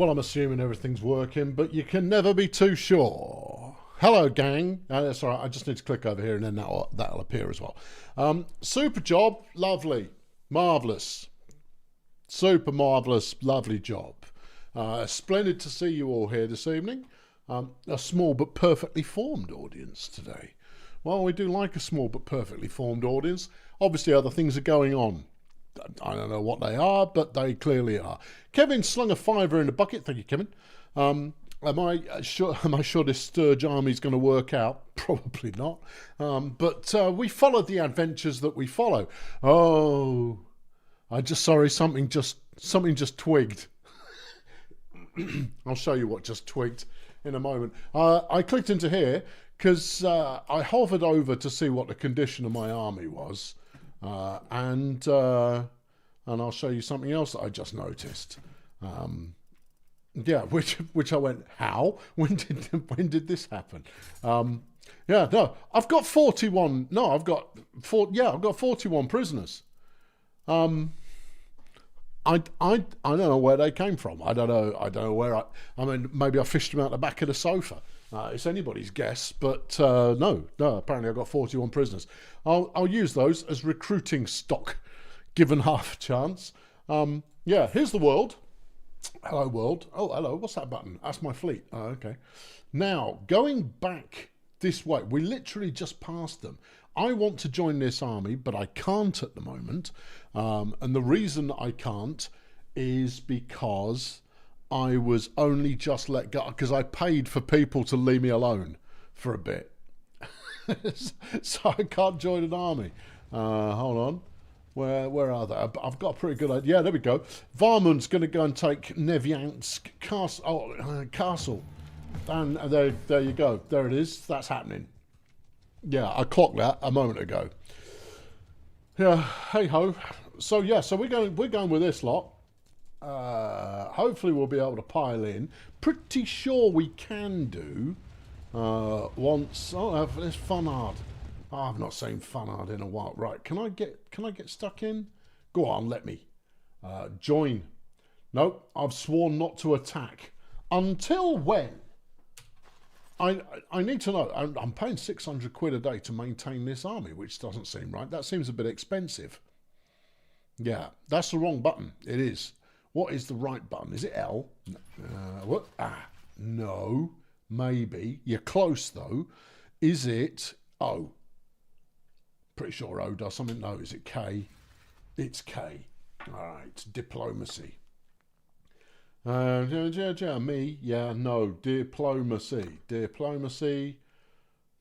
Well, I'm assuming everything's working, but you can never be too sure. Hello, gang. That's all right. I just need to click over here and then that'll appear as well. Super job. Lovely. Marvellous. Super marvellous. Lovely job. Splendid to see you all here this evening. A small but perfectly formed audience today. Well, we do like a small but perfectly formed audience. Obviously, other things are going on. I don't know what they are, but they clearly are. Kevin slung a fiver in the bucket. Thank you, Kevin. Am I sure this Sturge army is going to work out? Probably not. But we followed the adventures that we follow. Oh, something just twigged. I'll show you what just twigged in a moment. I clicked into here because I hovered over to see what the condition of my army was. And I'll show you something else that I just noticed. Yeah, which I went, how? When did this happen? Yeah, no, I've got 41. No, I've got 41 prisoners. I don't know where they came from. I don't know where I mean, maybe I fished them out the back of the sofa. It's anybody's guess, but no, apparently I've got 41 prisoners. I'll use those as recruiting stock, given half a chance. Yeah, here's the world. Hello, world. Oh, hello, what's that button? That's my fleet. Oh, okay. Now, going back this way, we literally just passed them. I want to join this army, but I can't at the moment. And the reason I can't is because I was only just let go, because I paid for people to leave me alone for a bit. So I can't join an army. Hold on. Where are they? I've got a pretty good idea. Yeah, there we go. Varmund's going to go and take Neviansk Castle. And there you go. There it is. That's happening. Yeah, I clocked that a moment ago. Yeah, hey ho. So yeah, so we're going with this lot. Hopefully we'll be able to pile in. Pretty sure we can do once. Oh, there's Funard. Oh, I've not seen Funard in a while. Right, can I get stuck in? Go on, let me join. Nope, I've sworn not to attack. Until when? I need to know. I'm paying 600 quid a day to maintain this army, which doesn't seem right. That seems a bit expensive. Yeah, that's the wrong button. It is. What is the right button? Is it L? What? No. Maybe. You're close, though. Is it O? Pretty sure O does something. No, is it K? It's K. All right. Diplomacy. Me? Yeah, no. Diplomacy. Diplomacy.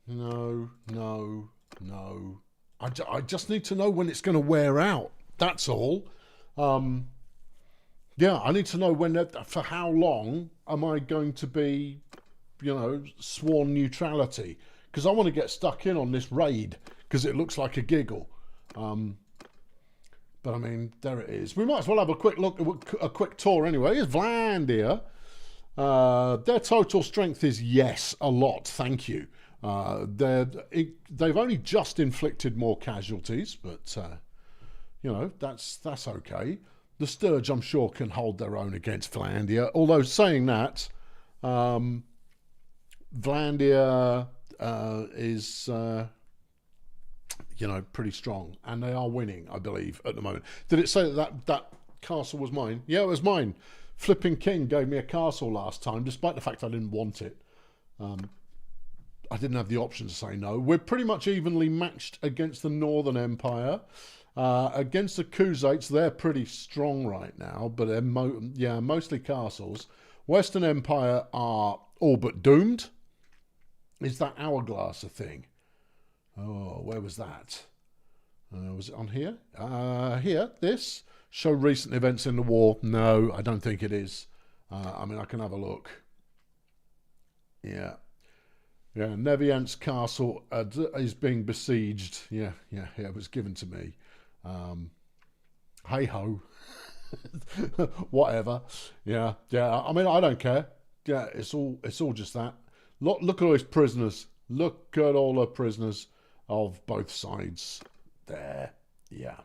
No. I just need to know when it's going to wear out. That's all. Yeah, I need to know for how long am I going to be, sworn neutrality? Because I want to get stuck in on this raid because it looks like a giggle. But I mean, there it is. We might as well have a quick look, a quick tour anyway. Here's Vlaandia. Their total strength is yes, a lot. Thank you. They've only just inflicted more casualties, but that's okay. The Sturge, I'm sure, can hold their own against Vlaandia. Although saying that, Vlaandia is pretty strong, and they are winning, I believe, at the moment. Did it say that castle was mine? Yeah, it was mine. Flipping King gave me a castle last time, despite the fact I didn't want it. I didn't have the option to say no. We're pretty much evenly matched against the Northern Empire. Against the Khuzaits, they're pretty strong right now, but they're mostly castles. Western Empire are all but doomed. Is that hourglass a thing? Oh, where was that? Was it on here? Here, this. Show recent events in the war. No, I don't think it is. I mean, I can have a look. Yeah. Yeah, Neviansk Castle is being besieged. Yeah, it was given to me. Hey ho. Whatever. Yeah. I mean, I don't care. Yeah, it's all just that. Look at all these prisoners. Look at all the prisoners of both sides. There. Yeah.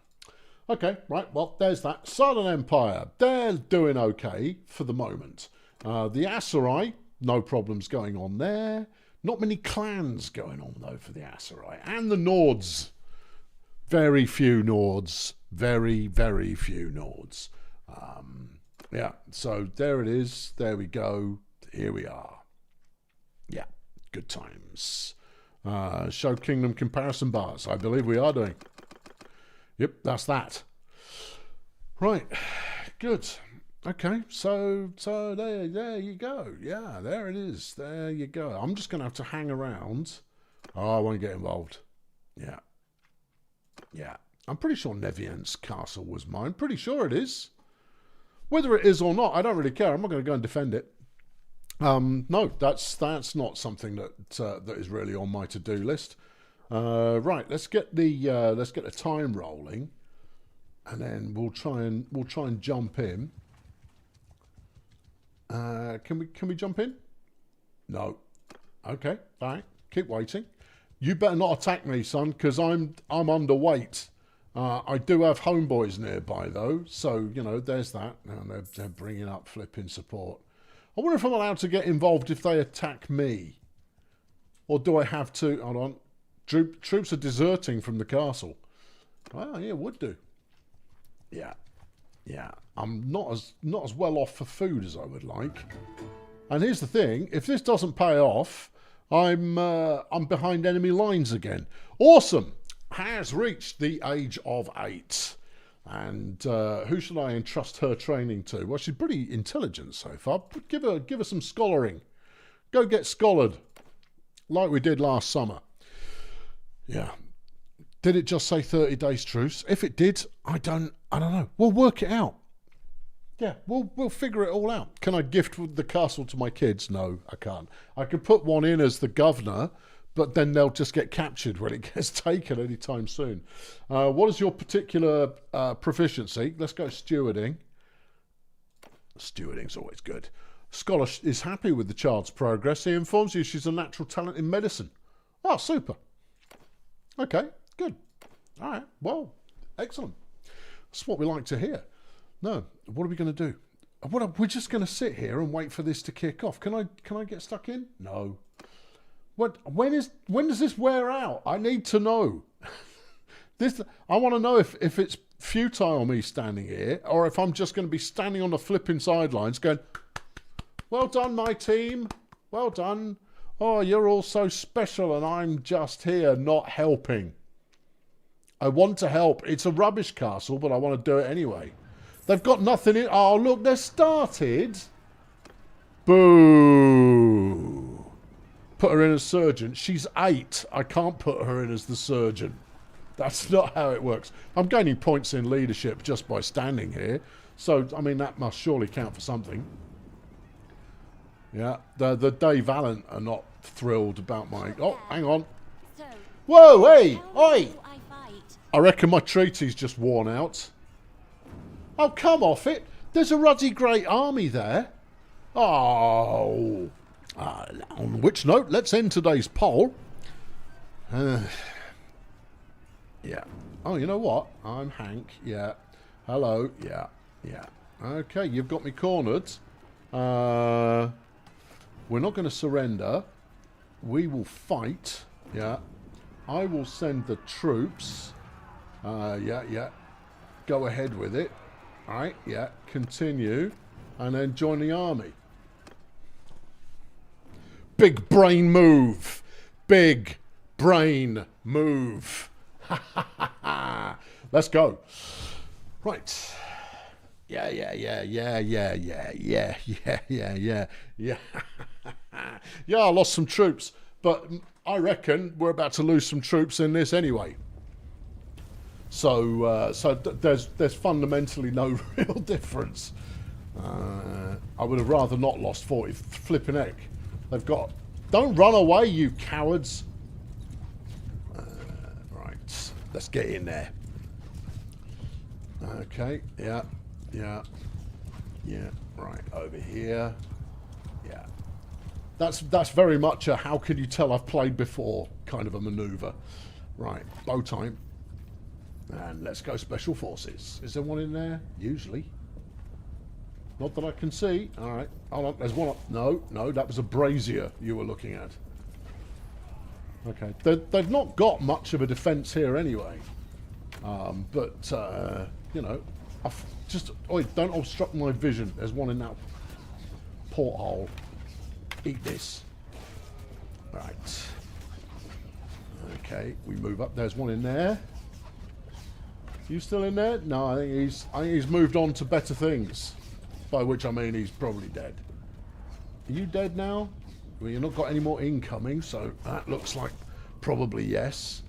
Okay, right, well, there's that. Southern Empire, they're doing okay for the moment. The Asserai, no problems going on there. Not many clans going on, though, for the Asserai. And the Nords. Very few Nords. Very, very few Nords. Yeah, so there it is. There we go. Here we are. Yeah, good times. Show Kingdom comparison bars. I believe we are doing. Yep, that's that. Right, good. Okay, so there you go. Yeah, there it is. There you go. I'm just going to have to hang around. Oh, I won't get involved. Yeah. Yeah. I'm pretty sure Nevian's castle was mine. Pretty sure it is. Whether it is or not, I don't really care. I'm not going to go and defend it. No, that's not something that is really on my to-do list. Right, let's get the time rolling, and then we'll try and jump in. Can we jump in? No. Okay, all right. Keep waiting. You better not attack me, son, because I'm underweight. I do have homeboys nearby, though, so, you know, there's that. Now they're bringing up flipping support. I wonder if I'm allowed to get involved if they attack me. Or do I have to... Hold on. Troops are deserting from the castle. Well, yeah, would do. Yeah. Yeah. I'm not as well off for food as I would like. And here's the thing. If this doesn't pay off, I'm behind enemy lines again. Awesome! Has reached the age of 8. And who should I entrust her training to? Well, she's pretty intelligent so far. But give her some scholaring. Go get scholared, like we did last summer. Yeah. Did it just say 30 days truce? If it did, I don't know. We'll work it out. Yeah, we'll figure it all out. Can I gift the castle to my kids? No, I can't. I could put one in as the governor, but then they'll just get captured when it gets taken anytime soon. What is your particular proficiency? Let's go stewarding. Stewarding's always good. Scholar is happy with the child's progress. He informs you she's a natural talent in medicine. Oh, super. Okay, good. All right, well, excellent. That's what we like to hear. No, what are we going to do? We're just going to sit here and wait for this to kick off. Can I get stuck in? No. When does this wear out? I need to know. I want to know if it's futile me standing here, or if I'm just going to be standing on the flipping sidelines going, well done, my team. Well done. Oh, you're all so special, and I'm just here not helping. I want to help. It's a rubbish castle, but I want to do it anyway. They've got nothing in... Oh, look, they're started. Boo. Put her in as surgeon. She's 8. I can't put her in as the surgeon. That's not how it works. I'm gaining points in leadership just by standing here. So, I mean, that must surely count for something. Yeah, the Day Valiant are not thrilled about my... Oh, hang on. Whoa, hey, oi! I reckon my treaty's just worn out. Oh, come off it. There's a ruddy great army there. Oh. On which note, let's end today's poll. Yeah. Oh, you know what? I'm Hank. Yeah. Hello. Yeah. Yeah. Okay, you've got me cornered. We're not going to surrender. We will fight. Yeah. I will send the troops. Yeah. Go ahead with it. All right, yeah, continue, and then join the army. Big brain move. Big brain move. Let's go. Right. Yeah. Yeah, I lost some troops, but I reckon we're about to lose some troops in this anyway. So there's fundamentally no real difference. I would have rather not lost 40 flipping heck. They've got... Don't run away, you cowards. Right, let's get in there. Okay, yeah. Right, over here. Yeah. That's very much a how can you tell I've played before kind of a maneuver. Right, bow time. And let's go Special Forces. Is there one in there? Usually. Not that I can see. All right. Hold on. There's one up. No, no, that was a brazier you were looking at. Okay. They've not got much of a defence here anyway. But, you know, oh, don't obstruct my vision. There's one in that porthole. Eat this. Right. Okay, we move up. There's one in there. You still in there? No, I think he's moved on to better things. By which I mean he's probably dead. Are you dead now? Well, you've not got any more incoming, so that looks like probably yes.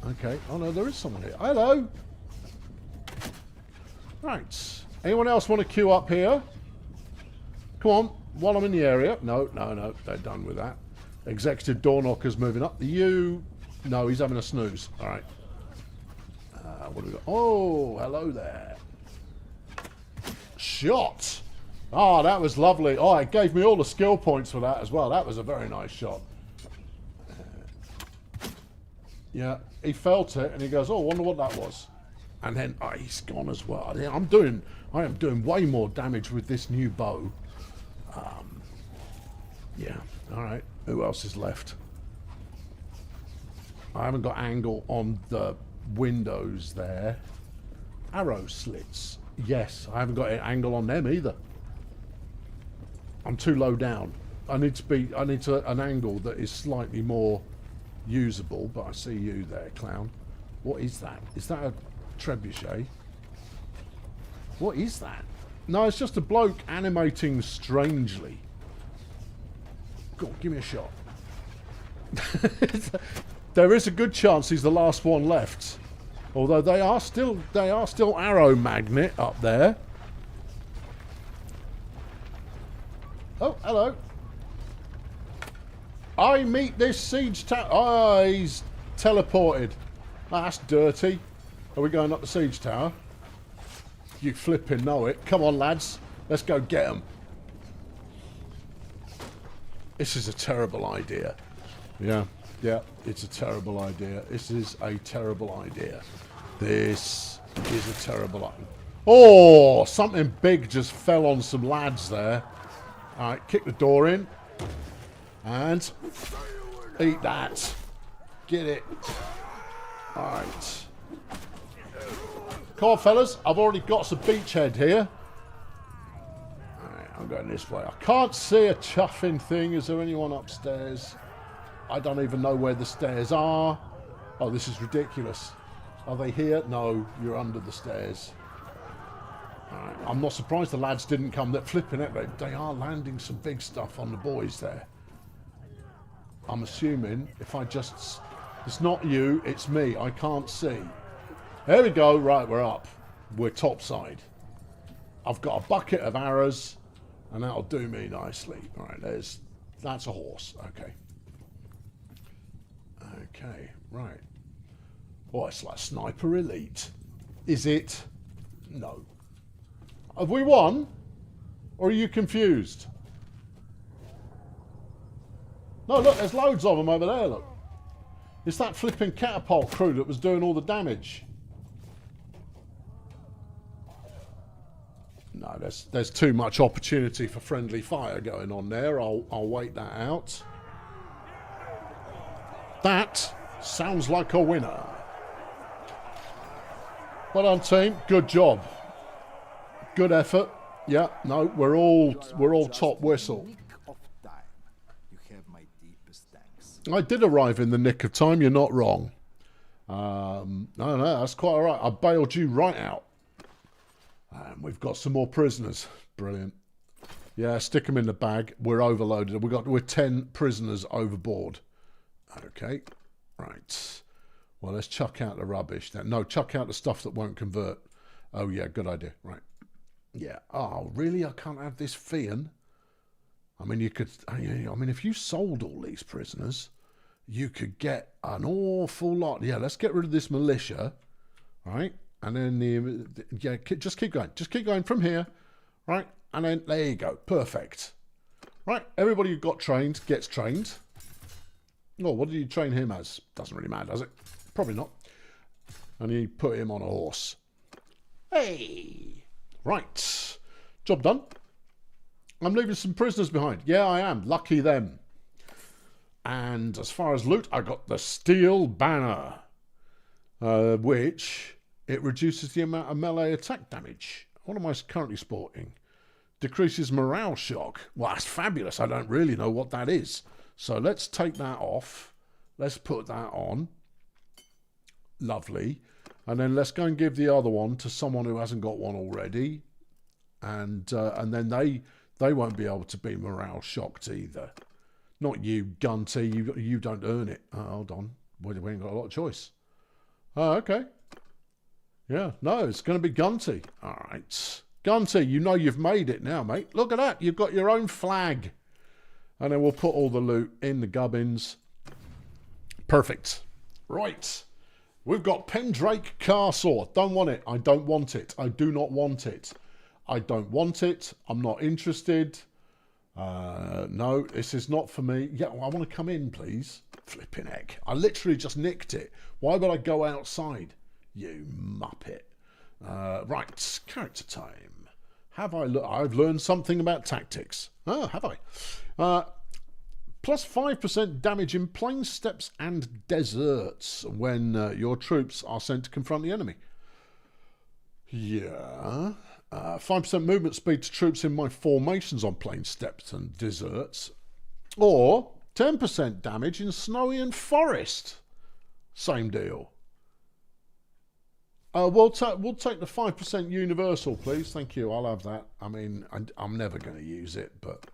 Okay. Oh no, there is someone here. Hello. Right. Anyone else want to queue up here? Come on, while I'm in the area. No, no, no. They're done with that. Executive door knocker's moving up. You... No, he's having a snooze. All right. What do we got? Oh, hello there. Shot. Oh, that was lovely. Oh, it gave me all the skill points for that as well. That was a very nice shot. Yeah, he felt it and he goes, oh, I wonder what that was. And then he's gone as well. I am doing way more damage with this new bow. Yeah, all right. Who else is left? I haven't got angle on the windows there. Arrow slits. Yes, I haven't got an angle on them either. I'm too low down. I need an angle that is slightly more usable, but I see you there, clown. What is that? Is that a trebuchet? What is that? No, it's just a bloke animating strangely. Go on, give me a shot. There is a good chance he's the last one left. Although they are still arrow magnet up there. Oh, hello. I meet this siege tower. Oh, he's teleported. Oh, that's dirty. Are we going up the siege tower? You flipping know it. Come on, lads. Let's go get them. This is a terrible idea. Yeah, yeah, it's a terrible idea. This is a terrible idea. This is a terrible idea. Oh, something big just fell on some lads there. All right, kick the door in. And eat that. Get it. All right. Come on, fellas. I've already got some beachhead here. All right, I'm going this way. I can't see a chuffing thing. Is there anyone upstairs? I don't even know where the stairs are. Oh, this is ridiculous. Are they here? No, you're under the stairs. All right. I'm not surprised the lads didn't come. They're flipping it. They are landing some big stuff on the boys there. I'm assuming if I just... It's not you, it's me. I can't see. There we go. Right, we're up. We're topside. I've got a bucket of arrows, and that'll do me nicely. All right, that's a horse. Okay. Okay, right. Oh, it's like Sniper Elite. Is it? No. Have we won? Or are you confused? No, look, there's loads of them over there, look. It's that flipping catapult crew that was doing all the damage. No, there's too much opportunity for friendly fire going on there. I'll wait that out. That sounds like a winner. Well done, team. Good job. Good effort. Yeah, no, we're all top whistle. I did arrive in the nick of time. You're not wrong. No, that's quite all right. I bailed you right out. And we've got some more prisoners. Brilliant. Yeah, stick them in the bag. We're overloaded. We're 10 prisoners overboard. Okay, right. Well, let's chuck out the rubbish. No, chuck out the stuff that won't convert. Oh, yeah, good idea. Right. Yeah. Oh, really? I can't have this fian? I mean, you could... I mean, if you sold all these prisoners, you could get an awful lot. Yeah, let's get rid of this militia. Right? And then, yeah, just keep going. Just keep going from here. Right? And then, there you go. Perfect. Right? Everybody who got trained gets trained. Oh, what did you train him as? Doesn't really matter, does it? Probably not. And you put him on a horse. Hey! Right. Job done. I'm leaving some prisoners behind. Yeah, I am. Lucky them. And as far as loot, I got the steel banner, which it reduces the amount of melee attack damage. What am I currently sporting? Decreases morale shock. Well, that's fabulous. I don't really know what that is. So let's take that off. Let's put that on. Lovely. And then let's go and give the other one to someone who hasn't got one already. And then they won't be able to be morale shocked either. Not you, Gunty. You don't earn it. Oh, hold on. We ain't got a lot of choice. Oh, okay. Yeah, no, it's going to be Gunty. All right. Gunty, you know you've made it now, mate. Look at that. You've got your own flag. And then we'll put all the loot in the gubbins. Perfect. Right. We've got Pendraic Castle. Don't want it. I don't want it. I do not want it. I don't want it. I'm not interested. No, this is not for me. Yeah, well, I want to come in, please. Flipping heck. I literally just nicked it. Why would I go outside? You muppet. Right, character time. I've learned something about tactics. Oh, have I? Plus 5% damage in plain steppes and deserts when your troops are sent to confront the enemy. Yeah. 5% movement speed to troops in my formations on plain steppes and deserts. Or 10% damage in snowy and forest. Same deal. We'll take the 5% universal, please. Thank you. I'll have that. I mean, I'm never going to use it, but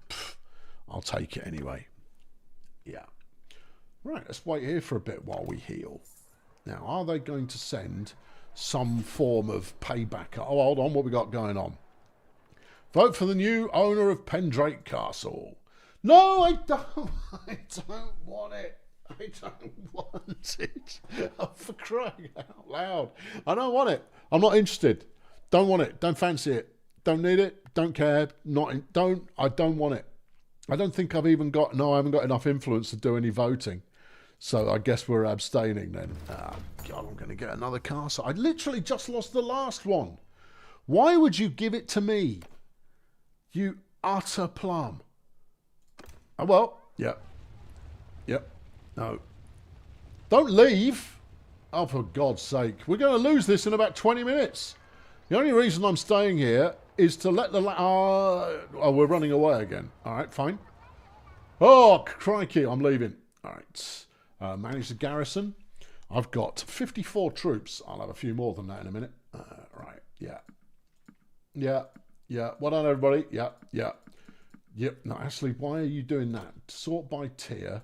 I'll take it anyway. Yeah. Right, let's wait here for a bit while we heal. Now, are they going to send some form of payback? Oh, hold on. What we got going on? Vote for the new owner of Pendraic Castle. No, I don't. I don't want it. I don't want it. Oh, for crying out loud. I don't want it. I'm not interested. Don't want it. Don't fancy it. Don't need it. Don't care. I don't want it. I don't think I've even got... No, I haven't got enough influence to do any voting. So I guess we're abstaining then. Oh, God, I'm going to get another castle. I literally just lost the last one. Why would you give it to me? You utter plum. Oh, well, yep. Yep. No. Don't leave. Oh, for God's sake. We're going to lose this in about 20 minutes. The only reason I'm staying here is to let the... oh, we're running away again. All right, fine. Oh, crikey, I'm leaving. All right. Manage the garrison. I've got 54 troops. I'll have a few more than that in a minute. Right, yeah. Yeah, yeah. Well done, everybody. Yeah, yeah. Yep. No, actually, why are you doing that? Sort by tier.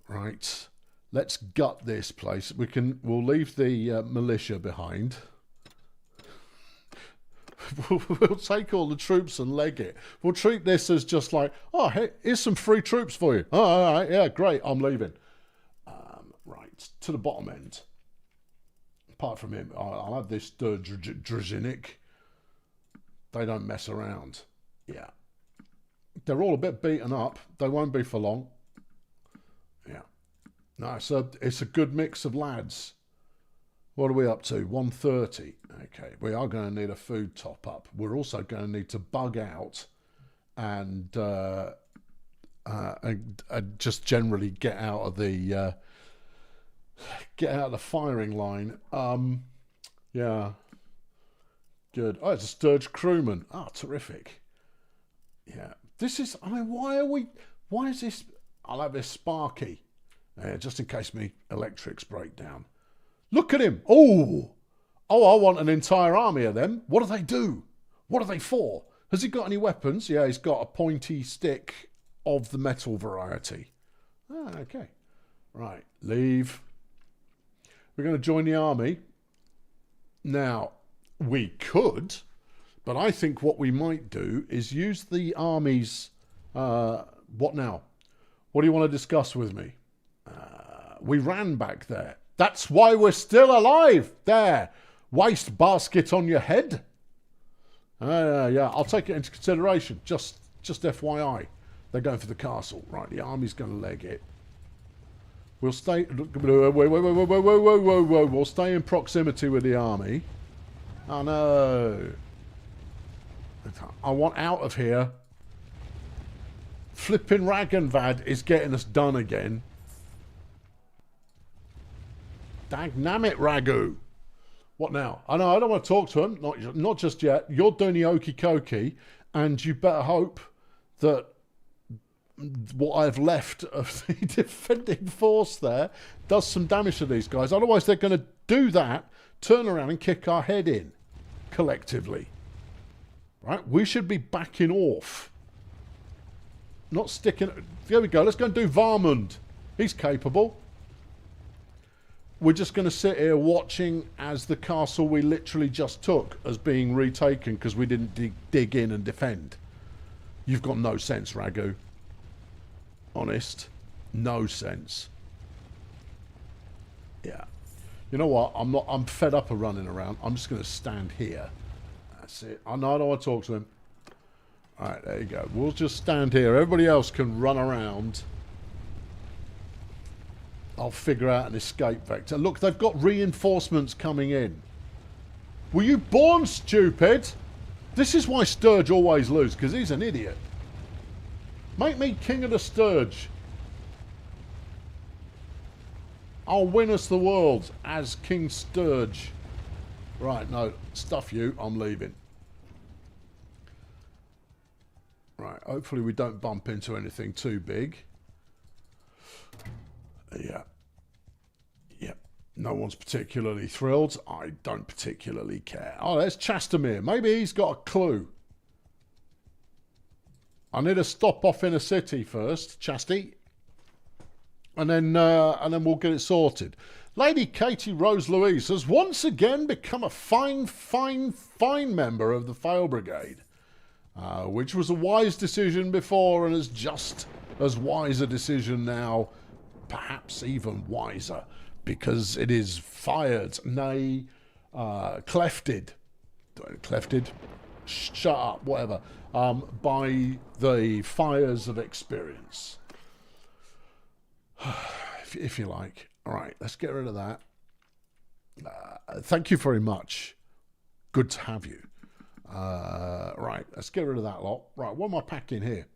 Right. Let's gut this place. We'll leave the militia behind. We'll take all the troops and leg it. We'll treat this as just like, oh, hey, here's some free troops for you. Oh, all right, yeah, great, I'm leaving. Right, to the bottom end. Apart from him, I'll have this Sturge. They don't mess around. Yeah. They're all a bit beaten up. They won't be for long. Yeah. No, it's a good mix of lads. What are we up to? 130. Okay, we are going to need a food top up. We're also going to need to bug out and just generally get out of the firing line. Yeah. Good. Oh, it's a Sturge crewman. Oh, terrific. Yeah. This is, I mean, why is this? I'll have this Sparky. Just in case me electrics break down. Look at him. Oh, I want an entire army of them. What do they do? What are they for? Has he got any weapons? Yeah, he's got a pointy stick of the metal variety. Ah, okay. Right, leave. We're going to join the army. Now, we could, but I think what we might do is use the army's... what now? What do you want to discuss with me? We ran back there. That's why we're still alive. There. Waste basket on your head. Yeah, I'll take it into consideration. Just FYI. They're going for the castle. Right, the army's going to leg it. We'll stay... Whoa. We'll stay in proximity with the army. Oh, no. I want out of here. Flipping Ragenvad is getting us done again. Dagnamit, Ragu. What now? I know I don't want to talk to him. Not just yet. You're doing the okie dokie, and you better hope that what I've left of the defending force there does some damage to these guys. Otherwise, they're going to do that, turn around and kick our head in collectively. Right? We should be backing off. Not sticking... There we go. Let's go and do Varmund. He's capable. We're just going to sit here watching as the castle we literally just took is being retaken because we didn't dig in and defend. You've got no sense, Ragu. Honest. No sense. Yeah. You know what? I'm fed up of running around. I'm just going to stand here. That's it. I know I don't want to talk to him. Alright, there you go. We'll just stand here. Everybody else can run around. I'll figure out an escape vector. Look, they've got reinforcements coming in. Were you born stupid? This is why Sturge always loses, because he's an idiot. Make me king of the Sturge. I'll win us the world as King Sturge. Right, no, stuff you. I'm leaving. Right, hopefully we don't bump into anything too big. Yeah. Yep. No one's particularly thrilled. I don't particularly care. Oh, there's Chastamere. Maybe he's got a clue. I need to stop off in a city first, Chasty. And then we'll get it sorted. Lady Katie Rose Louise has once again become a fine member of the Fail Brigade. Which was a wise decision before and is just as wise a decision now. Perhaps even wiser, because it is fired, nay, clefted, shut up, whatever, by the fires of experience, if you like. All right, let's get rid of that. Thank you very much. Good to have you. Right, let's get rid of that lot. Right, what am I packing here?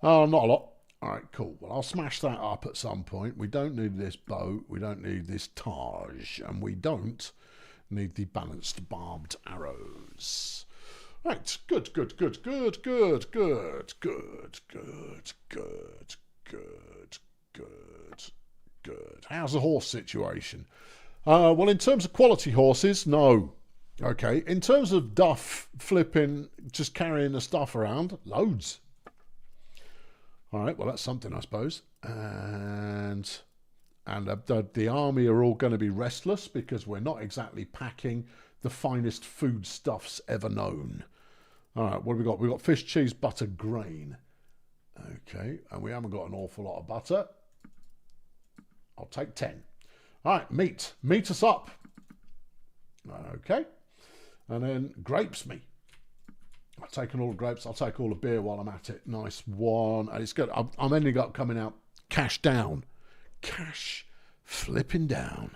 Oh, not a lot. All right, cool. Well, I'll smash that up at some point. We don't need this bow. We don't need this targe. And we don't need the balanced barbed arrows. Right, good. How's the horse situation? Well, in terms of quality horses, no. Okay, in terms of duff flipping, just carrying the stuff around, loads. All right, well, that's something, I suppose. And the army are all going to be restless because we're not exactly packing the finest foodstuffs ever known. All right, what have we got? We've got fish, cheese, butter, grain. Okay, and we haven't got an awful lot of butter. I'll take 10. All right, meat. Meat us up. Okay. And then grapes me. I've taken all the grapes. I'll take all the beer while I'm at it. Nice one. And it's good. I'm ending up coming out cash down. Cash flipping down.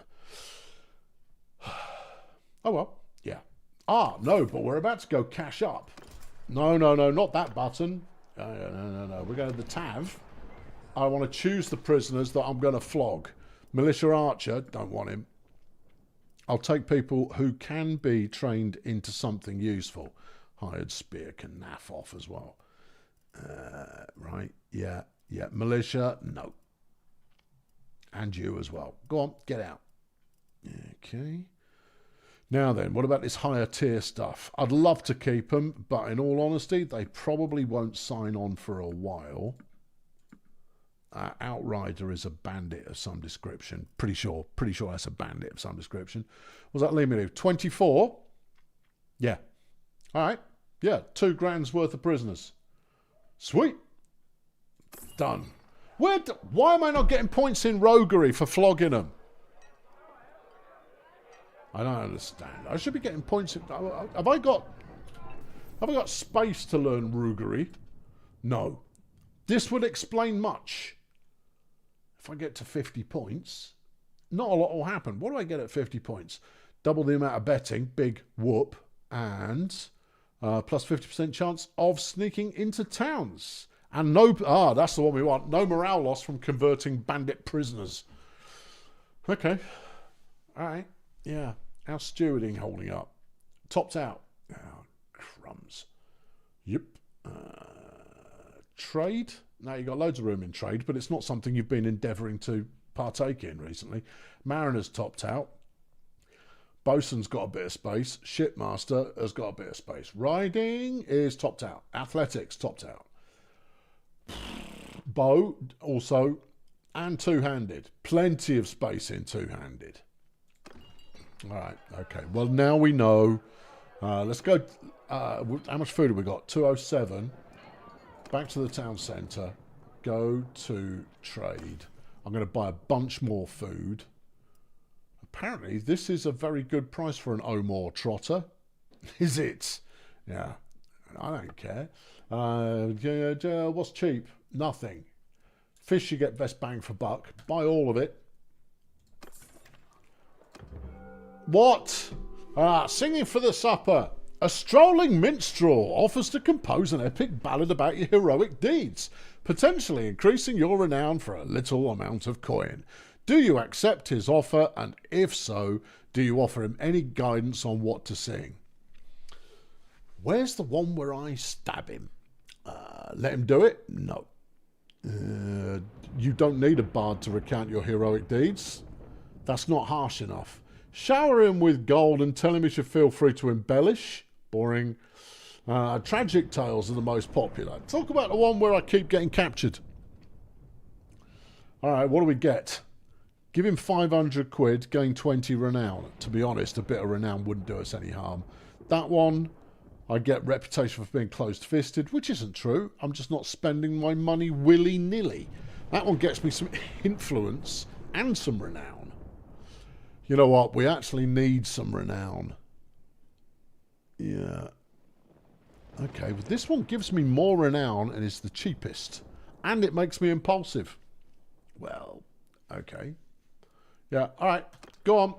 Oh, well. Yeah. Ah, no, but we're about to go cash up. No, not that button. No. We're going to the Tav. I want to choose the prisoners that I'm going to flog. Militia Archer, don't want him. I'll take people who can be trained into something useful. Hired spear can naff off as well. Right, yeah. Militia, no. And you as well. Go on, get out. Okay. Now then, what about this higher tier stuff? I'd love to keep them, but in all honesty, they probably won't sign on for a while. Outrider is a bandit of some description. Pretty sure that's a bandit of some description. What does that leave me to? 24? Yeah. All right. Yeah, 2 grand's worth of prisoners. Sweet. Done. Why am I not getting points in roguery for flogging them? I don't understand. I should be getting points in... Have I got space to learn roguery? No. This would explain much. If I get to 50 points, not a lot will happen. What do I get at 50 points? Double the amount of betting, big whoop, and Plus 50% chance of sneaking into towns. And no... that's the one we want. No morale loss from converting bandit prisoners. Okay. All right. Yeah. How's stewarding holding up? Topped out. Oh, crumbs. Yep. Trade? Now, you've got loads of room in trade, but it's not something you've been endeavouring to partake in recently. Mariner's topped out. Bosun's got a bit of space. Shipmaster has got a bit of space. Riding is topped out. Athletics topped out. Bow also. And two-handed. Plenty of space in two-handed. All right. Okay. Well, now we know. Let's go. How much food have we got? 207. Back to the town centre. Go to trade. I'm going to buy a bunch more food. Apparently, this is a very good price for an Omor trotter. Is it? Yeah. I don't care. What's cheap? Nothing. Fish you get best bang for buck. Buy all of it. What? Singing for the supper. A strolling minstrel offers to compose an epic ballad about your heroic deeds, potentially increasing your renown for a little amount of coin. Do you accept his offer, and if so, do you offer him any guidance on what to sing? Where's the one where I stab him? Let him do it? No. You don't need a bard to recount your heroic deeds. That's not harsh enough. Shower him with gold and tell him he should feel free to embellish. Boring. Tragic tales are the most popular. Talk about the one where I keep getting captured. Alright, what do we get? Give him 500 quid, gain 20 renown. To be honest, a bit of renown wouldn't do us any harm. That one, I get reputation for being closed-fisted, which isn't true. I'm just not spending my money willy-nilly. That one gets me some influence and some renown. You know what? We actually need some renown. Yeah. Okay, but this one gives me more renown and is the cheapest. And it makes me impulsive. Well, okay. Yeah, all right. Go on.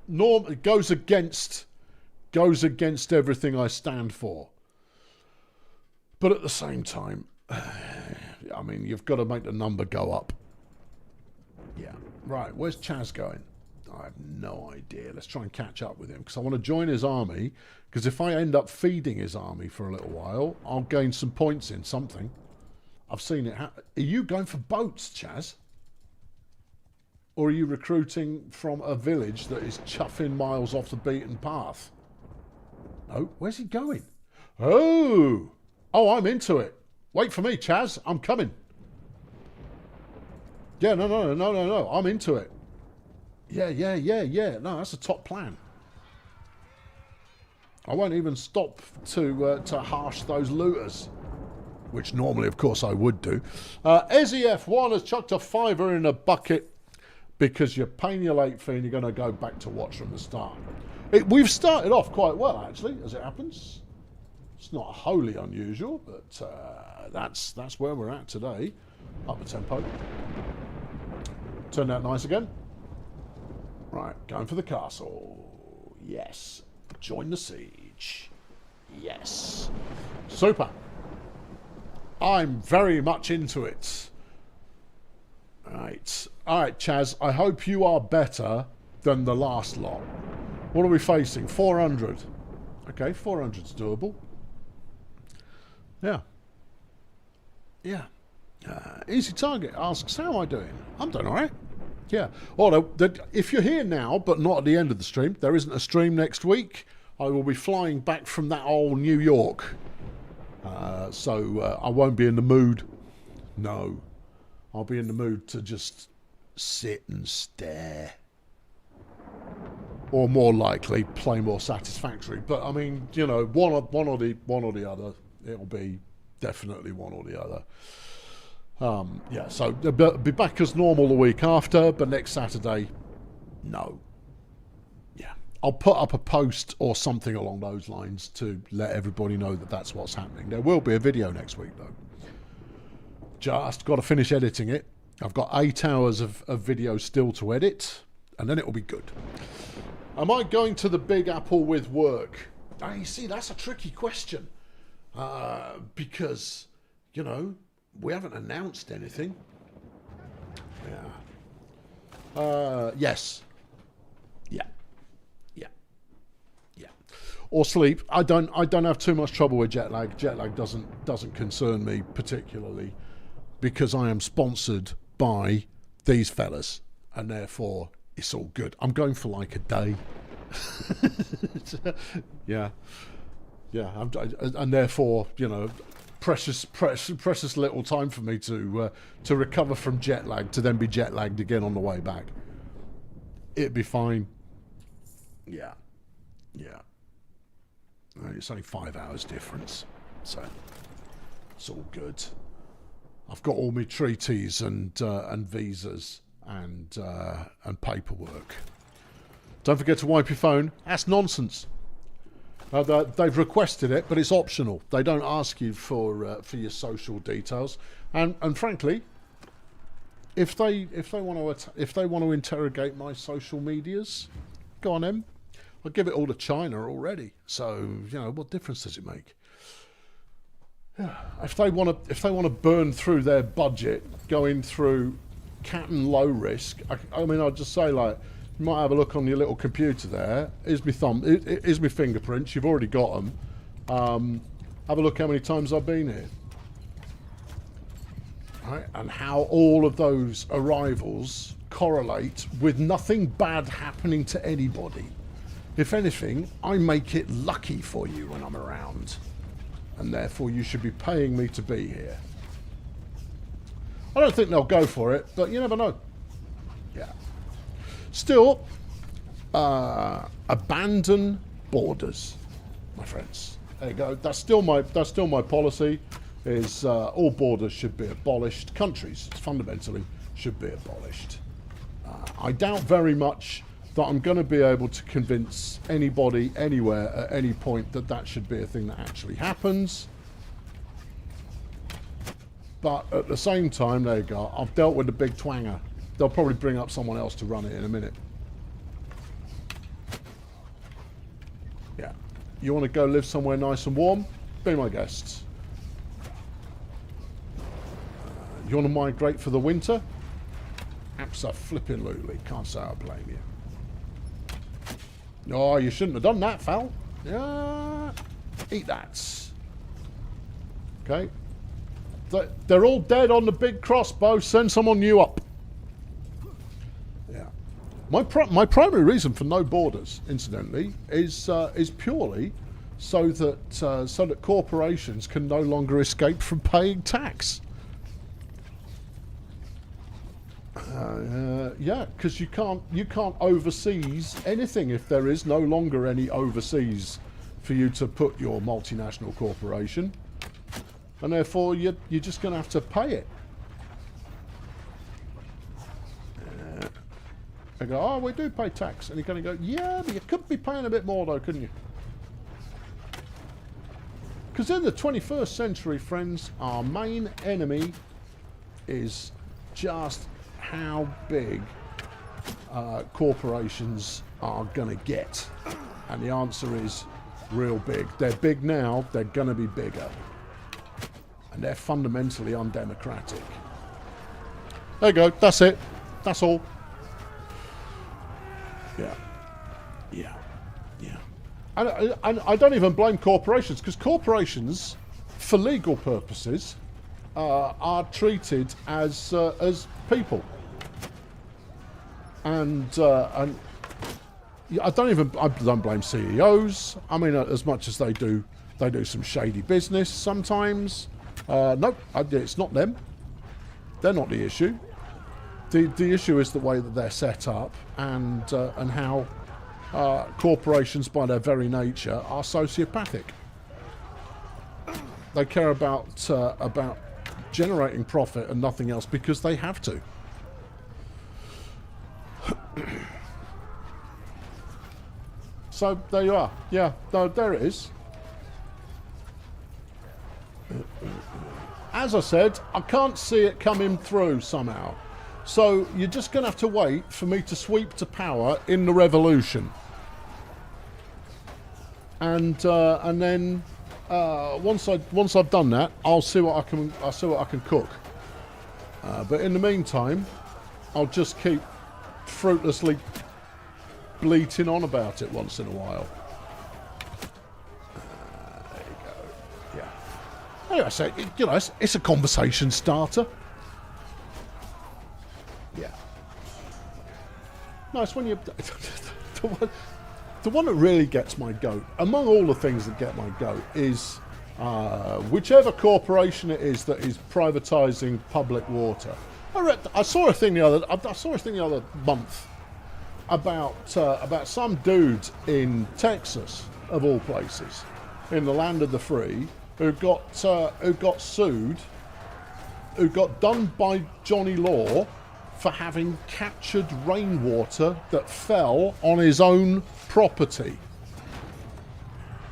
Norm, it goes against everything I stand for. But at the same time, I mean, you've got to make the number go up. Yeah. Right, where's Chaz going? I have no idea. Let's try and catch up with him, because I want to join his army, because if I end up feeding his army for a little while, I'll gain some points in something. I've seen it happen. Are you going for boats, Chaz? Or are you recruiting from a village that is chuffing miles off the beaten path? No, where's he going? Oh, I'm into it. Wait for me, Chaz. I'm coming. Yeah, no. I'm into it. Yeah. No, that's a top plan. I won't even stop to harsh those looters, which normally, of course, I would do. SEF1 has chucked a fiver in a bucket because you're paying your late fee and you're going to go back to watch from the start. We've started off quite well, actually, as it happens. It's not wholly unusual, but that's where we're at today. Up the tempo. Turned out nice again. Right, going for the castle. Yes. Join the siege. Yes. Super. I'm very much into it. Right. All right, Chaz, I hope you are better than the last lot. What are we facing? 400. Okay, 400's doable. Yeah. Yeah. Easy Target asks, how am I doing? I'm doing all right. Yeah. Although, if you're here now, but not at the end of the stream, there isn't a stream next week. I will be flying back from that old New York. So I won't be in the mood. No. I'll be in the mood to just sit and stare. Or more likely, play more Satisfactory. But, I mean, you know, one or the other. It'll be definitely one or the other. Yeah, so be back as normal the week after, but next Saturday, no. Yeah, I'll put up a post or something along those lines to let everybody know that that's what's happening. There will be a video next week, though. Just got to finish editing it. I've got 8 hours of video still to edit, and then it will be good. Am I going to the Big Apple with work? You see, that's a tricky question. Because, you know, we haven't announced anything. Yeah. Yes. Yeah. Yeah. Yeah. Or sleep. I don't have too much trouble with jet lag. Jet lag doesn't concern me particularly because I am sponsored by these fellas, and therefore it's all good. I'm going for like a day. Yeah. Yeah, and therefore, you know, precious little time for me to recover from jet lag, to then be jet lagged again on the way back. It'd be fine. Yeah, yeah. It's only 5 hours difference, so it's all good. I've got all my treaties and visas and paperwork. Don't forget to wipe your phone. That's nonsense. They've requested it, but it's optional. They don't ask you for your social details, and frankly, if they want to interrogate my social medias, go on then. I give it all to China already, so you know what difference does it make? Yeah. If they want to burn through their budget, going through cat and low risk, I mean, I'd just say like. You might have a look on your little computer there. Here's my thumb. Here's my fingerprints. You've already got them. Have a look how many times I've been here. Right? And how all of those arrivals correlate with nothing bad happening to anybody. If anything, I make it lucky for you when I'm around. And therefore you should be paying me to be here. I don't think they'll go for it, but you never know. Yeah. Still, abandon borders, my friends. There you go. That's still my policy. Is all borders should be abolished. Countries fundamentally should be abolished. I doubt very much that I'm going to be able to convince anybody anywhere at any point that should be a thing that actually happens. But at the same time, there you go. I've dealt with the big twanger. They'll probably bring up someone else to run it in a minute. Yeah. You want to go live somewhere nice and warm? Be my guests. You want to migrate for the winter? Abso-flippin-lutely. Can't say I blame you. Oh, you shouldn't have done that, Fal. Yeah. Eat that. Okay. They're all dead on the big crossbow. Send someone new up. My primary reason for no borders, incidentally, is purely so that corporations can no longer escape from paying tax. Yeah, because you can't overseas anything if there is no longer any overseas for you to put your multinational corporation, and therefore you're just going to have to pay it. They go, oh, we do pay tax. And you're going to go, yeah, but you could be paying a bit more though, couldn't you? Because in the 21st century, friends, our main enemy is just how big corporations are going to get. And the answer is real big. They're big now, they're going to be bigger. And they're fundamentally undemocratic. There you go, that's it. That's all. Yeah, yeah, yeah. And I don't even blame corporations, because corporations, for legal purposes, are treated as people. And I don't blame CEOs. I mean, as much as they do some shady business sometimes. Nope, it's not them. They're not the issue. The issue is the way that they're set up and how corporations, by their very nature, are sociopathic. They care about generating profit and nothing else because they have to. So there you are. Yeah, no, there it is. As I said, I can't see it coming through somehow. So you're just going to have to wait for me to sweep to power in the revolution. and then once I've done that, I'll see what I can cook. But in the meantime, I'll just keep fruitlessly bleating on about it once in a while. There you go. Yeah. Anyway, so you know, it's a conversation starter. Yeah. Nice when you. The one that really gets my goat, among all the things that get my goat, is whichever corporation it is that is privatising public water. I saw a thing the other month about some dude in Texas, of all places, in the land of the free, who got sued, who got done by Johnny Law for having captured rainwater that fell on his own property.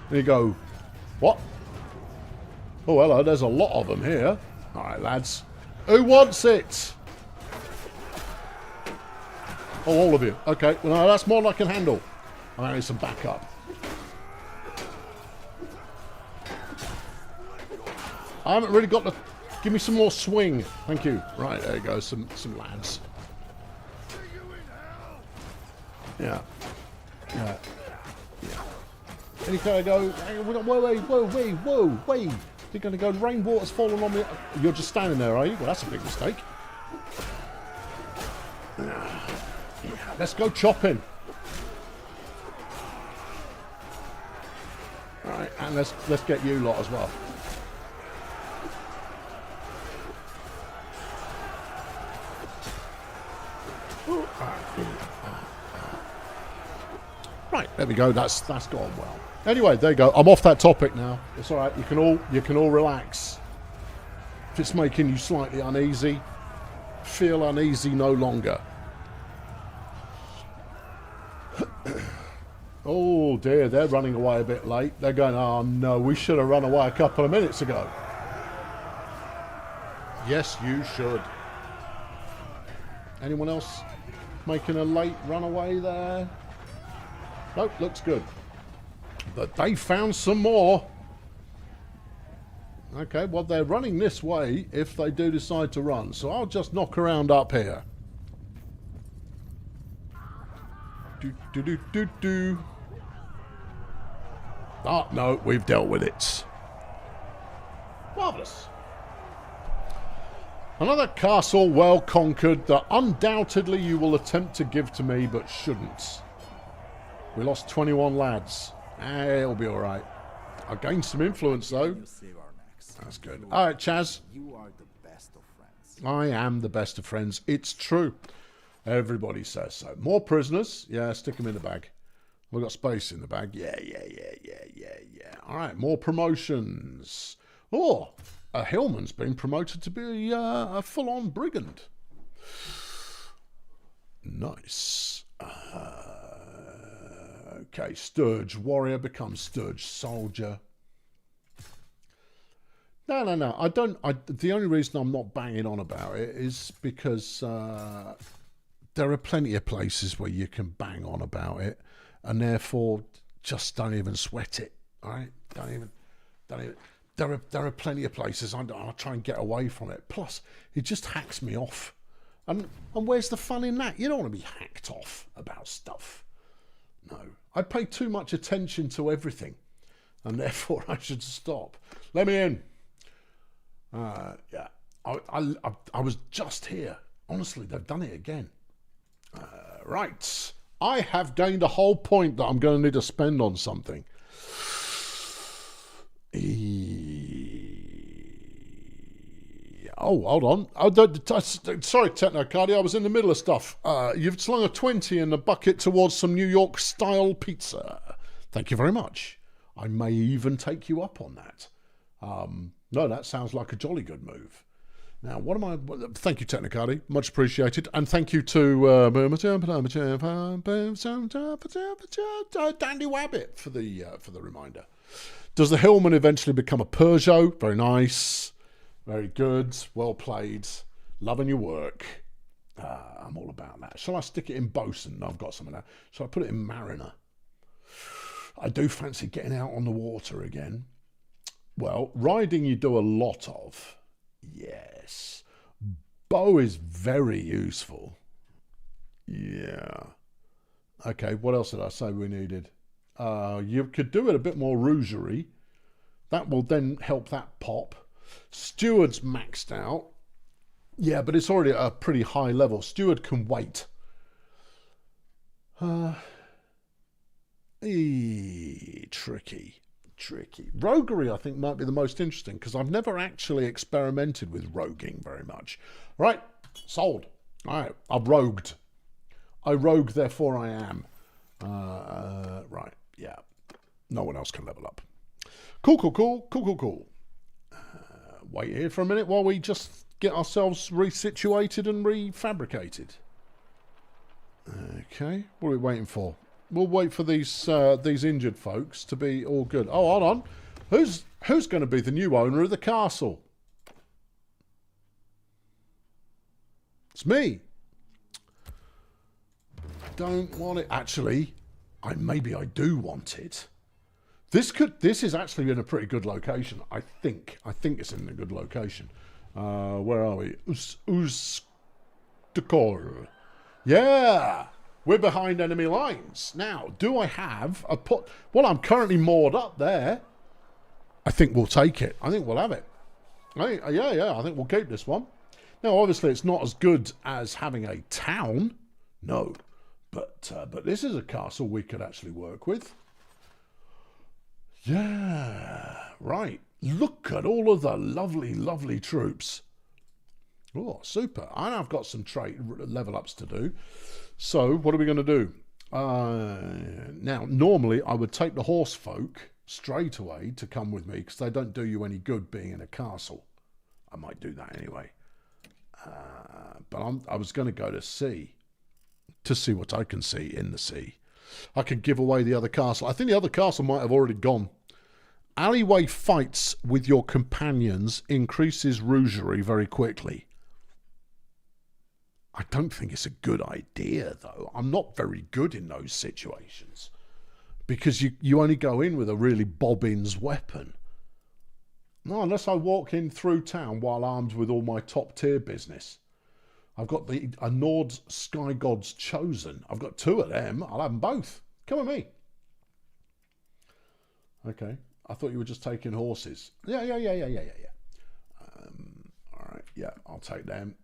And you go, what? Oh, hello, there's a lot of them here. All right, lads. Who wants it? Oh, all of you. Okay, well, no, that's more than I can handle. I need some backup. I haven't really got the... Give me some more swing. Thank you. Right, there you go. Some lads. Yeah. Yeah. Yeah. And you kind of go, whoa. You're going to go, rainwater's falling on me. You're just standing there, are you? Well, that's a big mistake. Yeah. Let's go chopping. All right, and let's get you lot as well. Right, there we go. That's gone well. Anyway, there you go. I'm off that topic now. It's all right. You can all relax. If it's making you slightly uneasy, feel uneasy no longer. Oh dear, they're running away a bit late. They're going, oh no, we should have run away a couple of minutes ago. Yes, you should. Anyone else making a late runaway there? Nope, looks good. But they found some more. Okay, well, they're running this way if they do decide to run. So I'll just knock around up here. Do. Oh, no, we've dealt with it. Marvellous. Another castle well conquered that undoubtedly you will attempt to give to me, but shouldn't. We lost 21 lads. It'll be all right. I gained some influence, though. That's good. All right, Chaz. You are the best of friends. I am the best of friends. It's true. Everybody says so. More prisoners. Yeah, stick them in the bag. We've got space in the bag. Yeah. All right, more promotions. Oh, a hillman's been promoted to be a full-on brigand. Nice. Okay, Sturge warrior becomes Sturge soldier. No. I don't. The only reason I'm not banging on about it is because there are plenty of places where you can bang on about it, and therefore just don't even sweat it. All right, don't even. There are plenty of places I'll try and get away from it. Plus, it just hacks me off. And where's the fun in that? You don't want to be hacked off about stuff. No, I pay too much attention to everything, and therefore I should stop. Let me in. Yeah, I was just here. Honestly, they've done it again. Right, I have gained a whole point that I'm going to need to spend on something. Oh, hold on. Sorry, Technocardi, I was in the middle of stuff. You've slung a 20 in the bucket towards some New York-style pizza. Thank you very much. I may even take you up on that. No, that sounds like a jolly good move. Now, what am I... Thank you, Technocardi. Much appreciated. And thank you to Dandy Wabbit for the reminder. Does the Hillman eventually become a Peugeot? Very nice. Very good. Well played. Loving your work. I'm all about that. Shall I stick it in Bosun? No, I've got some of that. Shall I put it in Mariner? I do fancy getting out on the water again. Well, riding you do a lot of. Yes. Bow is very useful. Yeah. Okay, what else did I say we needed? You could do it a bit more rougerie. That will then help that pop. Steward's maxed out. Yeah, but it's already at a pretty high level. Steward can wait. Tricky. Roguery, I think, might be the most interesting because I've never actually experimented with roguing very much. Right, sold. All right, I've rogued. I rogue, therefore I am. Right, yeah. No one else can level up. Cool. Wait here for a minute while we just get ourselves resituated and refabricated. Okay, what are we waiting for? We'll wait for these injured folks to be all good. Oh, hold on. Who's going to be the new owner of the castle? It's me. Don't want it. Actually, maybe I do want it. This is actually in a pretty good location. I think it's in a good location. Where are we? Ustokol. Yeah. We're behind enemy lines. Now, do I have a put? Well, I'm currently moored up there. I think we'll take it. I think we'll have it. Yeah. I think we'll keep this one. Now, obviously, it's not as good as having a town. No. But this is a castle we could actually work with. Yeah. Right. Look at all of the lovely troops. Oh, super. And I've got some trait level ups to do. So, what are we going to do? Now, normally I would take the horse folk straight away to come with me because they don't do you any good being in a castle. I might do that anyway. But I was going to go to sea to see what I can see in the sea. I could give away the other castle. I think the other castle might have already gone. Alleyway fights with your companions increases rougerie very quickly. I don't think it's a good idea, though. I'm not very good in those situations because you only go in with a really bobbins weapon. No, unless I walk in through town while armed with all my top tier business. I've got a Nord Sky God's Chosen. I've got 2 of them. I'll have them both. Come with me. Okay. I thought you were just taking horses. Yeah. All right. Yeah, I'll take them.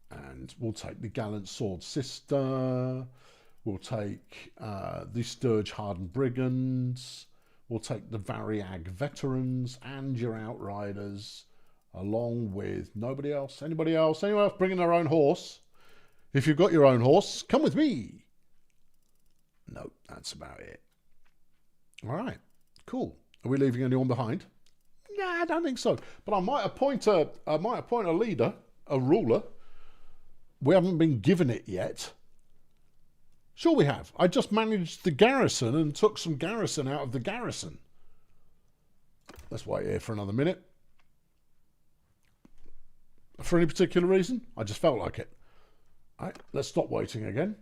And we'll take the Gallant Sword Sister. We'll take the Sturge Hardened Brigands. We'll take the Variag Veterans and your Outriders, along with nobody else. Anybody else? Anyone else bringing their own horse? If you've got your own horse, come with me. No, that's about it. All right, cool. Are we leaving anyone behind? Nah, I don't think so. But I might appoint a leader, a ruler. We haven't been given it yet. Sure we have. I just managed the garrison and took some garrison out of the garrison. Let's wait here for another minute. For any particular reason? I just felt like it. All right, let's stop waiting again.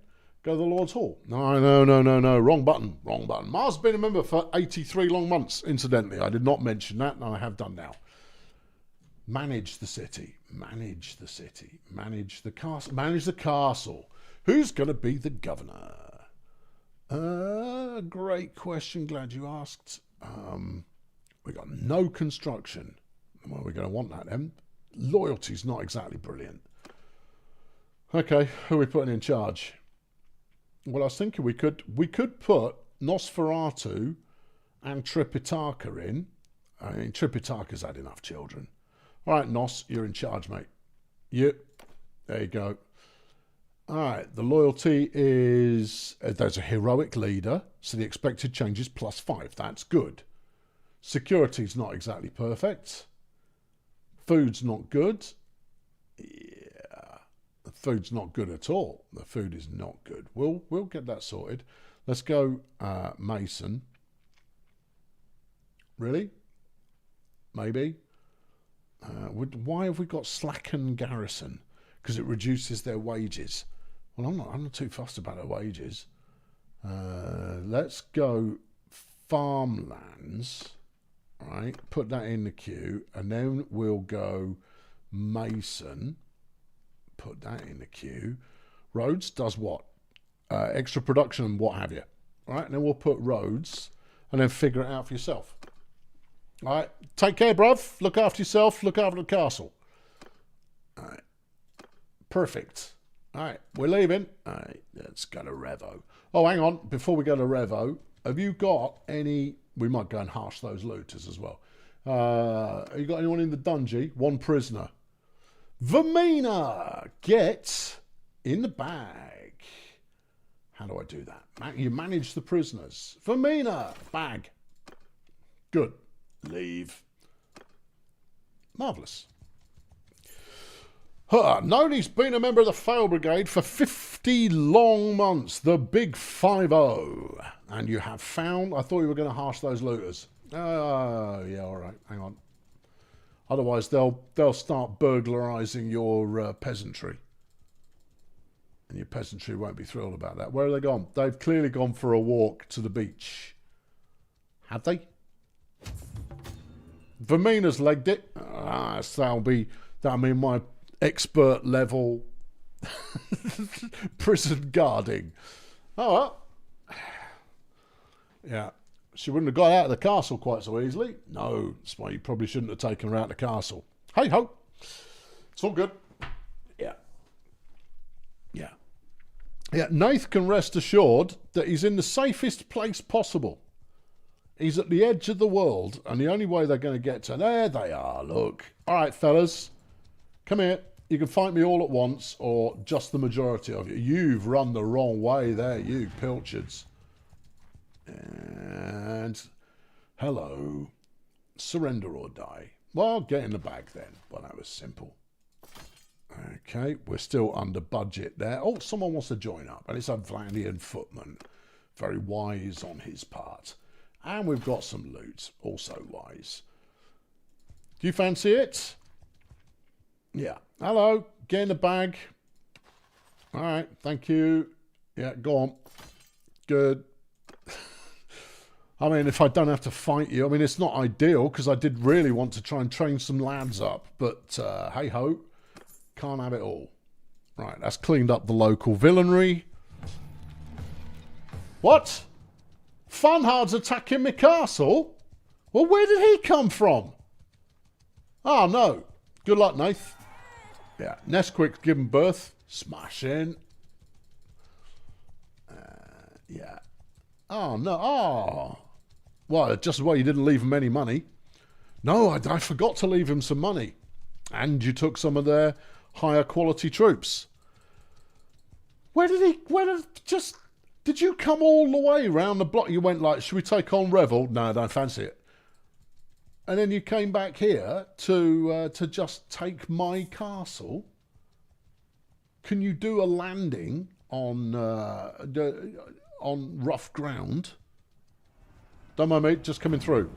Go to the Lord's Hall. No. Wrong button. Mars has been a member for 83 long months, incidentally. I did not mention that, and I have done now. Manage the city. Manage the castle. Manage the castle. Who's going to be the governor? Great question. Glad you asked. We got no construction. Well, we're going to want that then. Loyalty's not exactly brilliant. Okay, who are we putting in charge? Well, I was thinking we could put Nosferatu and Tripitaka in. I mean, Tripitaka's had enough children. All right, Nos, you're in charge, mate. Yep. There you go. All right, the loyalty is... there's a heroic leader, so the expected change is +5. That's good. Security's not exactly perfect. Food's not good. Yeah, the food's not good at all. The food is not good. We'll get that sorted. Let's go Mason. Really? Maybe. Why have we got slacken garrison? Because it reduces their wages. Well, I'm not too fussed about their wages. Let's go farmlands. Right, put that in the queue, and then we'll go mason. Put that in the queue. Roads does what? Extra production and what have you. All right, and then we'll put roads, and then figure it out for yourself. All right, take care, bruv. Look after yourself. Look after the castle. All right, perfect. All right, we're leaving. All right, let's go to Revo. Oh, hang on. Before we go to Revo, have you got any... We might go and harsh those looters as well. Have you got anyone in the dungeon? One prisoner. Vermina, get in the bag. How do I do that? You manage the prisoners. Vermina, bag. Good. Leave. Marvellous. Known he's been a member of the Fail Brigade for 50 long months. The big 5-0. And you have found... I thought you were going to harsh those looters. Oh, yeah, all right. Hang on. Otherwise, they'll start burglarising your peasantry. And your peasantry won't be thrilled about that. Where have they gone? They've clearly gone for a walk to the beach. Have they? Vermina's legged it. That'll mean my expert level prison guarding. Oh, well. Yeah. She wouldn't have got out of the castle quite so easily. No, that's why you probably shouldn't have taken her out of the castle. Hey ho. It's all good. Yeah. Yeah. Yeah, Nath can rest assured that he's in the safest place possible. He's at the edge of the world, and the only way they're going to get to... There they are, look. All right, fellas. Come here. You can fight me all at once, or just the majority of you. You've run the wrong way there, you pilchards. And... Hello. Surrender or die. Well, get in the bag then. Well, that was simple. Okay, we're still under budget there. Oh, someone wants to join up, and it's a Vlaandian footman. Very wise on his part. And we've got some loot, also wise. Do you fancy it? Yeah. Hello, get in the bag. All right, thank you. Yeah, go on. Good. I mean, if I don't have to fight you, I mean, it's not ideal, because I did really want to try and train some lads up, but hey-ho. Can't have it all. Right, that's cleaned up the local villainy. What? Funhard's attacking my castle? Well, where did he come from? Oh, no. Good luck, Nath. Yeah, Nesquik's given birth. Smash in. Yeah. Oh, no. Oh. Well, just as well you didn't leave him any money. No, I forgot to leave him some money. And you took some of their higher quality troops. Did you come all the way round the block? You went like, should we take on Revel? No, I don't fancy it. And then you came back here to just take my castle. Can you do a landing on rough ground? Don't mind me, just coming through.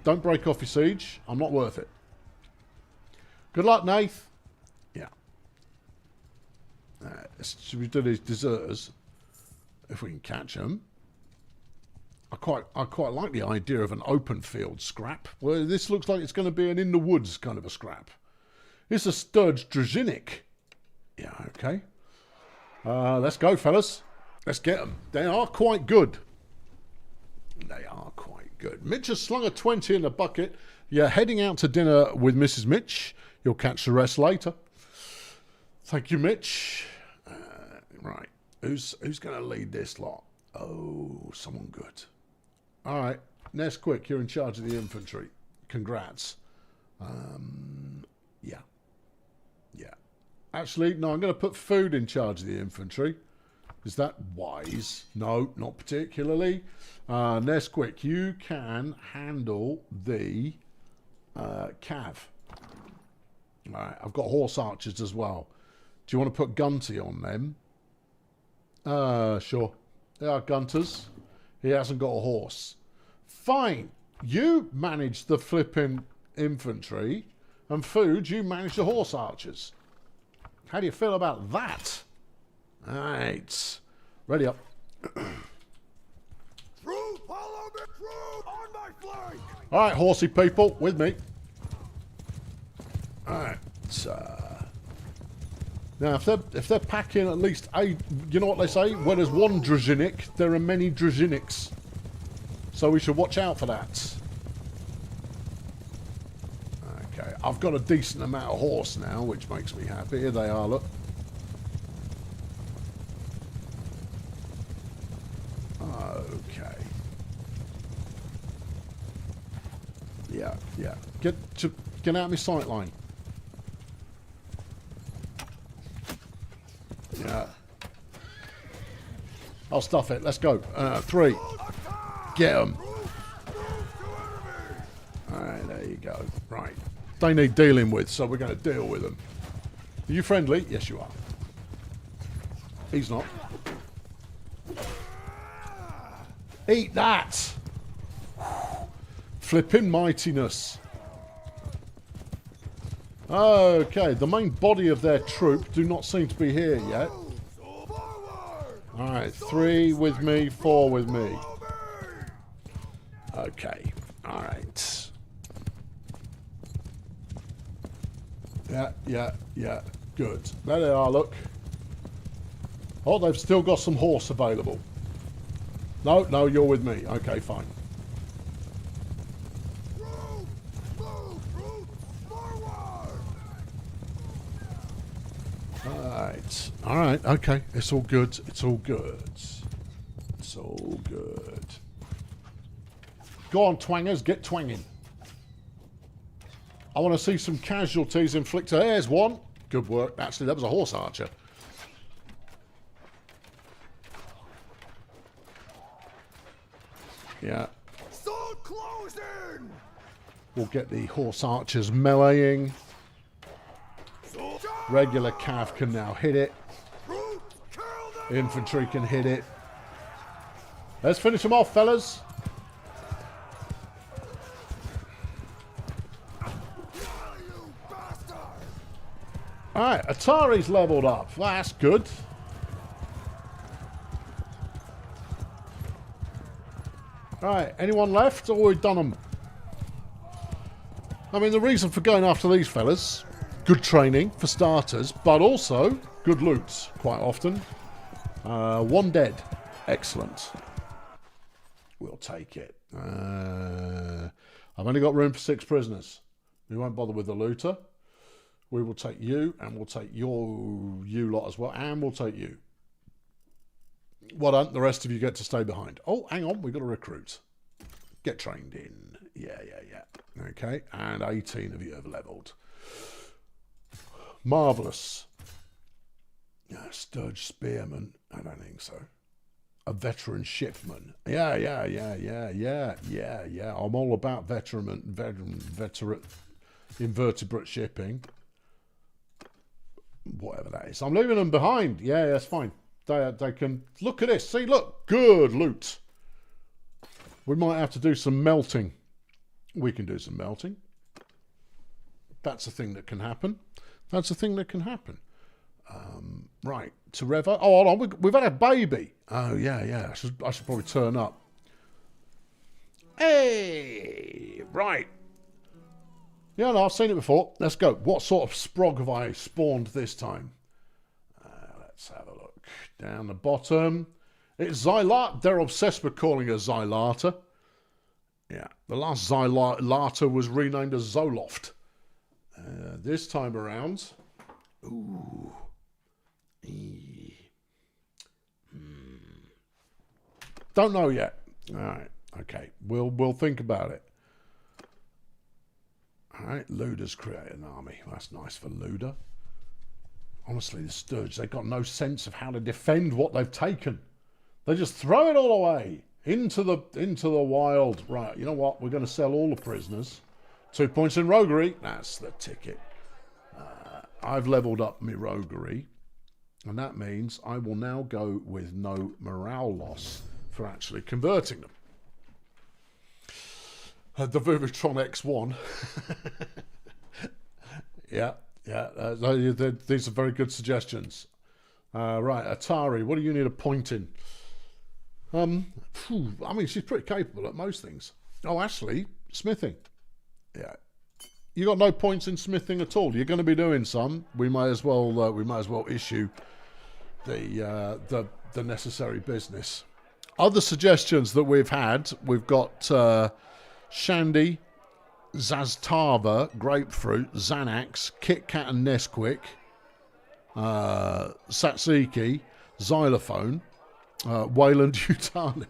Don't break off your siege. I'm not worth it. Good luck, Nath. Yeah. Should we do these deserters? If we can catch them. I quite like the idea of an open field scrap. Well, this looks like it's going to be an in the woods kind of a scrap. It's a Sturge Draginic. Yeah, okay. Let's go, fellas. Let's get them. They are quite good. They are quite good. Mitch has slung a 20 in the bucket. You're heading out to dinner with Mrs. Mitch. You'll catch the rest later. Thank you, Mitch. Right. Who's going to lead this lot? Oh, someone good. All right. Nesquik, you're in charge of the infantry. Congrats. Yeah. Yeah. Actually, no, I'm going to put Food in charge of the infantry. Is that wise? No, not particularly. Nesquik, you can handle the cav. All right, I've got horse archers as well. Do you want to put Gunty on them? Sure. They are Gunters. He hasn't got a horse. Fine. You manage the flipping infantry, and Food, you manage the horse archers. How do you feel about that? All right. Ready up. True, follow the truth! All right, horsey people, with me. All right. Now, if they're packing at least a, you know what they say? Where there's one Druzhinic, there are many Druzhinics. So we should watch out for that. Okay, I've got a decent amount of horse now, which makes me happy. Here they are, look. Okay. Yeah, yeah. Get out of my sight line. Yeah. I'll stuff it. Let's go. 3. Get them. Alright, there you go. Right. They need dealing with, so we're going to deal with them. Are you friendly? Yes, you are. He's not. Eat that! Flipping mightiness. Okay, the main body of their troop do not seem to be here yet. Alright, 3 with me, 4 with me. Okay, alright. Yeah, good. There they are, look. Oh, they've still got some horse available. No, you're with me. Okay, fine. Alright, okay. It's all good. It's all good. It's all good. Go on, twangers, get twanging. I want to see some casualties inflicted. There's one. Good work. Actually, that was a horse archer. Yeah. Sword closing! We'll get the horse archers meleeing. Regular cav can now hit it. Infantry can hit it. Let's finish them off, fellas. Alright, Atari's leveled up. That's good. Alright, anyone left? Or we've done them? I mean, the reason for going after these fellas, good training for starters, but also good loot quite often. 1 dead. Excellent. We'll take it. I've only got room for 6 prisoners. We won't bother with the looter. We will take you, and we'll take you lot as well, and we'll take you. Well done. The rest of you get to stay behind. Oh, hang on. We've got to recruit. Get trained in. Yeah. Okay. And 18 of you have leveled. Marvellous. Sturge spearman. I don't think so. A veteran shipman. Yeah. I'm all about veteran invertebrate shipping. Whatever that is. I'm leaving them behind. Yeah, that's fine. They can... Look at this. See, look. Good loot. We might have to do some melting. We can do some melting. That's a thing that can happen. That's a thing that can happen. Right. Tereva. Oh, hold on. We've had a baby. Oh, yeah. I should probably turn up. Hey! Right. Yeah, no, I've seen it before. Let's go. What sort of sprog have I spawned this time? Let's have a look. Down the bottom. It's Xylata. They're obsessed with calling her Xylata. Yeah. The last Xylata was renamed as Zoloft. This time around... Ooh. Don't know yet. All right. Okay. We'll think about it. Alright, Luda's created an army. That's nice for Luda. Honestly, the Sturge, they've got no sense of how to defend what they've taken. They just throw it all away into the wild. Right, you know what? We're going to sell all the prisoners. 2 points in roguery. That's the ticket. I've leveled up my roguery. And that means I will now go with no morale loss for actually converting them. The Vivitron X1. Yeah. These are very good suggestions. Right, Atari, what do you need a point in? I mean, she's pretty capable at most things. Oh, actually, Smithing. Yeah. You got no points in smithing at all. You're going to be doing some. We may as well issue the necessary business. Other suggestions that we've had, we've got Shandy, Zastava, Grapefruit, Xanax, Kit Kat and Nesquik, Satsiki, Xylophone, Wayland Yutani.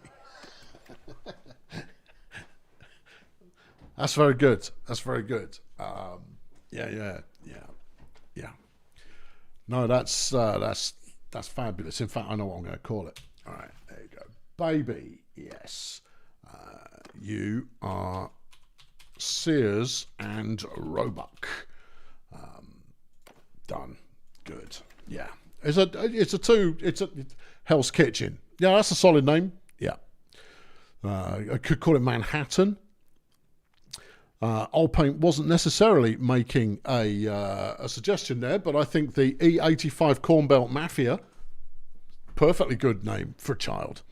That's very good. That's very good. Yeah. No, that's fabulous. In fact, I know what I'm going to call it. All right, there you go. Baby, yes. You are Sears and Roebuck. Done. Good. Yeah. It's a Hell's Kitchen. Yeah, that's a solid name. Yeah. I could call it Manhattan. Old Paint wasn't necessarily making a suggestion there, but I think the E85 Corn Belt Mafia, perfectly good name for a child.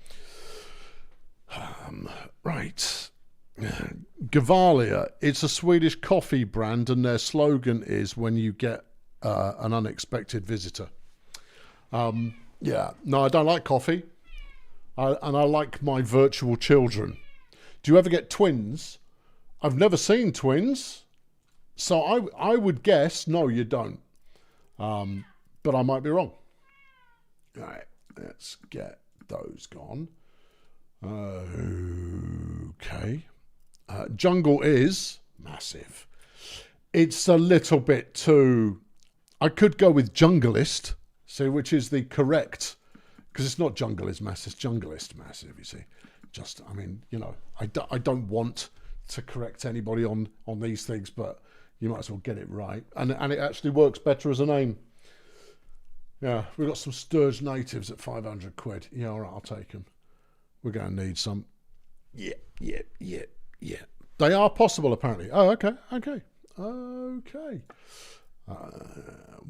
Right. Gevalia, it's a Swedish coffee brand, and their slogan is when you get an unexpected visitor. Yeah, no, I don't like coffee, and I like my virtual children. Do you ever get twins? I've never seen twins, so I would guess no, you don't. But I might be wrong. All right, let's get those gone. Okay. Jungle is massive. It's a little bit too... I could go with Jungleist, see, which is the correct... Because it's not Jungle is massive, it's Jungleist massive, you see. Just, I mean, you know, I don't want to correct anybody on these things, but you might as well get it right. And it actually works better as a name. Yeah, we've got some Sturge natives at 500 quid. Yeah, all right, I'll take them. We're going to need some. Yeah. They are possible, apparently. Oh, okay.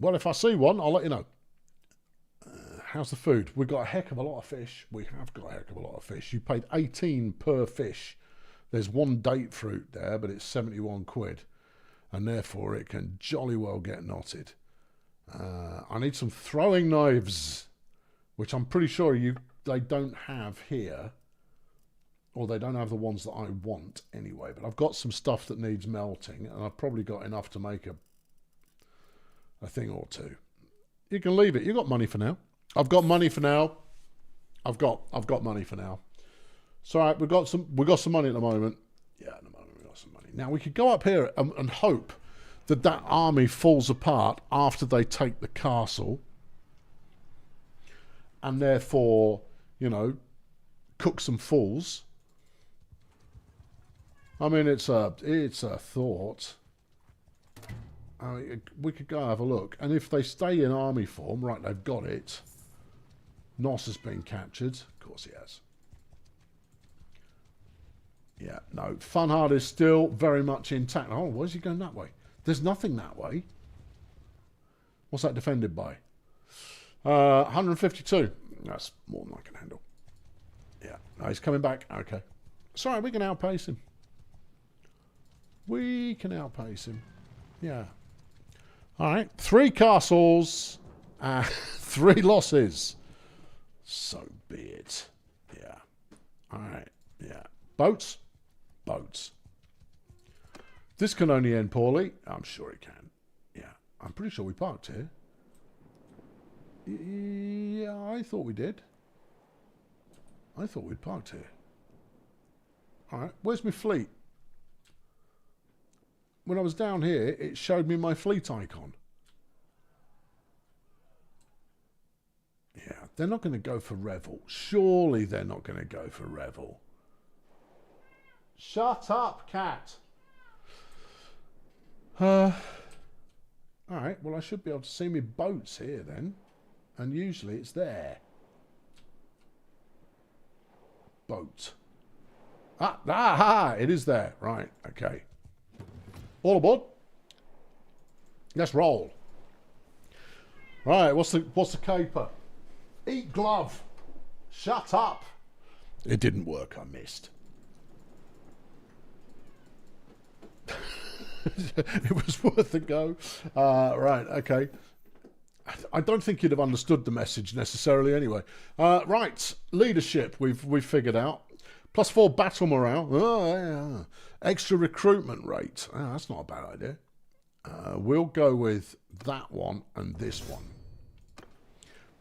Well, if I see one, I'll let you know. How's the food? We've got a heck of a lot of fish. We have got a heck of a lot of fish. You paid 18 per fish. There's one date fruit there, but it's 71 quid. And therefore, it can jolly well get knotted. I need some throwing knives, which I'm pretty sure they don't have here. Or they don't have the ones that I want anyway. But I've got some stuff that needs melting, and I've probably got enough to make a thing or two. You can leave it. You've got money for now. I've got money for now. I've got money for now. So all right, we've got some money at the moment. Yeah, at the moment we've got some money. Now we could go up here and hope that army falls apart after they take the castle, and therefore, you know, cook some fools. I mean, it's a thought. I mean, we could go have a look, and if they stay in army form, right, they've got it. Nos has been captured. Of course he has. Yeah, no. Funhard is still very much intact. Oh, why is he going that way? There's nothing that way. What's that defended by? 152. That's more than I can handle. Yeah. No, he's coming back. Okay. Sorry, we can outpace him. We can outpace him. Yeah. All right. 3 castles. 3 losses. So be it. Yeah. All right. Yeah. Boats. This can only end poorly. I'm sure it can. Yeah. I'm pretty sure we parked here. Yeah, I thought we did. I thought we'd parked here. All right. Where's my fleet? When I was down here, it showed me my fleet icon. Yeah, they're not going to go for Revel. Surely they're not going to go for Revel. Shut up, cat. All right, well, I should be able to see my boats here then. And usually it's there. Boat. It is there. Right, okay. All aboard. Let's roll. Right, what's the caper? Eat glove. Shut up. It didn't work, I missed. It was worth a go. Right, okay. I don't think you'd have understood the message necessarily anyway. Right, leadership we've figured out. +4 battle morale. Oh, yeah. Extra recruitment rate. Oh, that's not a bad idea. We'll go with that one and this one.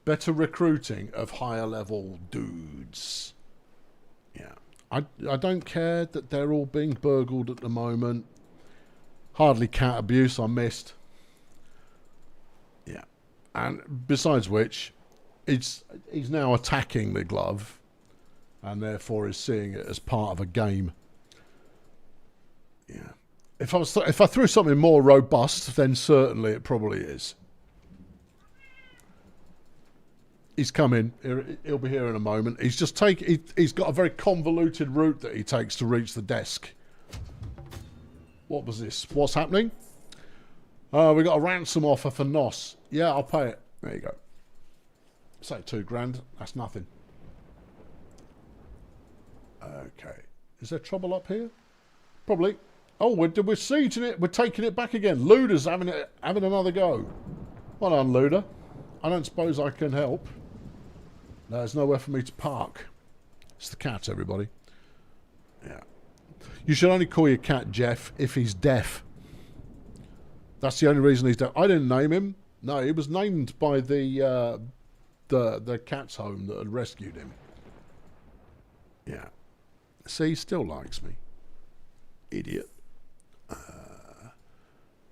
Better recruiting of higher level dudes. Yeah. I don't care that they're all being burgled at the moment. Hardly cat abuse I missed. Yeah. And besides which, he's now attacking the glove and therefore is seeing it as part of a game. Yeah. If I threw something more robust, then certainly it probably is. He's coming. He'll be here in a moment. He's just he's got a very convoluted route that he takes to reach the desk. What was this? What's happening? We got a ransom offer for Nos. Yeah, I'll pay it. There you go. Say $2,000. That's nothing. Okay. Is there trouble up here? Probably. Oh, we're sieging it. We're taking it back again. Luda's having another go. Well done, Luda. I don't suppose I can help. There's nowhere for me to park. It's the cat, everybody. Yeah. You should only call your cat Jeff if he's deaf. That's the only reason he's deaf. I didn't name him. No, he was named by the cat's home that had rescued him. Yeah. See, he still likes me. Idiot.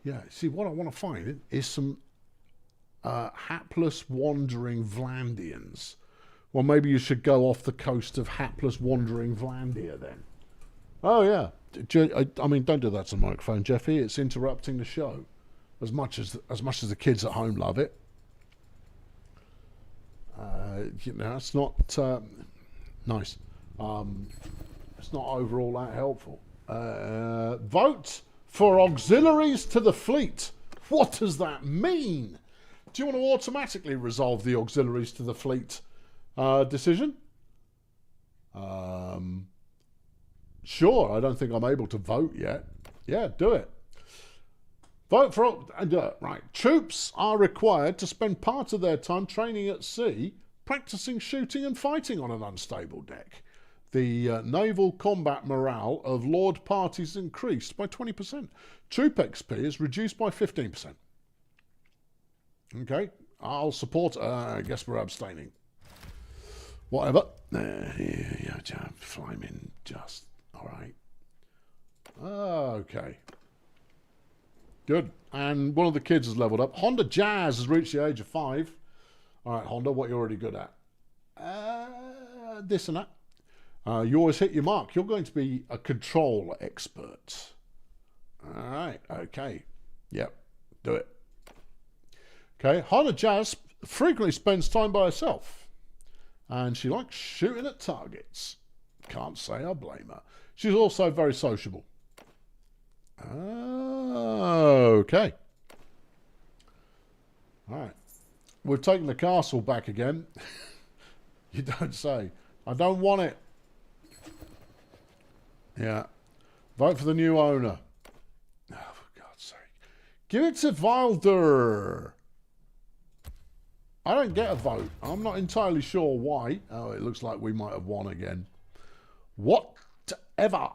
Yeah, see, what I want to find is some hapless wandering Vlaandians. Well, maybe you should go off the coast of hapless wandering Vlaandia then. Oh, yeah. I mean, don't do that to the microphone, Jeffy. It's interrupting the show. As much as the kids at home love it. You know, it's not nice. It's not overall that helpful. Vote for auxiliaries to the fleet. What does that mean? Do you want to automatically resolve the auxiliaries to the fleet decision? Sure, I don't think I'm able to vote yet. Yeah, do it. Vote for... right. Troops are required to spend part of their time training at sea, practicing shooting and fighting on an unstable deck. The naval combat morale of Lord parties increased by 20%. Troop XP is reduced by 15%. Okay, I'll support... I guess we're abstaining. Whatever. Flaming just... Alright. Okay. Good. And one of the kids has leveled up. Honda Jazz has reached the age of 5. Alright, Honda, what you're already good at? This and that. You always hit your mark. You're going to be a control expert. Alright, okay. Yep, do it. Okay, Honda Jazz frequently spends time by herself. And she likes shooting at targets. Can't say I blame her. She's also very sociable. Okay. Alright. We've taken the castle back again. You don't say. I don't want it. Yeah. Vote for the new owner. Oh, for God's sake. Give it to Wilder. I don't get a vote. I'm not entirely sure why. Oh, it looks like we might have won again. Whatever.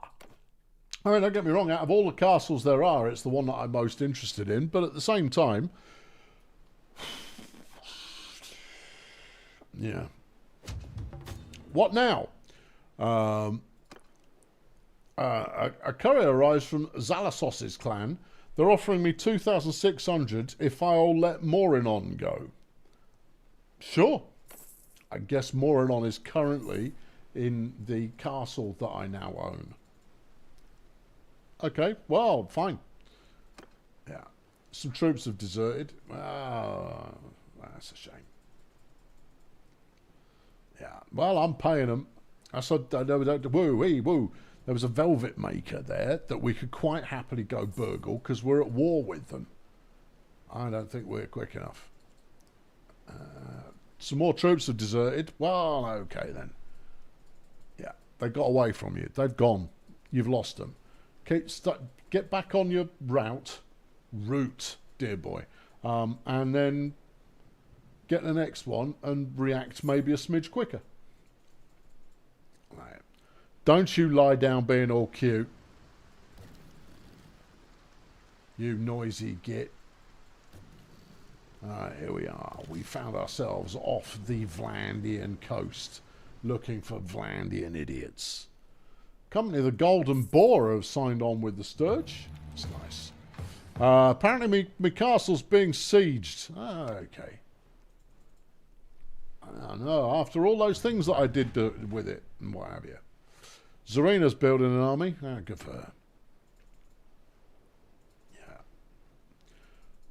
I mean, don't get me wrong. Out of all the castles there are, it's the one that I'm most interested in. But at the same time... Yeah. What now? A courier arrives from Zalasos's clan. They're offering me 2,600 if I'll let Morinon go. Sure. I guess Morinon is currently in the castle that I now own. Okay, well, fine. Yeah. Some troops have deserted. Oh, that's a shame. Yeah, well, I'm paying them. I said, woo. There was a velvet maker there that we could quite happily go burgle because we're at war with them. I don't think we're quick enough. Some more troops have deserted. Well, okay then. Yeah, they got away from you. They've gone. You've lost them. Get back on your route, dear boy, and then get the next one and react maybe a smidge quicker. Right. Don't you lie down being all cute. You noisy git. Alright, here we are. We found ourselves off the Vlaandian coast looking for Vlaandian idiots. Company the Golden Boar have signed on with the Sturge. It's nice. Apparently my castle's being sieged. Okay. I know, after all those things that I did with it and what have you. Zarina's building an army. Good for her. Yeah.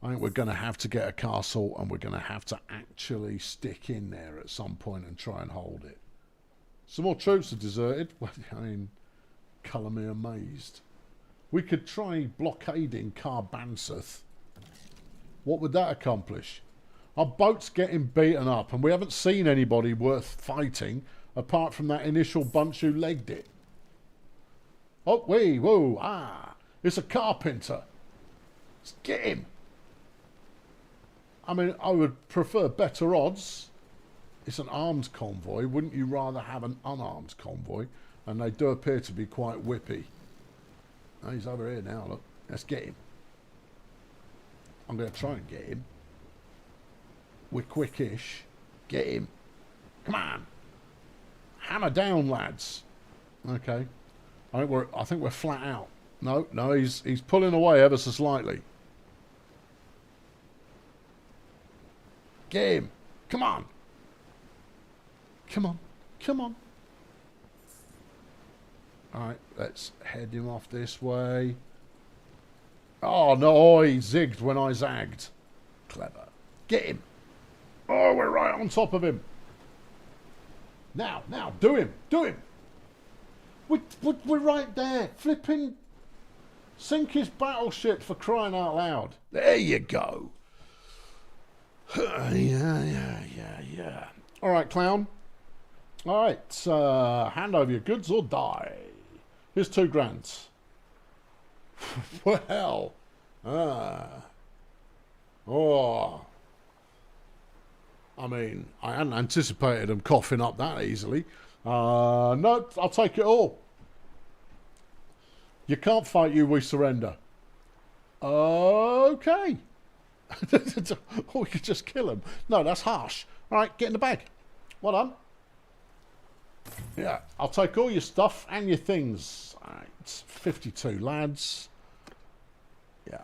I think we're going to have to get a castle and we're going to have to actually stick in there at some point and try and hold it. Some more troops have deserted. Well, I mean, colour me amazed. We could try blockading Carbansuth. What would that accomplish? Our boat's getting beaten up and we haven't seen anybody worth fighting apart from that initial bunch who legged it. Oh, whoa, it's a carpenter. Let's get him. I mean, I would prefer better odds. It's an armed convoy. Wouldn't you rather have an unarmed convoy? And they do appear to be quite whippy. Oh, he's over here now, look. Let's get him. I'm going to try and get him. We're quickish. Get him. Come on. Hammer down, lads. Okay. I think we're flat out. No, he's pulling away ever so slightly. Get him. Come on. Come on. Alright, let's head him off this way. Oh, no, he zigged when I zagged. Clever. Get him. Oh, we're right on top of him. Now, do him. We're right there. Flipping sink his battleship for crying out loud. There you go. Yeah. All right, clown. All right, hand over your goods or die. Here's 2 grand. Well, I mean, I hadn't anticipated them coughing up that easily. No, I'll take it all. You can't fight you, we surrender. Okay. Or we could just kill him. No, that's harsh. All right, get in the bag. Well done. Yeah, I'll take all your stuff and your things. All right, 52 lads. Yeah.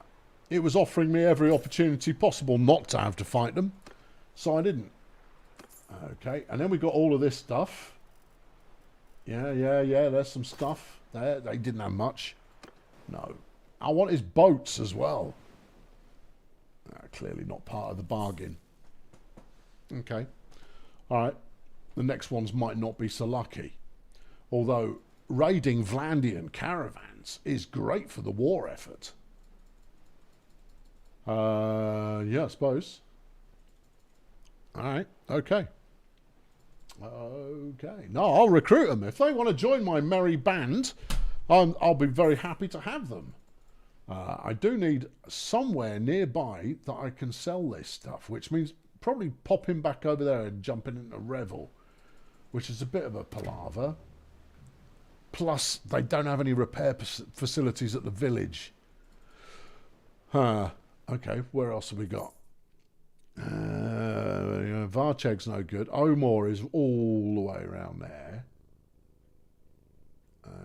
It was offering me every opportunity possible not to have to fight them. So I didn't. Okay, and then we got all of this stuff. Yeah, there's some stuff there. They didn't have much. No. I want his boats as well. Clearly not part of the bargain. Okay. Alright. The next ones might not be so lucky. Although raiding Vlaandian caravans is great for the war effort. Yeah, I suppose. Alright, okay. Okay. No, I'll recruit them. If they want to join my merry band, I'll be very happy to have them. I do need somewhere nearby that I can sell this stuff, which means probably popping back over there and jumping into Revel, which is a bit of a palaver. Plus, they don't have any repair facilities at the village. Okay, where else have we got? Varcheg's no good. Omor is all the way around there.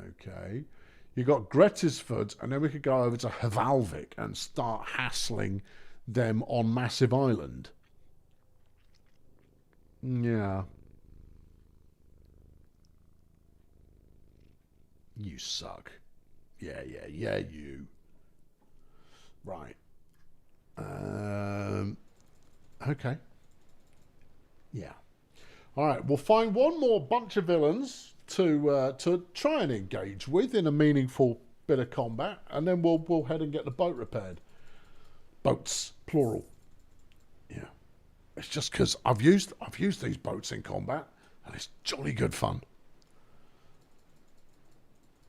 Okay. You got Gretisford, and then we could go over to Hvalvik and start hassling them on Massive Island. Yeah. You suck. Yeah, you. Right. Okay. Yeah. All right. We'll find one more bunch of villains to try and engage with in a meaningful bit of combat, and then we'll head and get the boat repaired. Boats, plural. Yeah. It's just because I've used these boats in combat, and it's jolly good fun.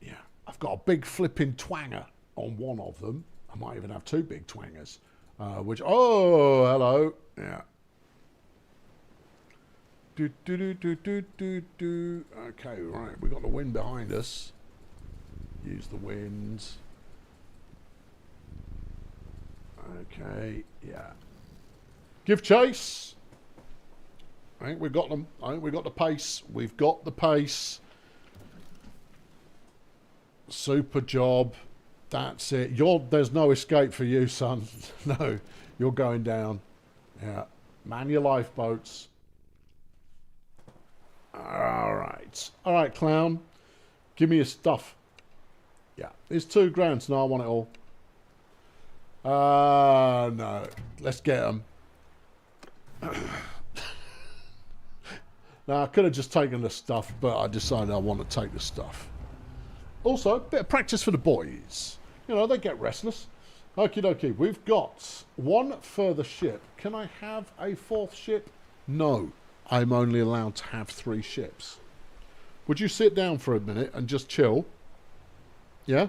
Yeah. I've got a big flipping twanger on one of them. I might even have two big twangers. Which, oh, hello. Yeah. Do, do, do, do, do, do, do. Okay, right. We've got the wind behind us. Use the wind. Okay, yeah. Give chase. I think we've got them. I think we've got the pace. We've got the pace. Super job. That's it. There's no escape for you, son. No, you're going down. Yeah. Man your lifeboats. All right. All right, clown. Give me your stuff. Yeah. It's £2,000. No, I want it all. No. Let's get them. Now, I could have just taken the stuff, but I decided I want to take the stuff. Also, a bit of practice for the boys. You know, they get restless. Okie dokie. We've got one further ship. Can I have a fourth ship? No. I'm only allowed to have 3 ships. Would you sit down for a minute and just chill? Yeah?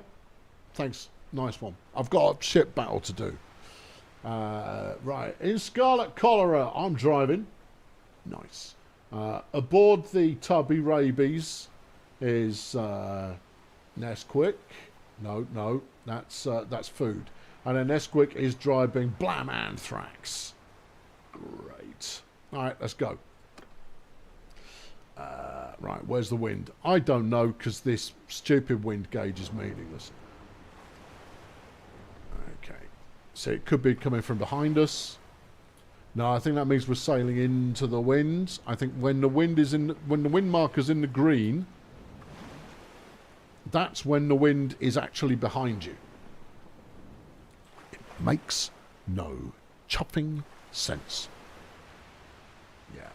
Thanks. Nice one. I've got a ship battle to do. Right. In Scarlet Cholera, I'm driving. Nice. Aboard the Tubby Rabies is Nesquik. No. That's food. And then Nesquik is driving Blam Anthrax. Great. All right, let's go. Right, where's the wind? I don't know because this stupid wind gauge is meaningless. Okay. So it could be coming from behind us. No, I think that means we're sailing into the wind. I think when the wind marker's in the green, that's when the wind is actually behind you. It makes no chuffing sense. Yeah.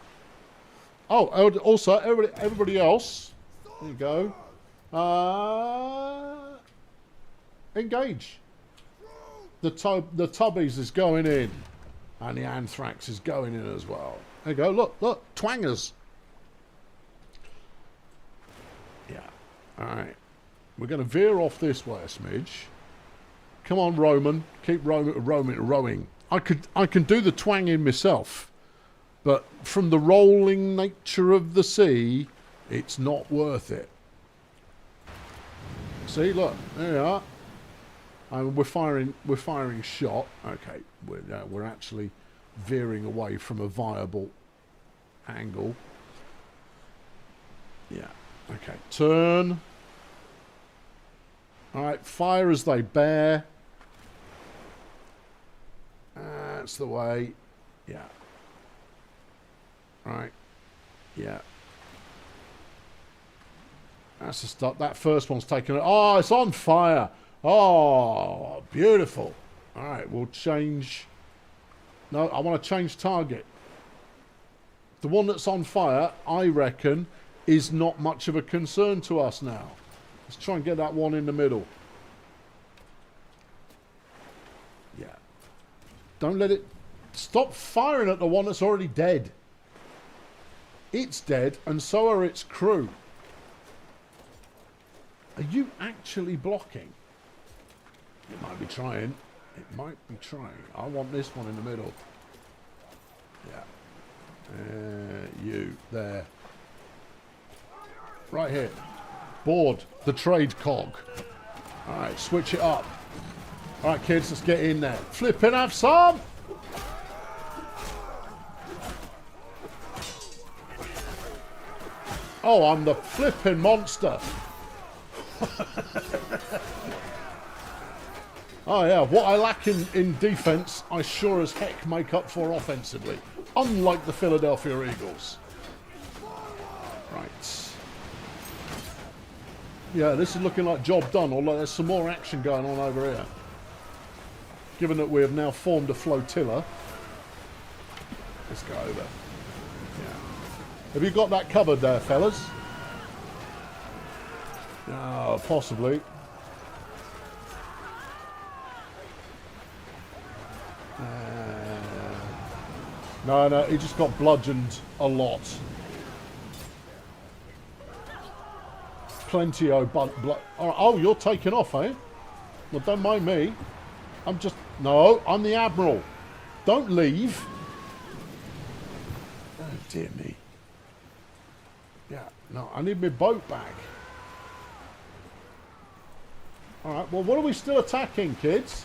Oh, also, everybody else, there you go. Engage. The Tubbies is going in. And the Anthrax is going in as well. There you go. Look. Twangers. Yeah. All right. We're going to veer off this way a smidge. Come on, Roman. Keep rowing. I can do the twanging myself. But from the rolling nature of the sea, it's not worth it. See, look. There you are. And we're firing shot. Okay, we're actually veering away from a viable angle. Yeah. Okay. Turn. All right. Fire as they bear. That's the way. Yeah. All right. Yeah. That's the stop. That first one's taken. Oh, it's on fire. Oh, beautiful. All right, we'll change. No, I want to change target. The one that's on fire, I reckon, is not much of a concern to us now. Let's try and get that one in the middle. Yeah. Don't let it... Stop firing at the one that's already dead. It's dead, and so are its crew. Are you actually blocking? It might be trying. It might be trying. I want this one in the middle. Yeah. You. There. Right here. Board. The trade cog. Alright, switch it up. Alright, kids, let's get in there. Flippin' have some! Oh, I'm the flippin' monster. Oh yeah, what I lack in defence, I sure as heck make up for offensively. Unlike the Philadelphia Eagles. Right. Yeah, this is looking like job done, although there's some more action going on over here. Given that we have now formed a flotilla. Let's go over. Yeah. Have you got that covered there, fellas? Oh, possibly. No, he just got bludgeoned a lot. plenty of oh, you're taking off, eh? Well, don't mind me. I'm just... No, I'm the Admiral. Don't leave. Oh, dear me. Yeah, no, I need my boat back. Alright, well, what are we still attacking, kids?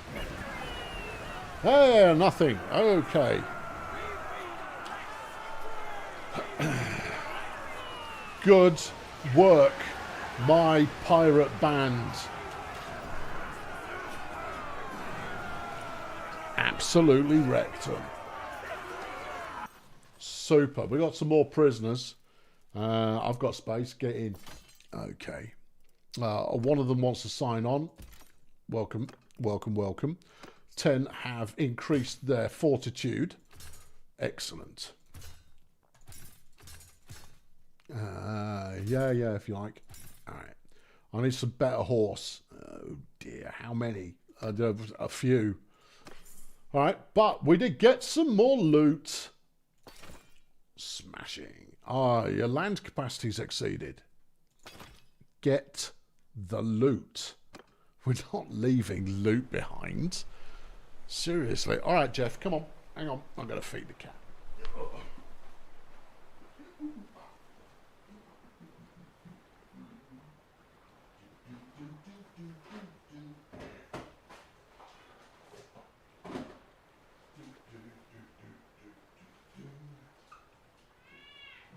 Hey, nothing. Okay. Good work, my pirate band. Absolutely wrecked them. Super. We got some more prisoners. I've got space. Get in. Okay. One of them wants to sign on. Welcome, welcome, welcome. 10 have increased their fortitude. Excellent. Yeah, if you like. All right. I need some better horse. Oh dear, how many? A few. All right, but we did get some more loot. Smashing. Your land capacity's exceeded. Get the loot. We're not leaving loot behind. Seriously. All right, Jeff, come on. Hang on. I'm going to feed the cat.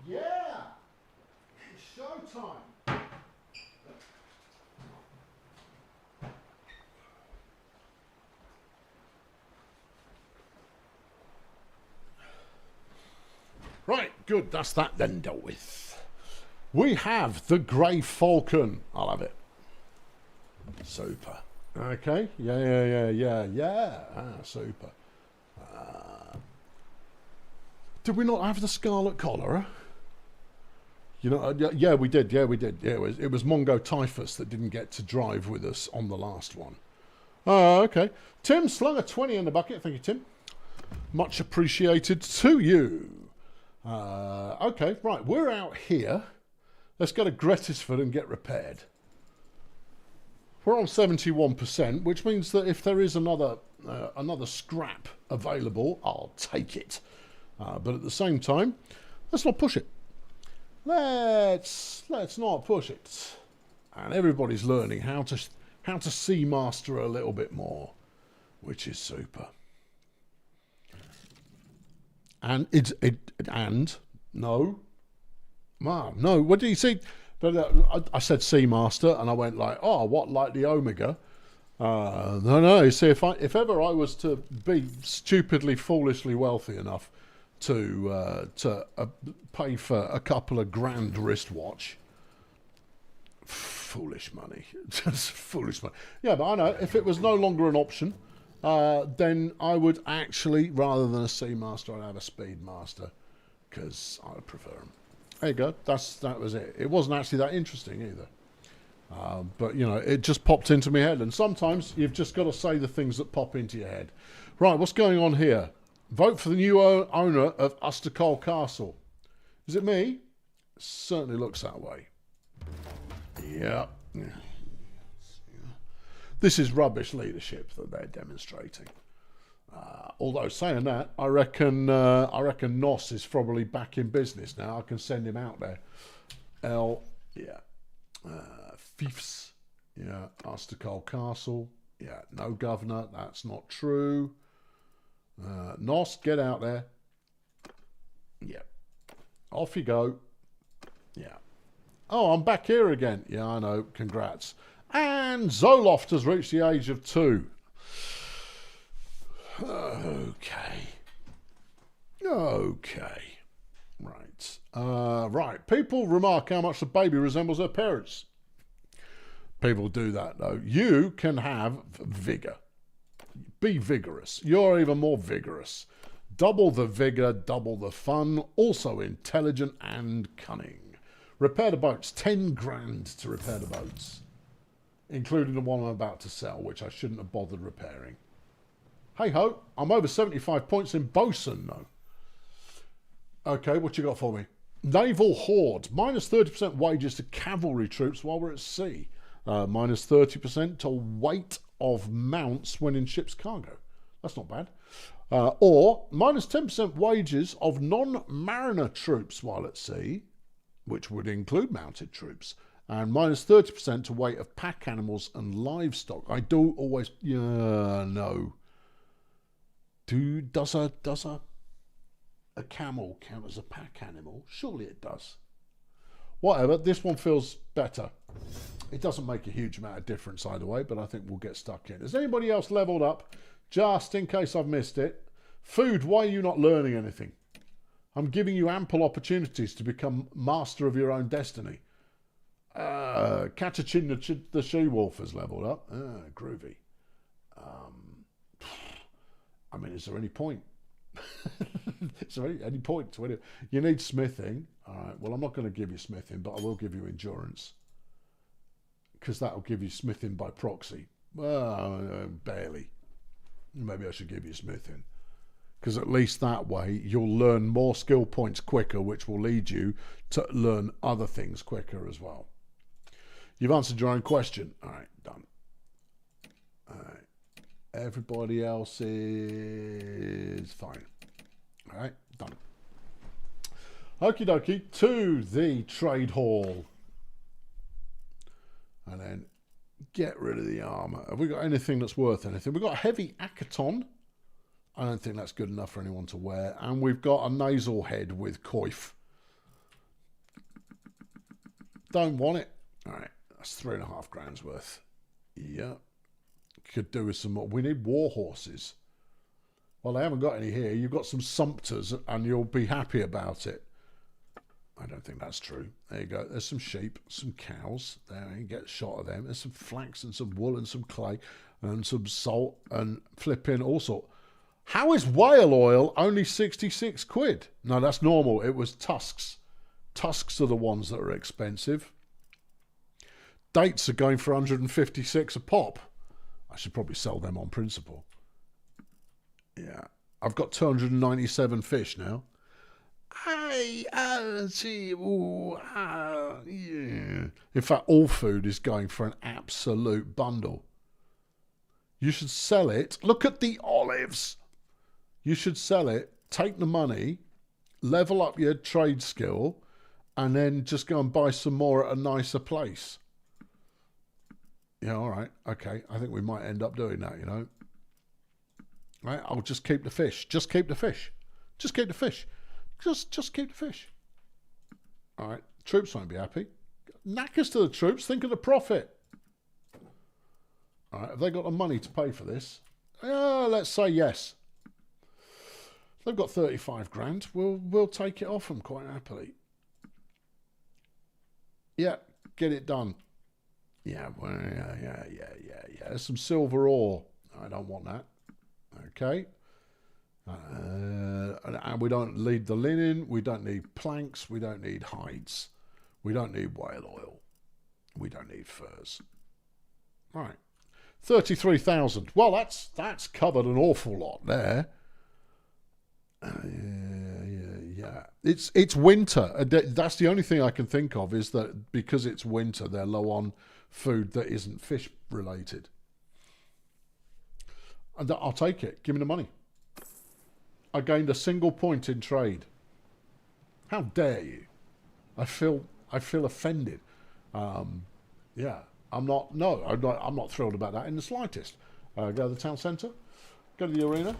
Yeah! It's showtime! Right, good. That's that then dealt with. We have the Grey Falcon. I'll have it. Super. Okay. Yeah. Super. Did we not have the Scarlet Cholera? You know, yeah, we did. Yeah, it was Mongo Typhus that didn't get to drive with us on the last one. Okay. Tim slung a 20 in the bucket. Thank you, Tim. Much appreciated to you. Okay, right. We're out here. Let's go to Gretisford and get repaired. We're on 71%, which means that if there is another scrap available, I'll take it. But at the same time, let's not push it. Let's not push it. And everybody's learning how to sea master a little bit more, which is super. And no. What do you see? But I said sea master, and I went like, oh, what, like the Omega? No. You see, if ever I was to be stupidly, foolishly wealthy enough to pay for a couple of grand wristwatch, foolish money, just foolish money. Yeah, but I know if it was no longer an option, then I would actually, rather than a Seamaster, I'd have a Speedmaster, because I prefer them. There you go. That was it. It wasn't actually that interesting either. But, you know, it just popped into my head. And sometimes you've just got to say the things that pop into your head. Right, what's going on here? Vote for the new owner of Ustokol Castle. Is it me? Certainly looks that way. Yeah. This is rubbish leadership that they're demonstrating. Although saying that, I reckon Nos is probably back in business now. I can send him out there. Fiefs, yeah, Ustokol Castle, yeah, no governor. That's not true. Nos, get out there. Yeah, off you go. Yeah. Oh, I'm back here again. Yeah, I know. Congrats. And Zoloft has reached the age of 2. Okay. Right. Right. People remark how much the baby resembles their parents. People do that, though. You can have vigour. Be vigorous. You're even more vigorous. Double the vigour, double the fun. Also intelligent and cunning. Repair the boats. 10 grand to repair the boats. Including the one I'm about to sell, which I shouldn't have bothered repairing. Hey-ho, I'm over 75 points in bosun, though. Okay, what you got for me? Naval Horde. Minus 30% wages to cavalry troops while we're at sea. Minus 30% to weight of mounts when in ship's cargo. That's not bad. Or minus 10% wages of non-mariner troops while at sea, which would include mounted troops. And minus 30% to weight of pack animals and livestock. I do always... Yeah, no. Does a camel count as a pack animal? Surely it does. Whatever, this one feels better. It doesn't make a huge amount of difference either way, but I think we'll get stuck in. Has anybody else leveled up? Just in case I've missed it. Food, why are you not learning anything? I'm giving you ample opportunities to become master of your own destiny. Catachin the she-wolf has leveled up. Groovy. I mean, is there any point? Is there any point to it? You need smithing. All right, well, I'm not going to give you smithing, but I will give you endurance. Because that will give you smithing by proxy. Well, barely. Maybe I should give you smithing. Because at least that way you'll learn more skill points quicker, which will lead you to learn other things quicker as well. You've answered your own question. All right, done. All right. Everybody else is fine. All right, done. Okie dokie, to the trade hall. And then get rid of the armour. Have we got anything that's worth anything? We've got a heavy Akaton. I don't think that's good enough for anyone to wear. And we've got a nasal head with coif. Don't want it. All right, that's 3.5 grand's worth. Yeah. Could do with some more. We need war horses. Well, they haven't got any here. You've got some sumpters and you'll be happy about it. I don't think that's true. There you go. There's some sheep, some cows. There, you can get a shot of them. There's some flax and some wool and some clay and some salt and flipping all sort. How is whale oil only 66 quid? No, that's normal. It was tusks. Tusks are the ones that are expensive. Dates are going for 156 a pop. I should probably sell them on principle. Yeah. I've got 297 fish now. Yeah. In fact, all food is going for an absolute bundle. You should sell it. Look at the olives. You should sell it, take the money, level up your trade skill, and then just go and buy some more at a nicer place. Yeah, all right. Okay. I think we might end up doing that, you know. Right? I'll just keep the fish. Just keep the fish. Just keep the fish. Just keep the fish. All right. Troops won't be happy. Knackers to the troops. Think of the profit. All right. Have they got the money to pay for this? Let's say yes. They've got 35 grand. We'll take it off them quite happily. Yeah. Get it done. Yeah, well, yeah. There's some silver ore. I don't want that. Okay. And we don't need the linen. We don't need planks. We don't need hides. We don't need whale oil. We don't need furs. All right. 33,000. Well, that's covered an awful lot there. Yeah. It's winter. That's the only thing I can think of is that because it's winter, they're low on food that isn't fish related. And I'll take it. Give me the money. I gained a single point in trade. How dare you? I feel offended. Yeah. I'm not thrilled about that in the slightest. Go to the town centre. Go to the arena.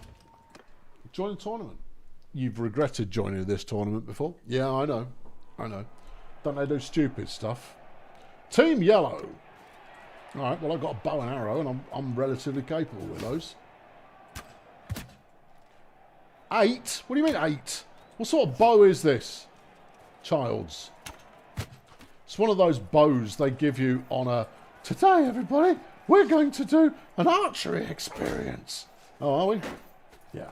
Join the tournament. You've regretted joining this tournament before. Yeah, I know. Don't they do stupid stuff? Team Yellow. All right, well, I've got a bow and arrow, and I'm relatively capable with those. 8? What do you mean 8? What sort of bow is this? Child's. It's one of those bows they give you on a... Today, everybody, we're going to do an archery experience. Oh, are we? Yeah.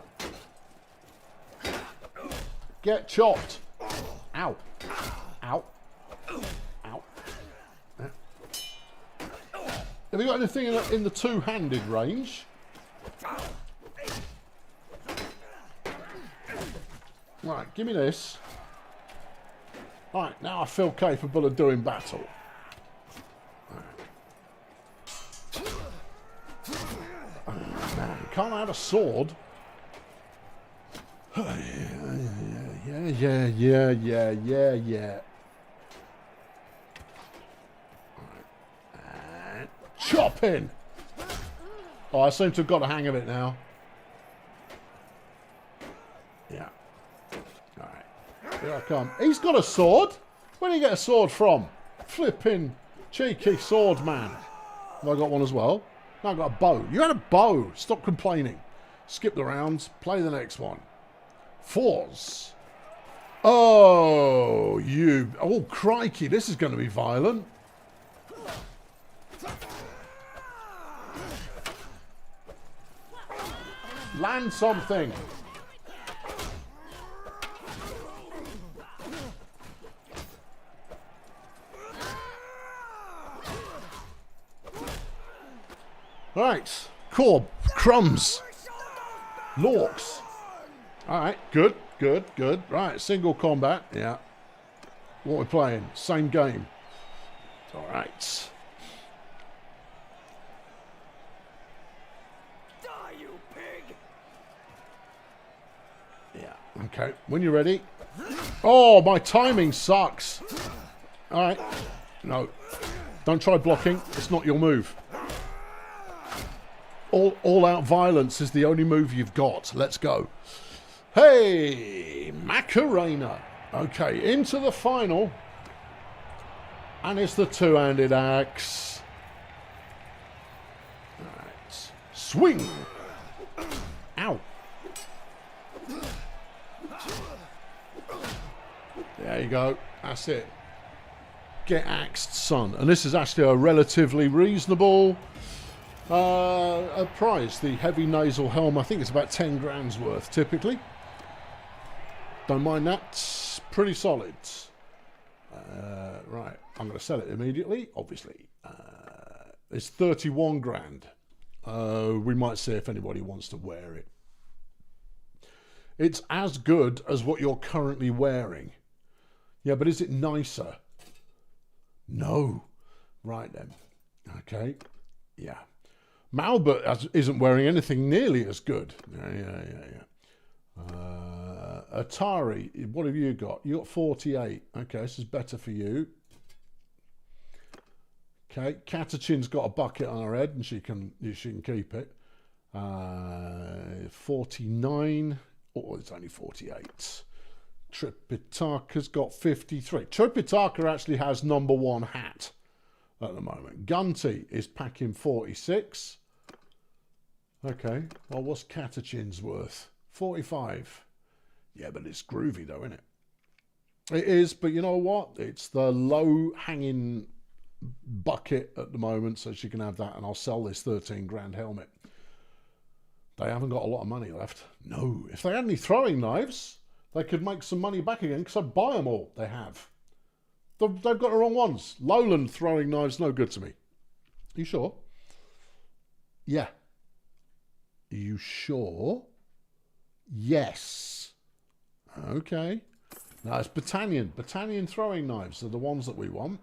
Get chopped. Ow. Ow. Ow. Have you got anything in the two-handed range? Right, give me this. Right, now I feel capable of doing battle. Now, you can't have a sword. Yeah. And chopping. Oh, I seem to have got the hang of it now. Yeah. Alright. Here I come. He's got a sword. Where do you get a sword from? Flipping cheeky sword man. Have I got one as well? No, I've got a bow. You had a bow. Stop complaining. Skip the rounds. Play the next one. Fours. Oh, you. Oh, crikey. This is going to be violent. Land something. Right. Corb. Crumbs. Lorks. Alright. Good. Right. Single combat. Yeah. What are we playing? Same game. Alright. Die, you pig! Yeah. Okay. When you're ready. Oh, my timing sucks. Alright. No. Don't try blocking. It's not your move. All-out violence is the only move you've got. Let's go. Hey, Macarena. Okay, into the final. And it's the two-handed axe. Right. Swing. Ow. There you go. That's it. Get axed, son. And this is actually a relatively reasonable a prize. The heavy nasal helm, I think it's about 10 grand's worth typically. Don't mind that. It's pretty solid. Right, I'm going to sell it immediately, obviously. It's 31 grand. We might see if anybody wants to wear it. It's as good as what you're currently wearing. Yeah, but is it nicer? No. Right then. Okay. Yeah. Malbert isn't wearing anything nearly as good. Yeah. Atari, what have you got? You got 48. Okay, this is better for you. Okay, Catachin's got a bucket on her head and she can keep it. 49. Oh, it's only 48. Tripitaka's got 53. Tripitaka actually has #1 hat at the moment. Gunty is packing 46. Okay, well, what's Catachin's worth? 45. Yeah, but it's groovy though, isn't it? It is, but you know what? It's the low-hanging bucket at the moment, so she can have that, and I'll sell this 13 grand helmet. They haven't got a lot of money left. No. If they had any throwing knives, they could make some money back again, because I'd buy them all. They have. They've got the wrong ones. Lowland throwing knives, no good to me. You sure? Yeah. You sure? Yes. Okay. Now it's Battalion. Battalion throwing knives are the ones that we want.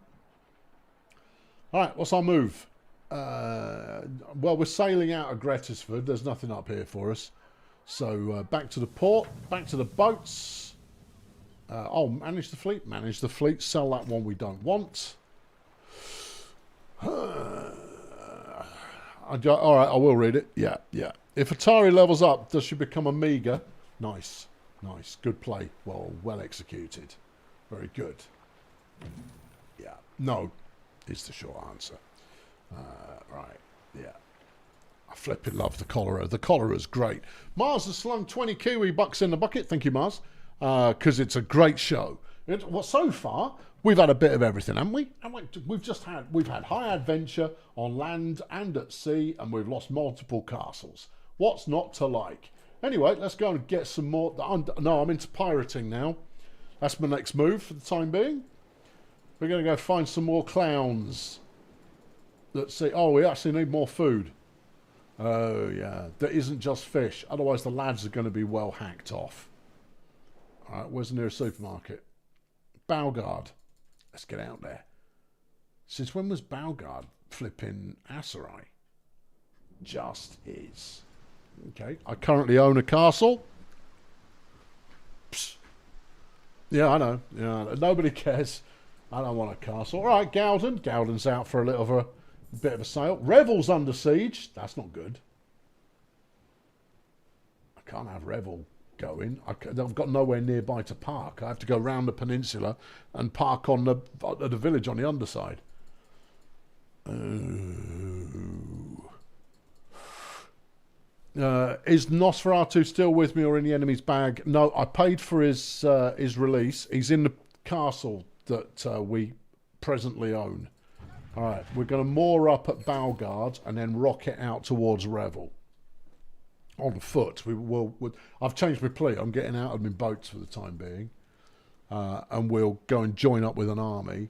All right, what's our move? Well, we're sailing out of Gretisford. There's nothing up here for us. So back to the port, back to the boats. Manage the fleet. Manage the fleet. Sell that one we don't want. All right, I will read it. Yeah. If Atari levels up, does she become Amiga? Nice. Good play. Well executed. Very good. Yeah. No, is the short answer. Right. Yeah. I flipping love the cholera. The cholera's great. Mars has slung 20 Kiwi bucks in the bucket. Thank you, Mars. Because it's a great show. So far, we've had a bit of everything, haven't we? We've had high adventure on land and at sea, and we've lost multiple castles. What's not to like? Anyway, let's go and get some more. No, I'm into pirating now. That's my next move for the time being. We're going to go find some more clowns. Let's see. Oh, we actually need more food. Oh, yeah. There isn't just fish. Otherwise, the lads are going to be well hacked off. All right, where's the nearest supermarket? Balgard. Let's get out there. Since when was Balgard flipping Asarai? Just is. Okay. I currently own a castle. Psst. Yeah, I know. Yeah, nobody cares. I don't want a castle. All right, Gowden. Gowden's out for a little of a bit of a sail. Revel's under siege. That's not good. I can't have Revel going. I've got nowhere nearby to park. I have to go round the peninsula and park on the village on the underside. Is Nosferatu still with me or in the enemy's bag? No, I paid for his release. He's in the castle that we presently own. All right, we're going to moor up at Balgard and then rocket out towards Revel. On foot. I've changed my plea. I'm getting out of my boats for the time being. And we'll go and join up with an army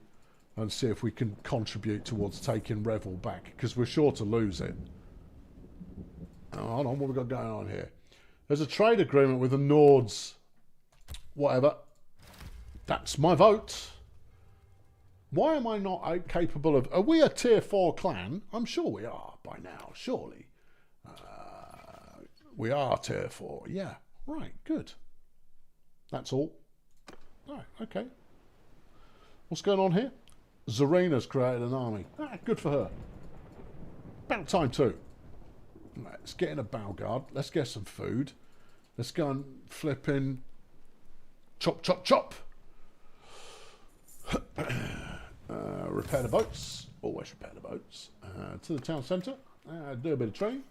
and see if we can contribute towards taking Revel back, because we're sure to lose it. Oh, hold on, what have we got going on here? There's a trade agreement with the Nords. Whatever. That's my vote. Why am I not capable of... Are we a tier 4 clan? I'm sure we are by now, surely. We are tier 4. Yeah. Right, good. That's all. Right, okay. What's going on here? Zarina's created an army. Ah, good for her. About time too. Right, let's get in a Balgard. Let's get some food. Let's go and flip in. Chop, chop, chop. Repair the boats. Always repair the boats. To the town centre. Do a bit of training.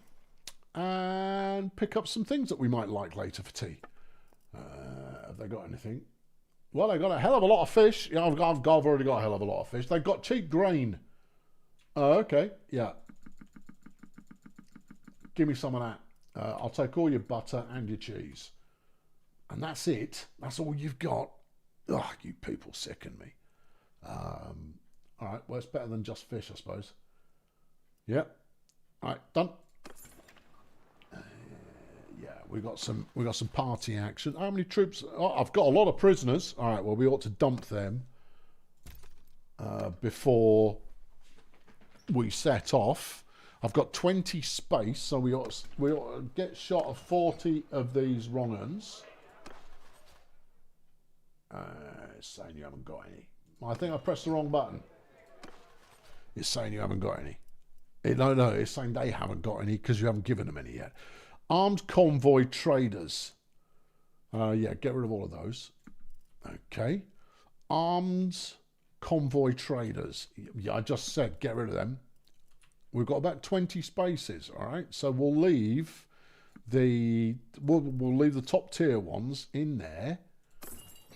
And pick up some things that we might like later for tea. Have they got anything? Well, they got a hell of a lot of fish. Yeah, I've already got a hell of a lot of fish. They've got cheap grain. Oh, okay. Yeah. Give me some of that. I'll take all your butter and your cheese. And that's it. That's all you've got. Ugh, you people sicken me. All right. Well, it's better than just fish, I suppose. Yep. All right. Done. Yeah, we got some party action. How many troops? Oh, I've got a lot of prisoners. All right, well, we ought to dump them before we set off. I've got 20 space, so we ought to get shot of 40 of these wrong-uns. It's saying you haven't got any. I think I pressed the wrong button. It's saying you haven't got any. No, it's saying they haven't got any because you haven't given them any yet. Armed convoy traders. Yeah, get rid of all of those. Okay. Armed convoy traders. Yeah, I just said get rid of them. We've got about 20 spaces, all right? So we'll leave we'll leave the top tier ones in there.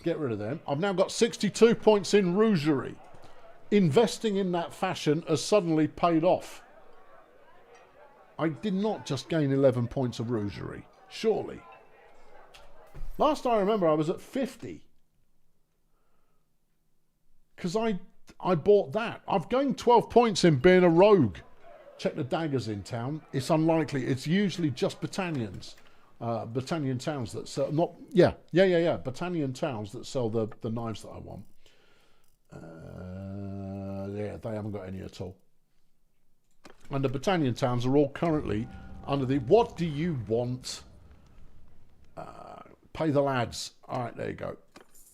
Get rid of them. I've now got 62 points in rougerie. Investing in that fashion has suddenly paid off. I did not just gain 11 points of rougerie, surely. Last I remember, I was at 50. Because I bought that. I've gained 12 points in being a rogue. Check the daggers in town. It's unlikely. It's usually just Battanians. Battanian towns that sell... Battanian towns that sell the knives that I want. Yeah, they haven't got any at all. And the Battanian towns are all currently under the... What do you want? Pay the lads. All right, there you go.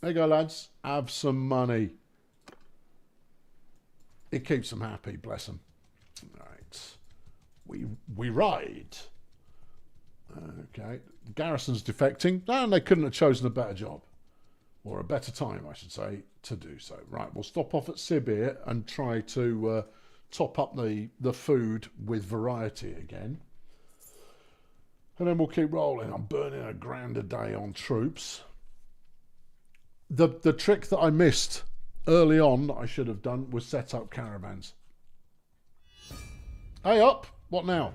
There you go, lads. Have some money. It keeps them happy, bless them. All right. We ride. Okay. The garrison's defecting. And they couldn't have chosen a better job. Or a better time, I should say, to do so. Right, we'll stop off at Sibir and try to... top up the food with variety again. And then we'll keep rolling. I'm burning a grand a day on troops. The trick that I missed early on that I should have done was set up caravans. Hey up! What now?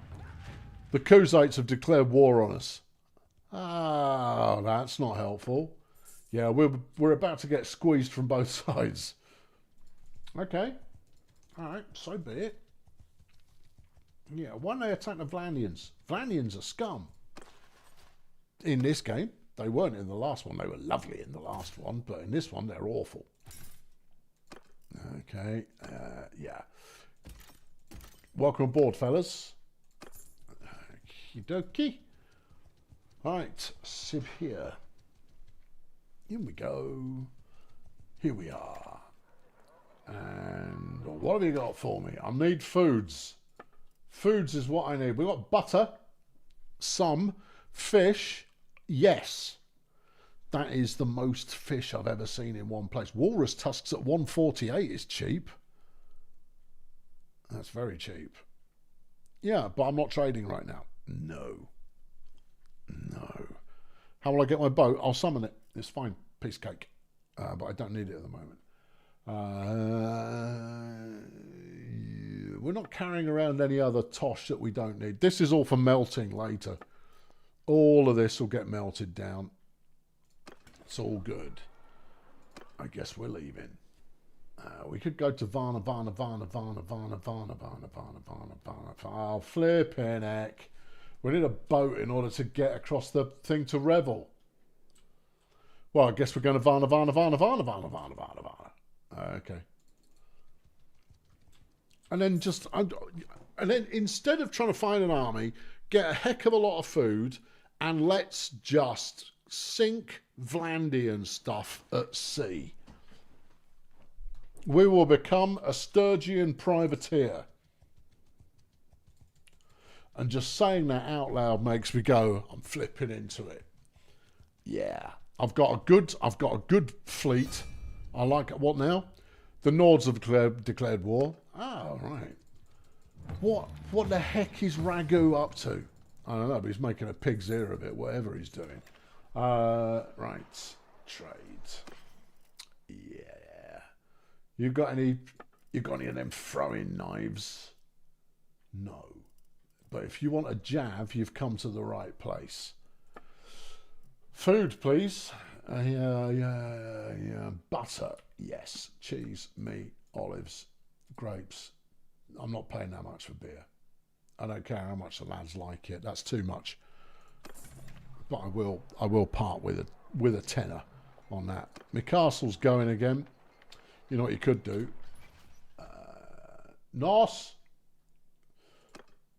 The Khuzaits have declared war on us. Ah, that's not helpful. Yeah, we're about to get squeezed from both sides. Okay. Alright, so be it. Yeah, why don't they attack the Vlaandians? Vlaandians are scum. In this game. They weren't in the last one. They were lovely in the last one, but in this one, they're awful. Okay, yeah. Welcome aboard, fellas. Okie dokie. Right, sib here. Here we go. Here we are. And what have you got for me? I need foods. Foods is what I need. We've got butter, some, fish, yes. That is the most fish I've ever seen in one place. Walrus tusks at 148 is cheap. That's very cheap. Yeah, but I'm not trading right now. No. No. How will I get my boat? I'll summon it. It's fine. Piece of cake. But I don't need it at the moment. We're not carrying around any other tosh that we don't need. This is all for melting later. All of this will get melted down. It's all good. I guess we're leaving. We could go to Varna. Oh, flipping heck. We need a boat in order to get across the thing to Revel. Well, I guess we're going to Varna. Okay. And then instead of trying to find an army, get a heck of a lot of food, and let's just sink Vlaandian stuff at sea. We will become a Sturgian privateer. And just saying that out loud makes me go, I'm flipping into it. Yeah. I've got a good fleet. I like it. What now? The Nords have declared war. Oh, right. What the heck is Ragu up to? I don't know, but he's making a pig's ear of it, whatever he's doing. Right. Trade. Yeah. You got any of them throwing knives? No. But if you want a jav, you've come to the right place. Food, please. Yeah. Butter, yes. Cheese, meat, olives, grapes. I'm not paying that much for beer. I don't care how much the lads like it. That's too much. But I will part with a tenner on that. My castle's going again. You know what you could do? Nos.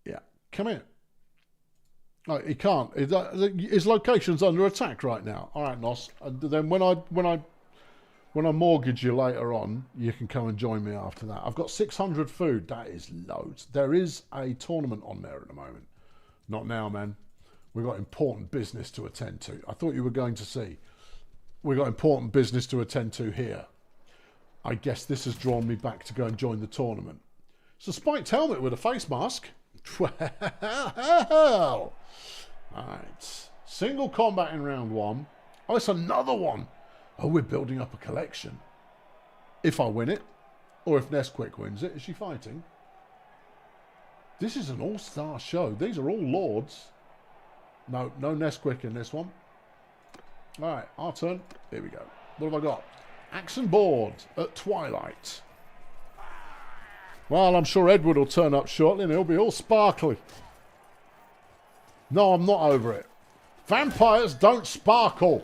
Yeah, come here. No, he can't. His location's under attack right now. All right, Nos. And then when I mortgage you later on, you can come and join me after that. I've got 600 food. That is loads. There is a tournament on there at the moment. Not now, man. We've got important business to attend to. I thought you were going to see. We've got important business to attend to here. I guess this has drawn me back to go and join the tournament. It's a spiked helmet with a face mask. Well, alright. Single combat in round 1. Oh, it's another one. Oh, we're building up a collection. If I win it, or if Nesquik wins it, is she fighting? This is an all-star show. These are all lords. No Nesquik in this one. Alright, our turn. Here we go. What have I got? Axe and board at twilight. Well, I'm sure Edward will turn up shortly and he'll be all sparkly. No, I'm not over it. Vampires don't sparkle.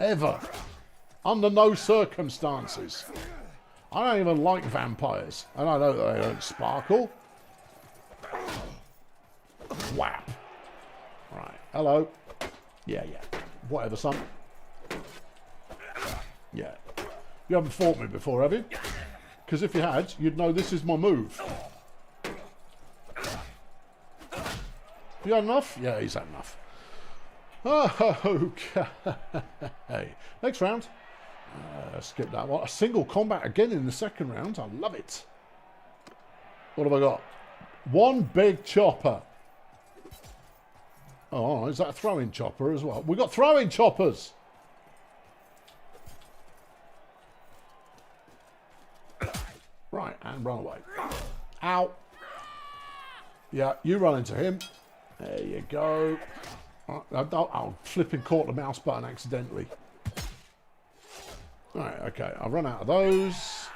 Ever. Under no circumstances. I don't even like vampires. And I know that they don't sparkle. Whap. Right. Hello. Yeah. Whatever, son. Yeah. You haven't fought me before, have you? Because if you had, you'd know this is my move. You had enough? Yeah, he's had enough. Oh, okay. Next round. Skip that one. A single combat again in the second round. I love it. What have I got? One big chopper. Oh, is that a throwing chopper as well? We've got throwing choppers. Right, and run away. Ow. Yeah, you run into him. There you go. I'll flipping caught the mouse button accidentally. Right, okay. I'll run out of those.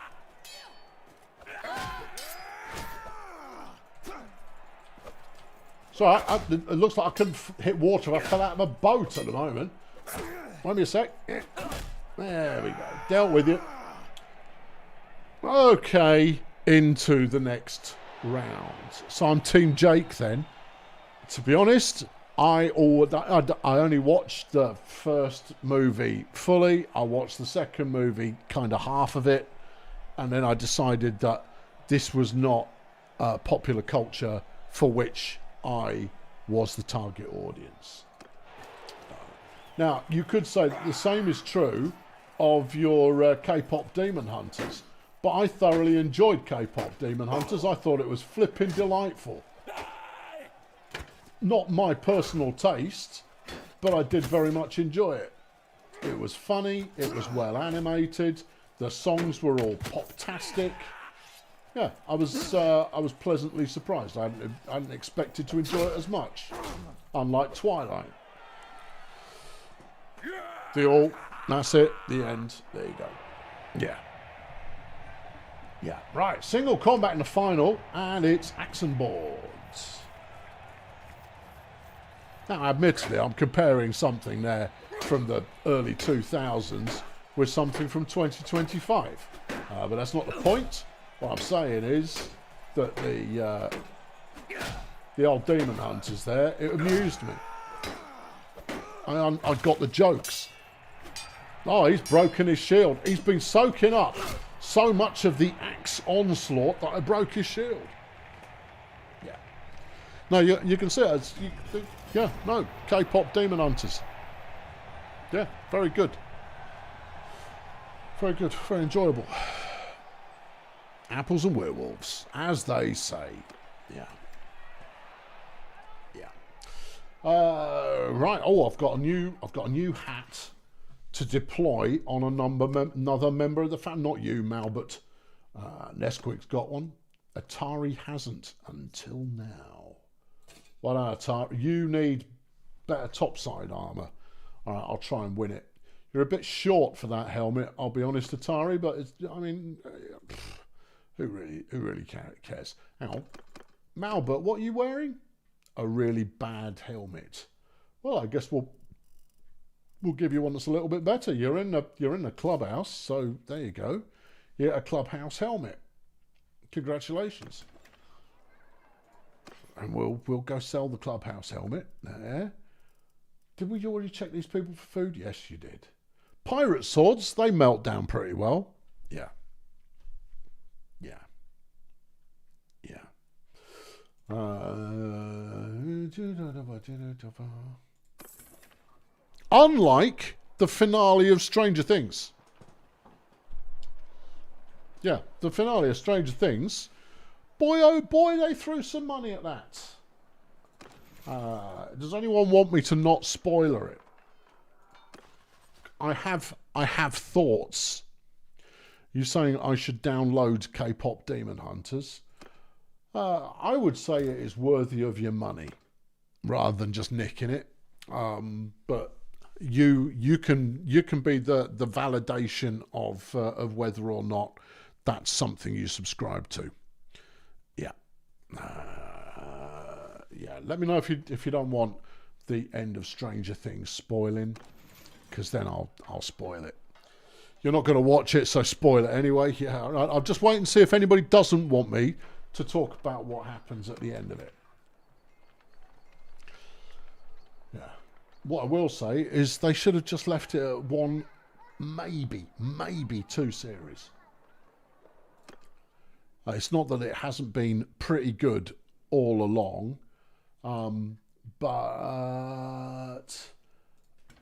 So it looks like I couldn't hit water. I fell out of a boat at the moment. Wait me a sec. There we go. Dealt with you. Okay, into the next round. So I'm Team Jake then. To be honest, I only watched the first movie fully. I watched the second movie, kind of half of it. And then I decided that this was not popular culture for which I was the target audience. Now, you could say that the same is true of your K-pop Demon Hunters. But I thoroughly enjoyed K-pop Demon Hunters. I thought it was flipping delightful. Not my personal taste, but I did very much enjoy it. It was funny. It was well animated. The songs were all pop-tastic. Yeah, I was pleasantly surprised. I hadn't expected to enjoy it as much. Unlike Twilight. That's it. The end. There you go. Yeah. Yeah. Right. Single combat in the final, and it's axe and boards. Now, admittedly, I'm comparing something there from the early 2000s with something from 2025. But that's not the point. What I'm saying is that the old Demon Hunters there, it amused me. I got the jokes. Oh, he's broken his shield. He's been soaking up so much of the axe onslaught that I broke his shield. Yeah. No, you can see it. Yeah, no. K-pop Demon Hunters. Yeah, very good. Very good. Very enjoyable. Apples and werewolves, as they say. Yeah. Yeah. Right. Oh, I've got a new hat to deploy on another member of the family. Not you, Mal, but Nesquik's got one. Atari hasn't until now. Well, Atari, you need better topside armour. All right, I'll try and win it. You're a bit short for that helmet, I'll be honest, Atari, but who really cares? Hang on. Malbert, what are you wearing? A really bad helmet. Well, I guess we'll give you one that's a little bit better. You're in the clubhouse, so there you go. You get a clubhouse helmet. Congratulations. And we'll go sell the clubhouse helmet there. Did we already check these people for food? Yes, you did. Pirate swords, they melt down pretty well. Yeah. Yeah. Yeah. Unlike the finale of Stranger Things. Yeah, the finale of Stranger Things. Boy, oh boy, they threw some money at that. Does anyone want me to not spoiler it? I have thoughts. You're saying I should download K-pop Demon Hunters. I would say it is worthy of your money, rather than just nicking it. But you can be the validation of whether or not that's something you subscribe to. Yeah. Yeah. Let me know if you don't want the end of Stranger Things spoiling, because then I'll spoil it. You're not going to watch it, so spoil it anyway. Yeah. I'll just wait and see if anybody doesn't want me to talk about what happens at the end of it. Yeah. What I will say is they should have just left it at one, maybe 2 series. It's not that it hasn't been pretty good all along, but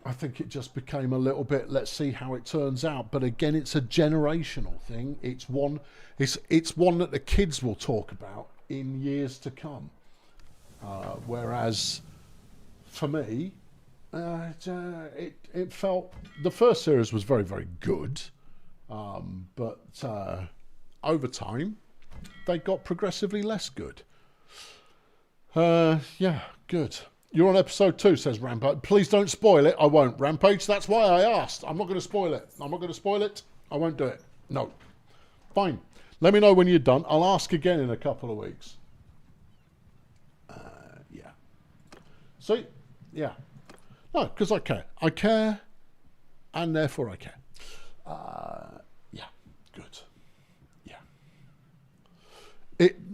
I think it just became a little bit, let's see how it turns out. But again, it's a generational thing. It's one that the kids will talk about in years to come. Whereas for me, it felt, the first series was very, very good, but over time they got progressively less good. Yeah, good. You're on episode 2, says Rampage. Please don't spoil it. I won't. Rampage, that's why I asked. I'm not going to spoil it. I'm not going to spoil it. I won't do it. No. Fine. Let me know when you're done. I'll ask again in a couple of weeks. Yeah. See? Yeah. No, because I care. I care, and therefore I care. Yeah, good. Yeah.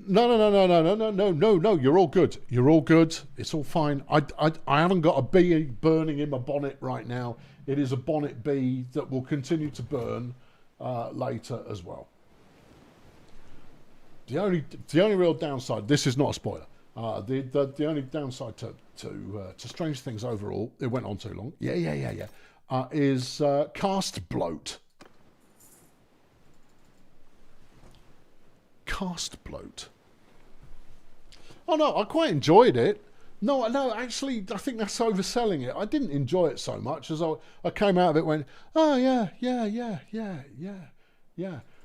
No. You're all good. You're all good. It's all fine. I haven't got a bee burning in my bonnet right now. It is a bonnet bee that will continue to burn later as well. The only real downside. This is not a spoiler. The only downside to Strange Things overall. It went on too long. Yeah. Is cast bloat. Cast bloat. Oh no, I quite enjoyed it. No, actually, I think that's overselling it. I didn't enjoy it so much as I came out of it and went, oh yeah.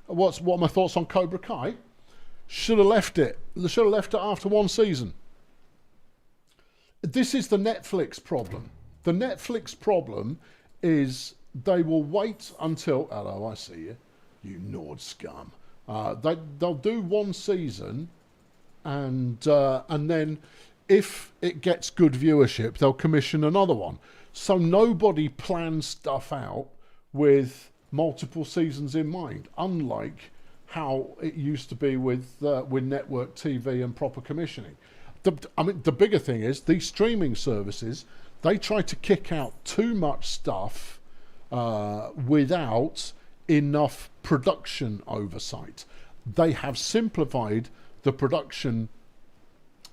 What are my thoughts on Cobra Kai? Should have left it. Should have left it after one season. This is the Netflix problem. The Netflix problem is they will wait until, hello, I see you, you Nord scum. They'll do one season, and then if it gets good viewership, they'll commission another one. So nobody plans stuff out with multiple seasons in mind, unlike how it used to be with network TV and proper commissioning. The bigger thing is these streaming services, they try to kick out too much stuff without enough production oversight. They have simplified the production,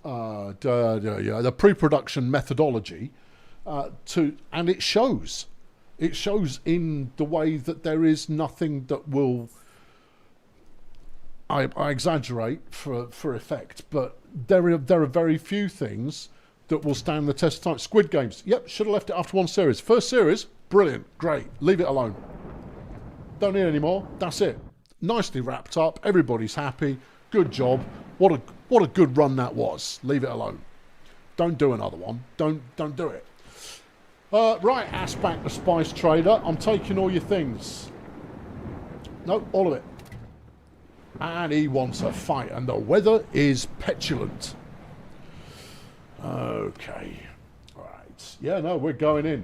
the pre-production methodology and it shows. It shows in the way that there is nothing that will. I exaggerate for effect, but there are very few things that will stand the test of time. Squid Games, yep, should have left it after one series. First series, brilliant, great, leave it alone. Don't need any more. That's it. Nicely wrapped up. Everybody's happy. Good job. What a good run that was. Leave it alone. Don't do another one. Don't do it. Right, Aspect the Spice Trader. I'm taking all your things. No, all of it. And he wants a fight, and the weather is petulant. Okay. Right. Yeah, no, we're going in.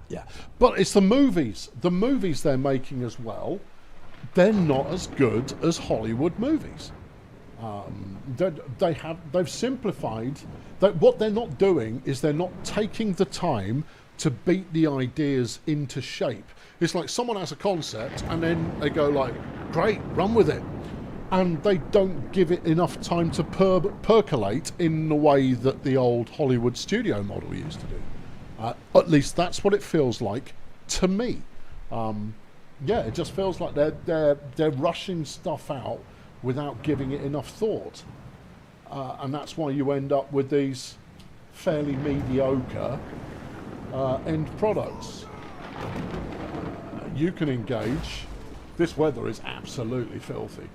Yeah. But it's the movies. The movies they're making as well, they're not as good as Hollywood movies. They've simplified. What they're not doing is they're not taking the time to beat the ideas into shape. It's like someone has a concept and then they go like, great, run with it. And they don't give it enough time to percolate in the way that the old Hollywood studio model used to do. At least that's what it feels like to me. It just feels like they're rushing stuff out without giving it enough thought. And that's why you end up with these fairly mediocre end products. You can engage. This weather is absolutely filthy.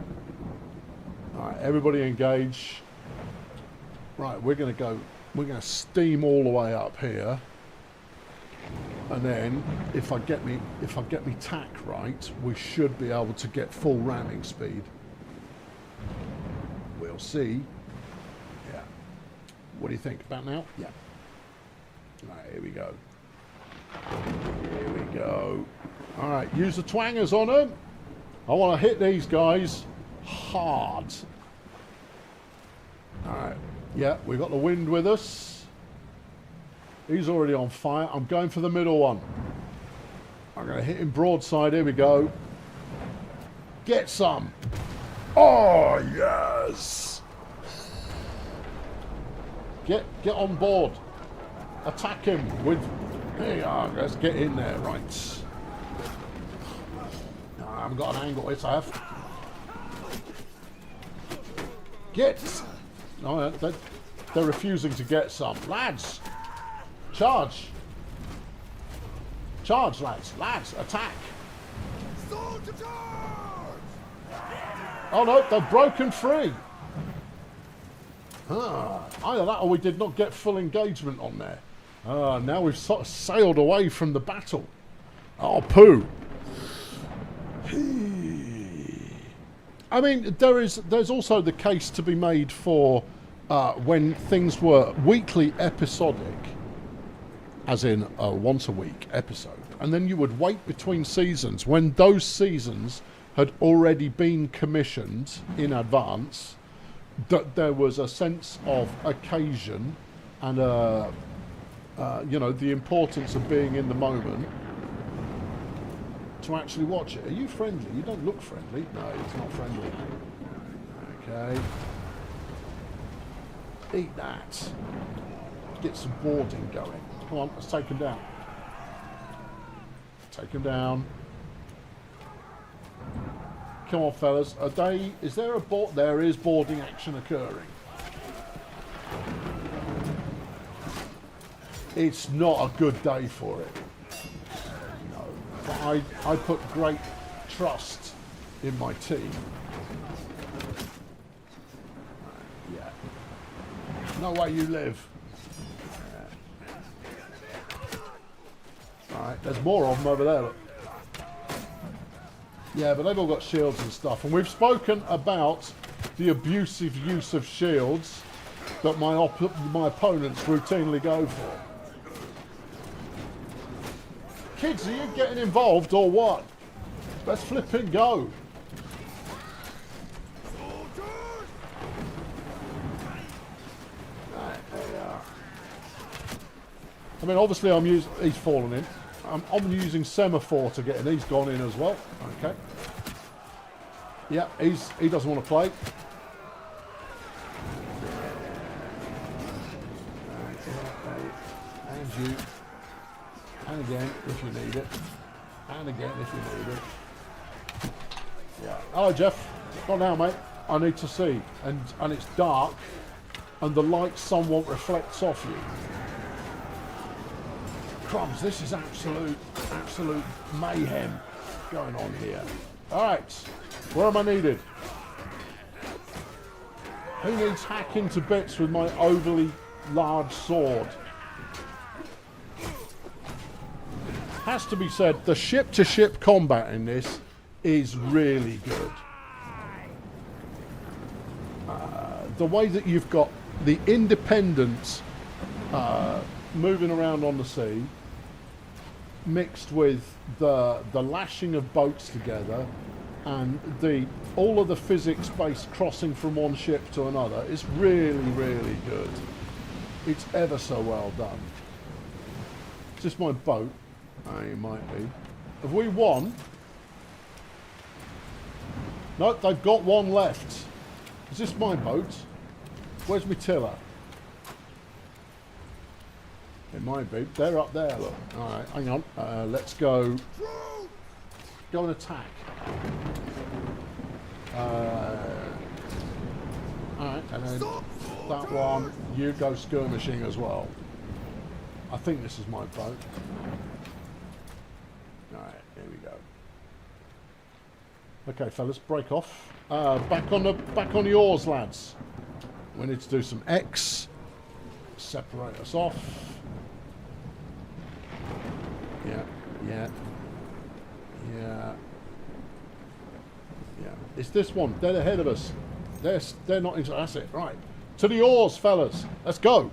All right, everybody engage. Right, we're going to steam all the way up here. And then if I get me tack right, we should be able to get full ramming speed. We'll see. Yeah. What do you think about now? Yeah. Right, here we go. Here we go. All right, use the twangers on them. I want to hit these guys hard. All right. Yeah, we've got the wind with us. He's already on fire. I'm going for the middle one. I'm going to hit him broadside. Here we go. Get some. Oh, yes. Get on board. Attack him with... There you are. Let's get in there. Right. No, I haven't got an angle. It's I have. Get. No, they're refusing to get some. Lads. Charge! Charge, lads! Lads, attack! Soldier charge! Oh no, they've broken free! Either that or we did not get full engagement on there. Now we've sort of sailed away from the battle. Oh, poo! I mean, there's also the case to be made for when things were weekly episodic, as in a once a week episode, and then you would wait between seasons when those seasons had already been commissioned in advance, that there was a sense of occasion and you know, the importance of being in the moment to actually watch it. Are you friendly? You don't look friendly. No, it's not friendly. Okay. Eat that. Get some boarding going. Come on, let's take him down. Take him down. Come on, fellas. Is there a board? There is boarding action occurring. It's not a good day for it. No. But I put great trust in my team. Yeah. No way you live. Alright, there's more of them over there, look. Yeah, but they've all got shields and stuff. And we've spoken about the abusive use of shields that my opponents routinely go for. Kids, are you getting involved or what? Let's flip and go. Right, there we are. I mean, obviously he's fallen in. I'm using semaphore to get in. He's gone in as well. Okay. Yeah, he doesn't want to play. And you. And again, if you need it. And again, if you need it. Yeah. Hello, Jeff. Not now, mate. I need to see. And it's dark, and the light somewhat reflects off you. Crumbs, this is absolute mayhem going on here. Alright, where am I needed? Who needs hacking to bits with my overly large sword? Has to be said, the ship-to-ship combat in this is really good. The way that you've got the independents moving around on the sea, mixed with the lashing of boats together, and all of the physics-based crossing from one ship to another is really, really good. It's ever so well done. Is this my boat? Oh, it might be. Have we won? No, they've got one left. Is this my boat? Where's my tiller? It might be. They're up there, look. Alright, hang on. Let's go. Go and attack. Alright, and then that one, you go skirmishing as well. I think this is my boat. Alright, here we go. Okay, fellas, break off. Back on the oars, lads. We need to do some X. Separate us off. Yeah. It's this one. They're ahead of us. They're not into. That's it. Right. To the oars, fellas. Let's go.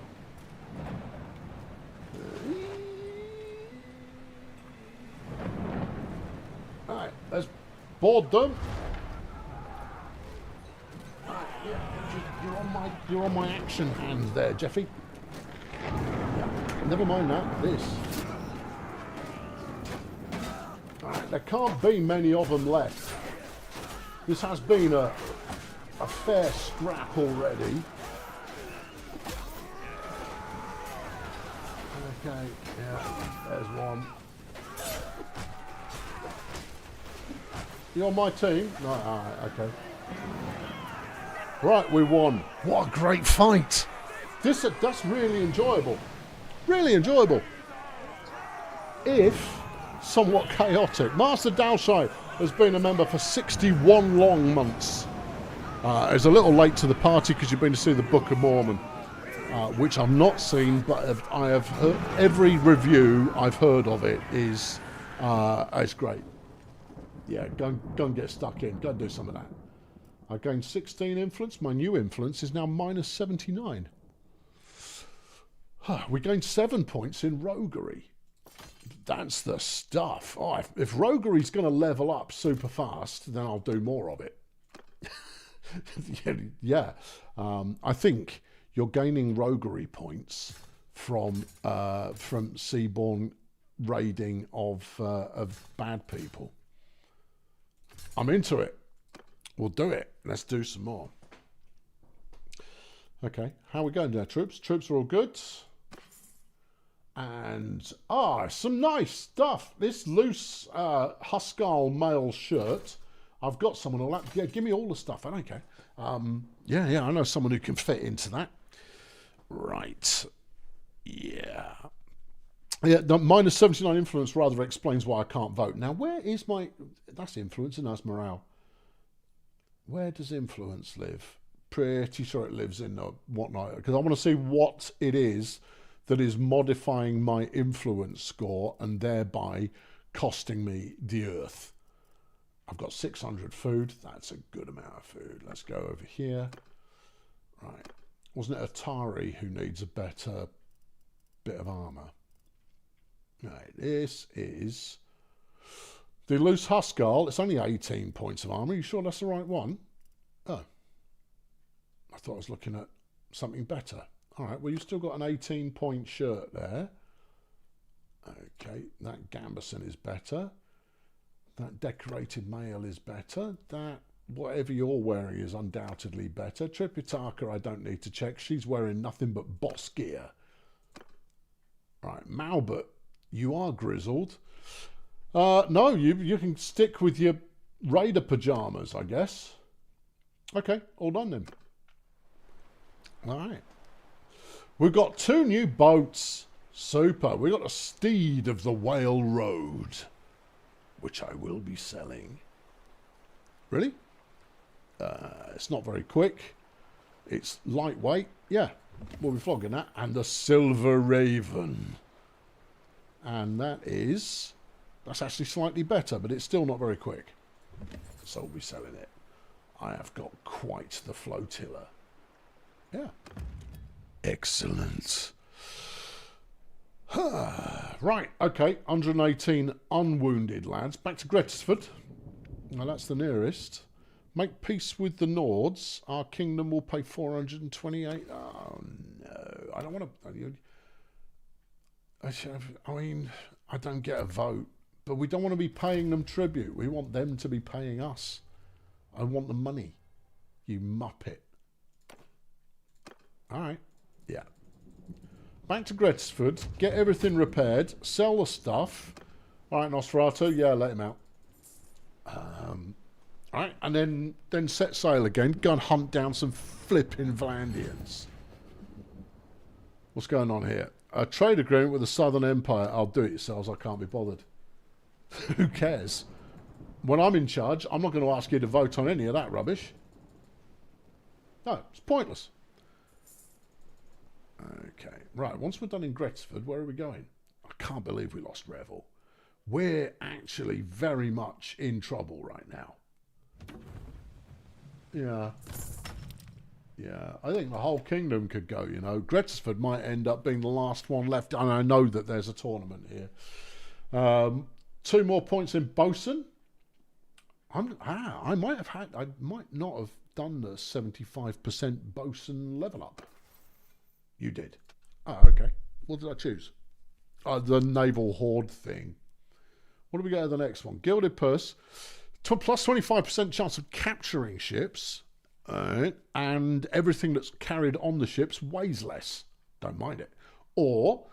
Alright, let's board them. Alright, yeah. You're on my action hands there, Jeffy. Yeah. Never mind that. This. Alright, there can't be many of them left. This has been a fair scrap already. Okay, yeah, there's one. You on my team? No, alright, okay. Right, we won. What a great fight. That's really enjoyable. Really enjoyable. If somewhat chaotic. Master Dalshai has been a member for 61 long months. It's a little late to the party because you've been to see the Book of Mormon, which I've not seen, but I have heard every review I've heard of it is it's great. Yeah, go and get stuck in. Go and do some of that. I gained 16 influence. My new influence is now minus 79. We gained 7 points in roguery. That's the stuff. Oh, if roguery's going to level up super fast, then I'll do more of it. Yeah. I think you're gaining roguery points from seaborne raiding of bad people. I'm into it. We'll do it. Let's do some more. Okay, how are we going there, troops? Troops are all good. And, some nice stuff. This loose Huskarl mail shirt. I've got someone all that. Yeah, give me all the stuff. I don't care. Yeah, I know someone who can fit into that. Right. Yeah. Yeah, the minus 79 influence rather explains why I can't vote. Now, where is my... That's influence and that's morale. Where does influence live? Pretty sure it lives in whatnot. Because I want to see what it is that is modifying my influence score and thereby costing me the earth. I've got 600 food. That's a good amount of food. Let's go over here. Right. Wasn't it Atari who needs a better bit of armour? Right. This is the loose Huskarl. It's only 18 points of armour. Are you sure that's the right one? Oh. I thought I was looking at something better. All right, well, you've still got an 18-point shirt there. Okay, that gambeson is better. That decorated mail is better. That whatever you're wearing is undoubtedly better. Tripitaka, I don't need to check. She's wearing nothing but boss gear. Right, Malbert, you are grizzled. No, you can stick with your raider pyjamas, I guess. Okay, all done then. All right. We've got 2 new boats. Super. We've got a steed of the Whale Road, which I will be selling. Really? It's not very quick. It's lightweight. Yeah, we'll be flogging that. And the Silver Raven. And that's actually slightly better, but it's still not very quick. So we'll be selling it. I have got quite the flotilla. Yeah. Excellent. Right, okay. 118 unwounded lads. Back to Gretisford. Now that's the nearest. Make peace with the Nords. Our kingdom will pay 428. Oh, no. I don't want to... I mean, I don't get a vote. But we don't want to be paying them tribute. We want them to be paying us. I want the money. You muppet. All right. Yeah. Back to Gretisford. Get everything repaired. Sell the stuff. All right, Nosferatu. Yeah, let him out. All right, and then set sail again. Go and hunt down some flipping Vlaandians. What's going on here? A trade agreement with the Southern Empire. I'll do it yourselves. I can't be bothered. Who cares? When I'm in charge, I'm not going to ask you to vote on any of that rubbish. No, it's pointless. Okay, right, once we're done in Gretisford, where are we going? I can't believe we lost Revel. We're actually very much in trouble right now. Yeah. Yeah, I think the whole kingdom could go, you know. Gretisford might end up being the last one left, and I know that there's a tournament here. 2 more points in Bosun. I might not have done the 75% Bosun level up. You did. Oh, okay. What did I choose? The naval horde thing. What do we go to the next one? Gilded purse. Plus 25% chance of capturing ships. And everything that's carried on the ships weighs less. Don't mind it. Or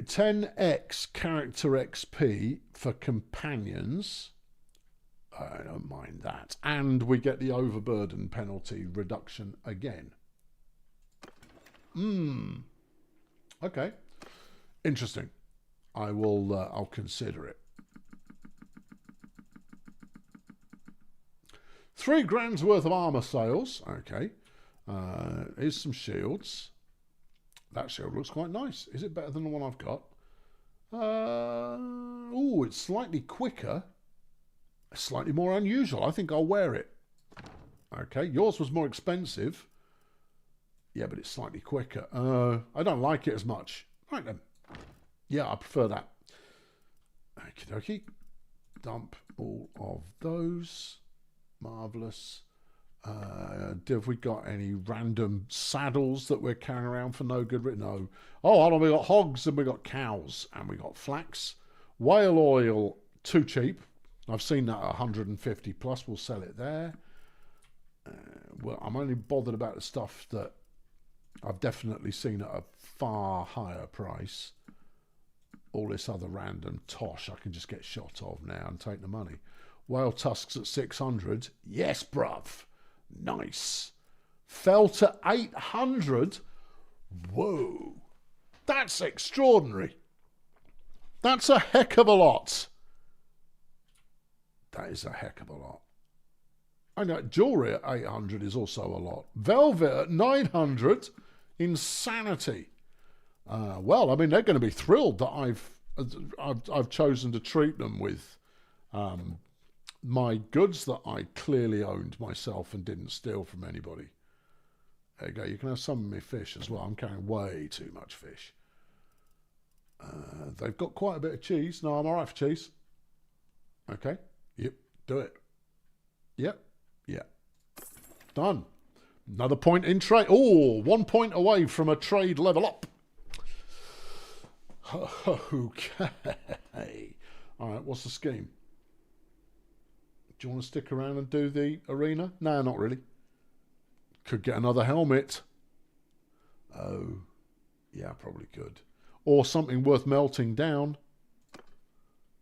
10x character XP for companions. I don't mind that. And we get the overburden penalty reduction again. Okay. Interesting. I'll consider it. 3 grand's worth of armour sales. Okay. Here's some shields. That shield looks quite nice. Is it better than the one I've got? Oh, it's slightly quicker. Slightly more unusual. I think I'll wear it. Okay, yours was more expensive. Yeah, but it's slightly quicker. I don't like it as much. Right then. Yeah, I prefer that. Okie dokie. Dump all of those. Marvellous. Have we got any random saddles that we're carrying around for no good? No. Oh, hold on. We got hogs and we got cows and we got flax. Whale oil, too cheap. I've seen that at 150 plus. We'll sell it there. Well, I'm only bothered about the stuff that I've definitely seen at a far higher price. All this other random tosh I can just get shot of now and take the money. Whale tusks at 600. Yes, bruv. Nice. Fell to 800. Whoa. That's extraordinary. That's a heck of a lot. That is a heck of a lot. I know jewellery at 800 is also a lot. Velvet at 900. Insanity. Well, I mean, they're going to be thrilled that I've chosen to treat them with my goods that I clearly owned myself and didn't steal from anybody. There you go. You can have some of my fish as well. I'm carrying way too much fish. They've got quite a bit of cheese. No, I'm all right for cheese. Okay. Yep. Do it. Yep. Yeah. Done. Another point in trade. Oh, 1 point away from a trade level up. Okay. All right, what's the scheme? Do you want to stick around and do the arena? No, not really. Could get another helmet. Oh, yeah, probably could. Or something worth melting down.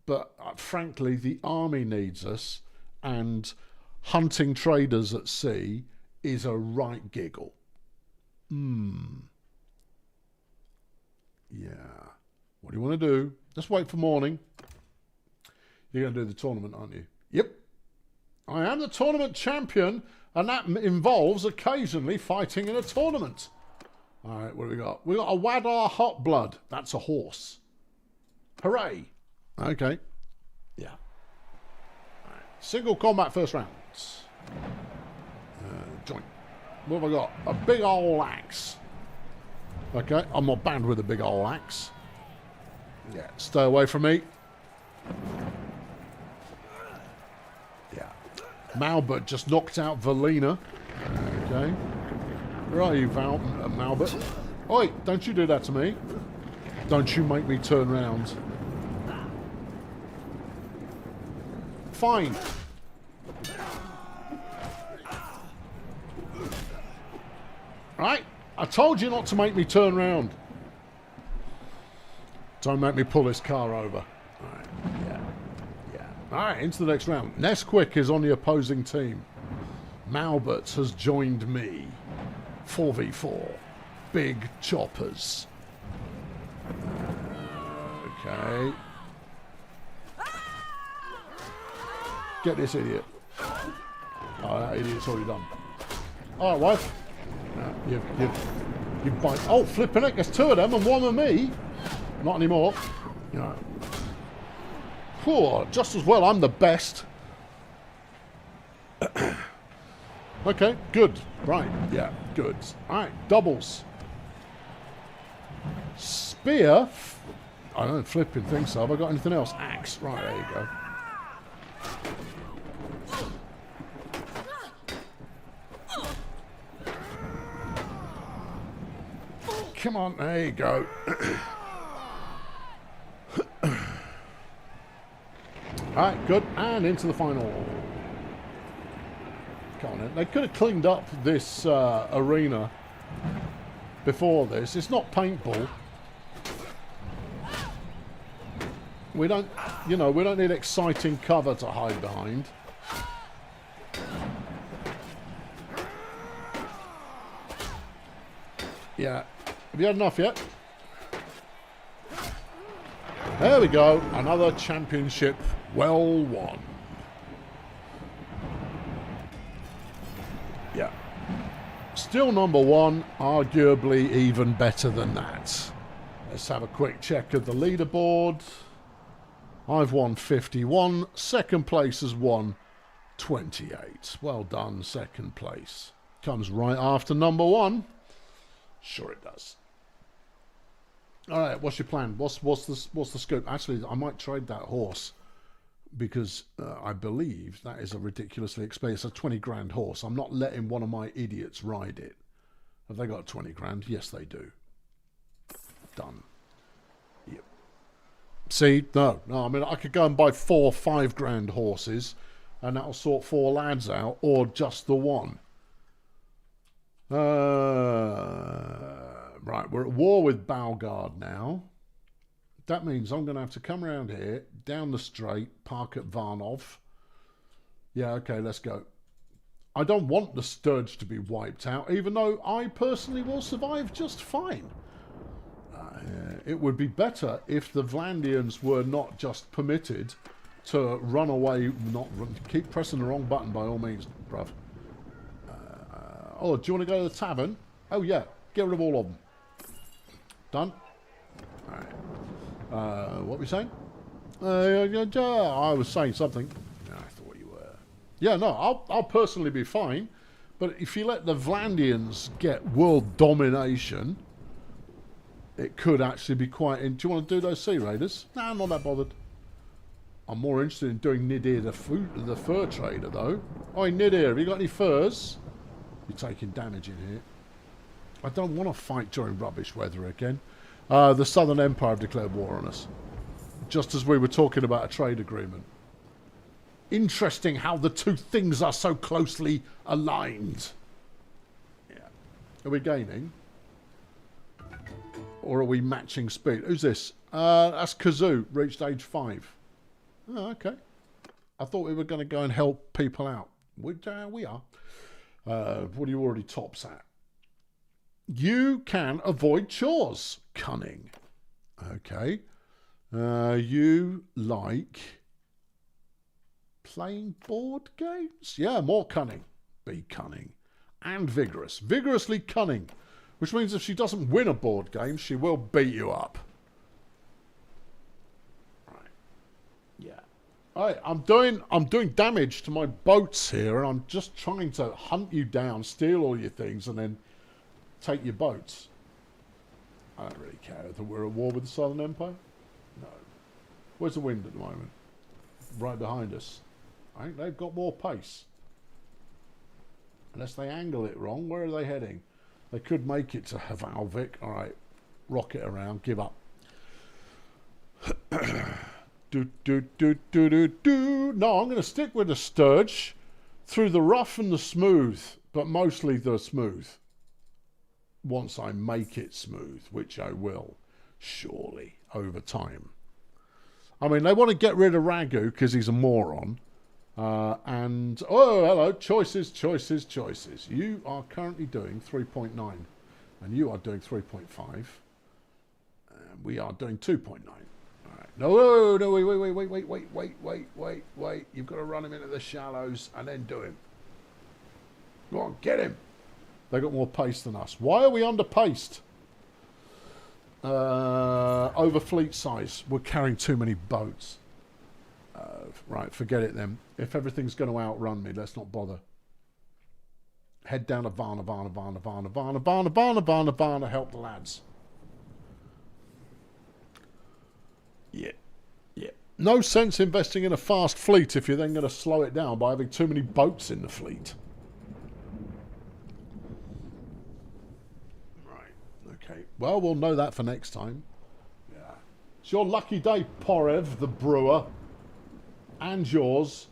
But frankly, the army needs us, and hunting traders at sea is a right giggle. Yeah. What do you want to do? Just wait for morning. You're going to do the tournament, aren't you? Yep. I am the tournament champion, and that involves occasionally fighting in a tournament. All right, what do we got? We got a Wadar Hot Blood. That's a horse. Hooray. Okay. Yeah. All right. Single combat first round. Joint. What have I got? A big old axe. Okay, I'm not banned with a big old axe. Yeah, stay away from me. Yeah. Malbert just knocked out Valina. Okay. Where are you, Malbert? Oi, don't you do that to me. Don't you make me turn round. Fine. Right? I told you not to make me turn round. Don't make me pull this car over. Alright, yeah. Yeah. Alright, into the next round. Nesquik is on the opposing team. Malbert has joined me. 4v4. Big choppers. Okay. Get this idiot. Oh, that idiot's already done. Alright, wife. You bite. Oh, flipping it. There's two of them and one of me. Not anymore. You know. Whew, just as well. I'm the best. Okay, good. Right. Yeah, good. Alright, doubles. Spear. I don't flipping think so. Have I got anything else? Axe. Right, there you go. Come on, there you go. Alright, good. And into the final. Come on in. They could have cleaned up this arena before this. It's not paintball. We don't, you know, we don't need exciting cover to hide behind. Yeah. Have you had enough yet? There we go. Another championship well won. Yeah. Still number one. Arguably even better than that. Let's have a quick check of the leaderboard. I've won 51. Second place has won 28. Well done, second place. Comes right after number 1. Sure it does. All right, what's your plan? What's the scoop? Actually, I might trade that horse because I believe that is a ridiculously expensive. It's a 20 grand horse. I'm not letting one of my idiots ride it. Have they got 20 grand? Yes, they do. Done. Yep. See, no. I mean, I could go and buy 4 5 grand horses, and that'll sort 4 lads out, or just the one. Right, we're at war with Balgard now. That means I'm going to have to come around here, down the straight, park at Varnov. Yeah, okay, let's go. I don't want the Sturge to be wiped out, even though I personally will survive just fine. It would be better if the Vlaandians were not just permitted to run away, keep pressing the wrong button by all means, bruv. Oh, do you want to go to the tavern? Oh yeah, get rid of all of them. Done. Alright. What were we saying? I was saying something. I thought you were. Yeah, no, I'll personally be fine. But if you let the Vlaandians get world domination, it could actually be quite... Do you want to do those sea raiders? Nah, I'm not that bothered. I'm more interested in doing Nidir, the fur trader, though. Oi, Nidir, have you got any furs? You're taking damage in here. I don't want to fight during rubbish weather again. The Southern Empire have declared war on us. Just as we were talking about a trade agreement. Interesting how the two things are so closely aligned. Yeah. Are we gaining? Or are we matching speed? Who's this? That's Kazoo, reached age 5. Oh, okay. I thought we were going to go and help people out. We are. What are you already tops at? You can avoid chores. Cunning. Okay. You like playing board games? Yeah, more cunning. Be cunning. And vigorous. Vigorously cunning. Which means if she doesn't win a board game, she will beat you up. Right. Yeah. Alright, I'm doing damage to my boats here, and I'm just trying to hunt you down, steal all your things, and then take your boats. I don't really care that we're at war with the Southern Empire. No. Where's the wind at the moment? Right behind us. I think they've got more pace. Unless they angle it wrong, where are they heading? They could make it to Havalvik. Alright. Rocket around. Give up. No, I'm going to stick with the Sturge through the rough and the smooth, but mostly the smooth. Once I make it smooth, which I will, surely, over time. I mean, they want to get rid of Ragu because he's a moron. And, oh, hello, choices. You are currently doing 3.9, and you are doing 3.5. We are doing 2.9. All right. No, wait. You've got to run him into the shallows and then do him. Go on, get him. They got more pace than us. Why are we under-paced? Over fleet size. We're carrying too many boats. Right, forget it then. If everything's going to outrun me, let's not bother. Head down to Varna, help the lads. Yeah. No sense investing in a fast fleet if you're then going to slow it down by having too many boats in the fleet. Okay, well, we'll know that for next time. Yeah. It's your lucky day, Porev, the brewer. And yours.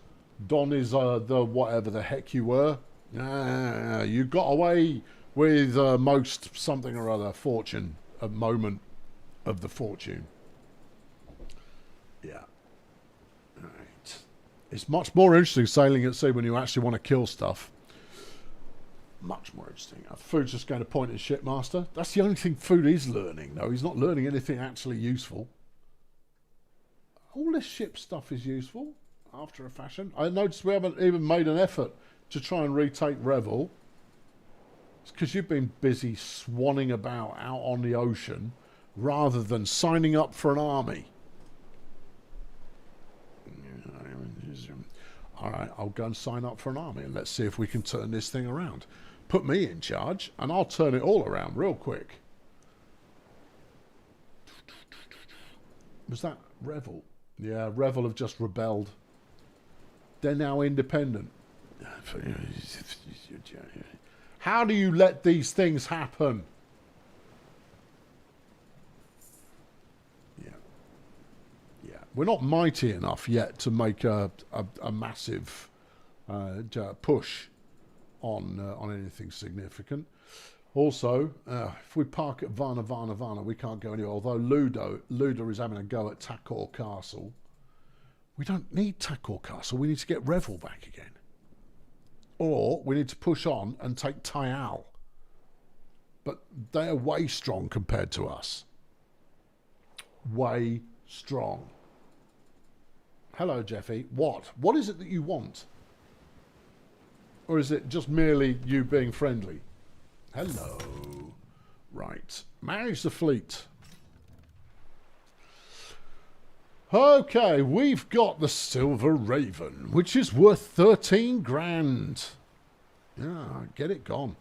Don is the whatever the heck you were. You got away with most something or other fortune. A moment of the fortune. Yeah. Alright. It's much more interesting sailing at sea when you actually want to kill stuff. Much more interesting. Food's just going to point at shipmaster. That's the only thing Food is learning, though. He's not learning anything actually useful. All this ship stuff is useful, after a fashion. I noticed we haven't even made an effort to try and retake Revel. It's because you've been busy swanning about out on the ocean, rather than signing up for an army. All right, I'll go and sign up for an army and let's see if we can turn this thing around. Put me in charge and I'll turn it all around real quick. Was that Revel? Yeah, Revel have just rebelled. They're now independent. How do you let these things happen? Yeah. Yeah. We're not mighty enough yet to make a massive push on anything significant. Also, if we park at Varna, we can't go anywhere. Although Luda is having a go at Takor Castle. We don't need Takor Castle. We need to get Revel back again. Or we need to push on and take Tyal. But they are way strong compared to us. Way strong. Hello, Jeffy. What? What is it that you want? Or is it just merely you being friendly? Hello. Right. Manage the fleet. Okay, we've got the Silver Raven, which is worth 13 grand. Yeah, get it gone.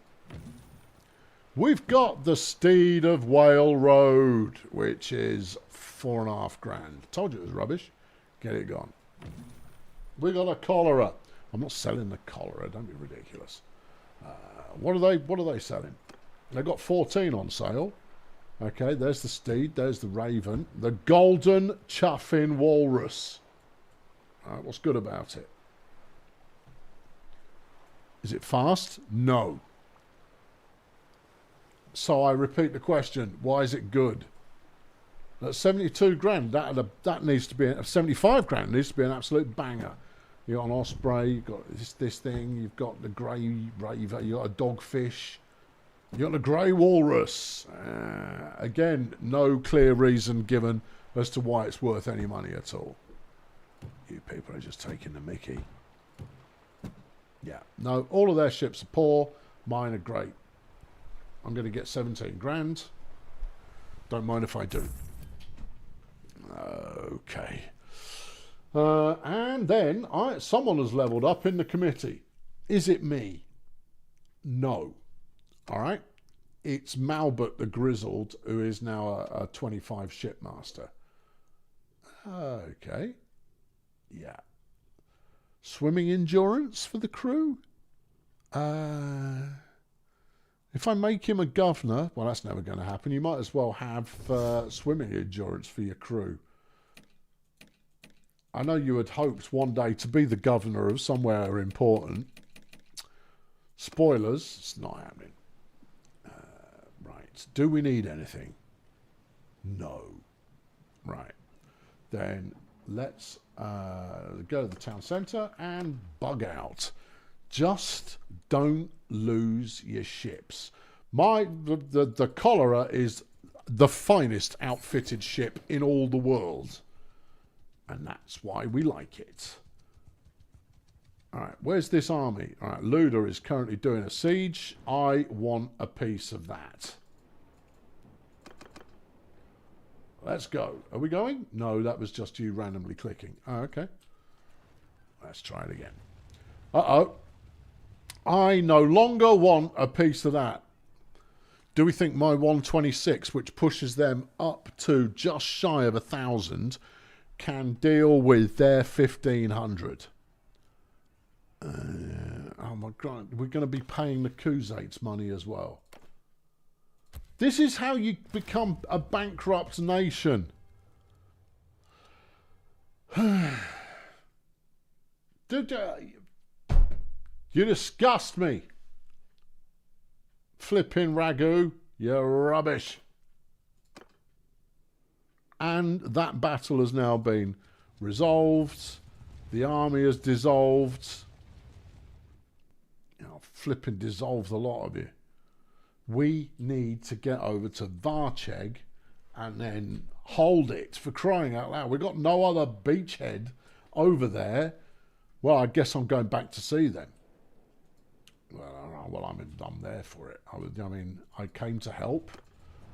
We've got the Steed of Whale Road, which is 4.5 grand. Told you it was rubbish. Get it gone. We got a cholera. I'm not selling the cholera. Don't be ridiculous. What are they selling? They got 14 on sale. Okay, there's the steed. There's the raven. The golden chuffin walrus. What's good about it? Is it fast? No. So I repeat the question. Why is it good? At 72 grand, that needs to be 75 grand. Needs to be an absolute banger. You got an osprey. You got this thing. You've got the grey raver. You got a dogfish. You got the grey walrus. Again, no clear reason given as to why it's worth any money at all. You people are just taking the mickey. Yeah, no, all of their ships are poor. Mine are great. I'm going to get 17 grand. Don't mind if I do. Okay. And then someone has leveled up in the committee. Is it me? No. All right. It's Malbert the Grizzled, who is now a 25 shipmaster. Okay. Yeah. Swimming endurance for the crew? If I make him a governor, well, that's never going to happen. You might as well have swimming endurance for your crew. I know you had hoped one day to be the governor of somewhere important. Spoilers, it's not happening. Right, do we need anything? No. Right, then let's go to the town centre and bug out. Just don't lose your ships. The Cholera is the finest outfitted ship in all the world. And that's why we like it. Alright, where's this army? Alright, Luda is currently doing a siege. I want a piece of that. Let's go. Are we going? No, that was just you randomly clicking. Oh, okay. Let's try it again. Uh-oh. I no longer want a piece of that. Do we think my 126, which pushes them up to just shy of 1,000, can deal with their 1,500? Oh my God, we're going to be paying the Khuzaits money as well. This is how you become a bankrupt nation. You disgust me. Flipping Ragu, you're rubbish. And that battle has now been resolved. The army has dissolved. Flipping dissolved a lot of you. We need to get over to Varcheg and then hold it, for crying out loud. We've got no other beachhead over there. Well, I guess I'm going back to see them. Well, I'm there for it. I mean, I came to help,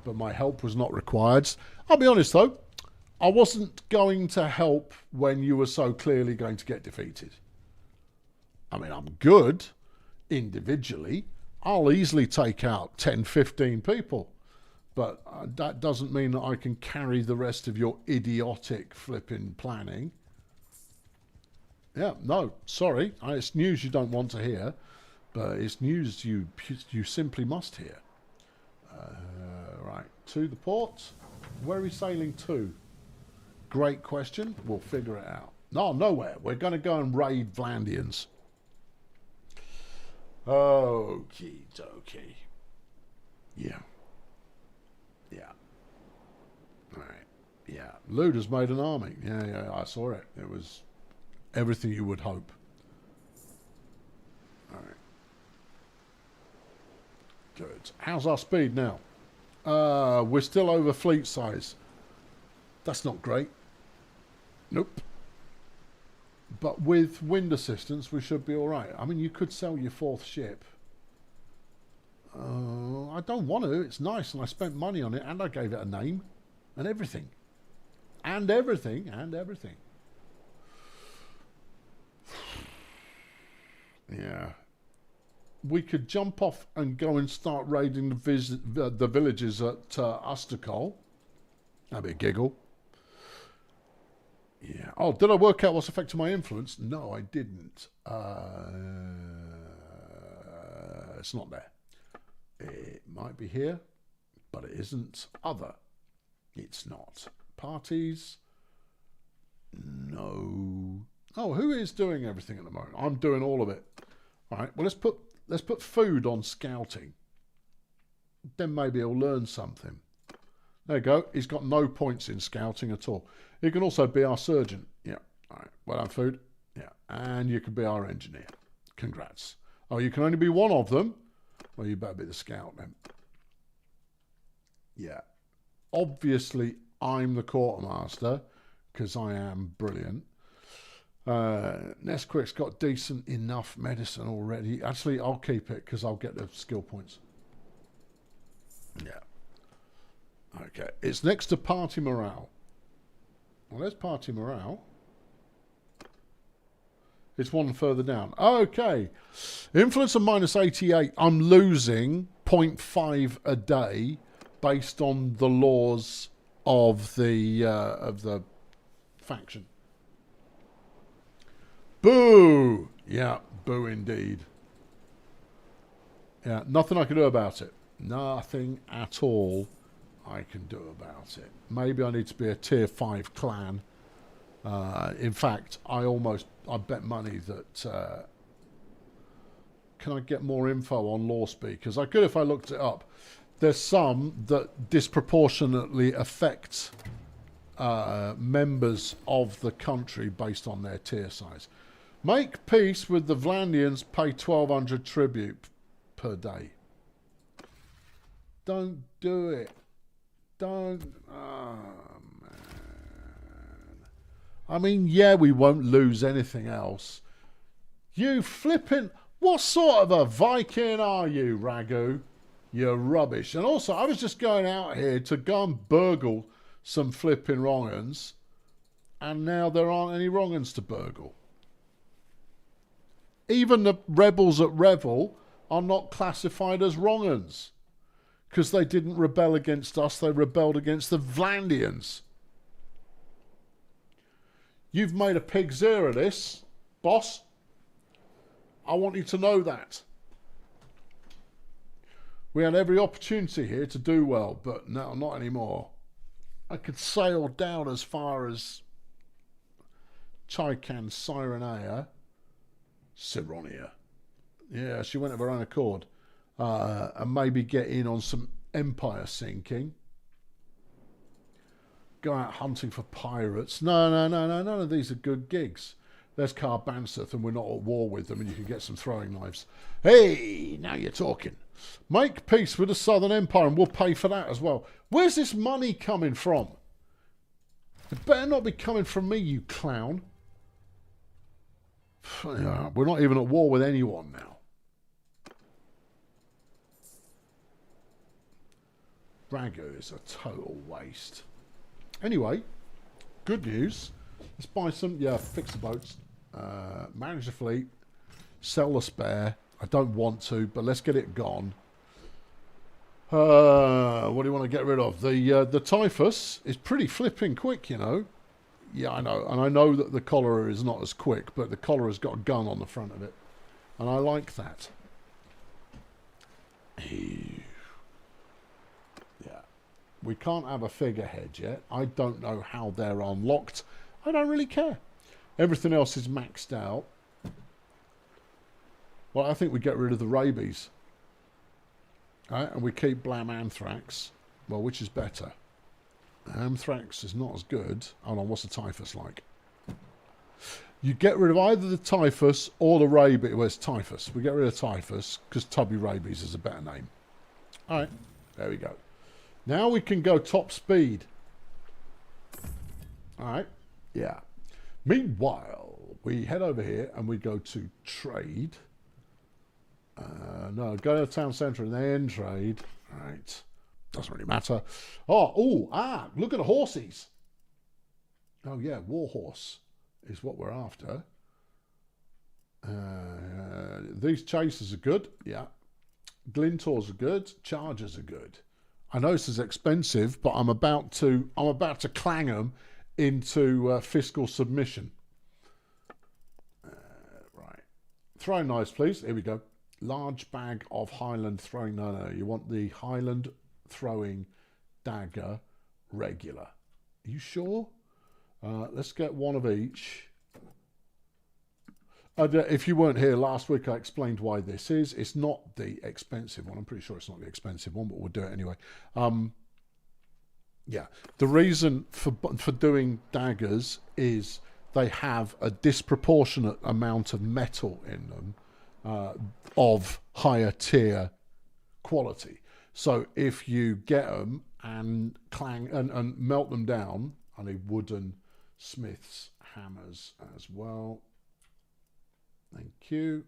but my help was not required. I'll be honest, though. I wasn't going to help when you were so clearly going to get defeated. I mean, I'm good individually. I'll easily take out 10, 15 people. But that doesn't mean that I can carry the rest of your idiotic flipping planning. Yeah, no, sorry. It's news you don't want to hear, but it's news you simply must hear. Right, to the port. Where are we sailing to? Great question. We'll figure it out. No, nowhere. We're going to go and raid Vlaandians. Okie dokie. Yeah. Yeah. All right. Yeah. Luders made an army. Yeah, I saw it. It was everything you would hope. All right. Good. How's our speed now? We're still over fleet size. That's not great. Nope. But with wind assistance, we should be all right. I mean, you could sell your 4th ship. I don't want to. It's nice, and I spent money on it, and I gave it a name, and everything. And everything, and everything. Yeah. We could jump off and go and start raiding the villages at Ustokol. That'd be a giggle. Yeah. Oh, did I work out what's affecting my influence? No, I didn't. It's not there. It might be here, but it isn't. Other. It's not. Parties. No. Oh, who is doing everything at the moment? I'm doing all of it. All right. Well, let's put food on scouting. Then maybe he'll learn something. There you go. He's got no points in scouting at all. He can also be our surgeon. Yeah. All right. Well done, food. Yeah. And you can be our engineer. Congrats. Oh, you can only be one of them? Well, you better be the scout then. Yeah. Obviously, I'm the quartermaster because I am brilliant. Nesquik's got decent enough medicine already. Actually, I'll keep it because I'll get the skill points. Yeah. Okay. It's next to party morale. Well, there's party morale. It's one further down. Okay. Influence of -88. I'm losing 0.5 a day based on the laws of the faction. Boo! Yeah, boo indeed. Yeah, nothing I can do about it. Nothing at all I can do about it. Maybe I need to be a tier 5 clan. In fact, I bet money that... can I get more info on law speed? Because I could if I looked it up. There's some that disproportionately affect members of the country based on their tier size. Make peace with the Vlaandians, pay 1,200 tribute per day. Don't do it. Don't. Oh, man. I mean, yeah, we won't lose anything else. You flipping... What sort of a Viking are you, Ragu? You're rubbish. And also, I was just going out here to go and burgle some flipping wrong-uns, and now there aren't any wrong-uns to burgle. Even the rebels at Revel are not classified as wrong-uns because they didn't rebel against us, they rebelled against the Vlaandians. You've made a pig's ear of this, boss. I want you to know that. We had every opportunity here to do well, but no, not anymore. I could sail down as far as Chaikan Cyrenea. Sironia. Yeah, she went of her own accord. And maybe get in on some empire sinking. Go out hunting for pirates. No, none of these are good gigs. There's Carbanseth and we're not at war with them and you can get some throwing knives. Hey, now you're talking. Make peace with the Southern Empire and we'll pay for that as well. Where's this money coming from? It better not be coming from me, you clown. We're not even at war with anyone now. Ragu is a total waste. Anyway, good news. Let's buy some, fix the boats. Manage the fleet. Sell the spare. I don't want to, but let's get it gone. What do you want to get rid of? The typhus is pretty flipping quick, you know. Yeah, I know. And I know that the cholera is not as quick, but the cholera's got a gun on the front of it. And I like that. Yeah. We can't have a figurehead yet. I don't know how they're unlocked. I don't really care. Everything else is maxed out. Well, I think we get rid of the rabies. Right? And we keep blam anthrax. Well, which is better? Anthrax is not as good. Hold on, what's the typhus like? You get rid of either the typhus or the rabies. Well, it's typhus. We get rid of typhus because tubby rabies is a better name. All right, there we go. Now we can go top speed. All right, yeah. Meanwhile, we head over here and we go to trade. No, go to the town centre and then trade. All right. Doesn't really matter. Look at the horses. Oh, yeah, war horse is what we're after. These chasers are good. Yeah. Glintors are good. Chargers are good. I know this is expensive, but I'm about to clang them into fiscal submission. Right. Throwing knives, please. Here we go. Large bag of Highland throwing. No. You want the Highland throwing dagger regular. Are you sure? Let's get one of each. If you weren't here last week, I explained why this is. It's not the expensive one. I'm pretty sure it's not the expensive one, but we'll do it anyway. Yeah, the reason for doing daggers is they have a disproportionate amount of metal in them of higher tier quality. So if you get them and clang and melt them down, I need wooden smith's hammers as well. Thank you.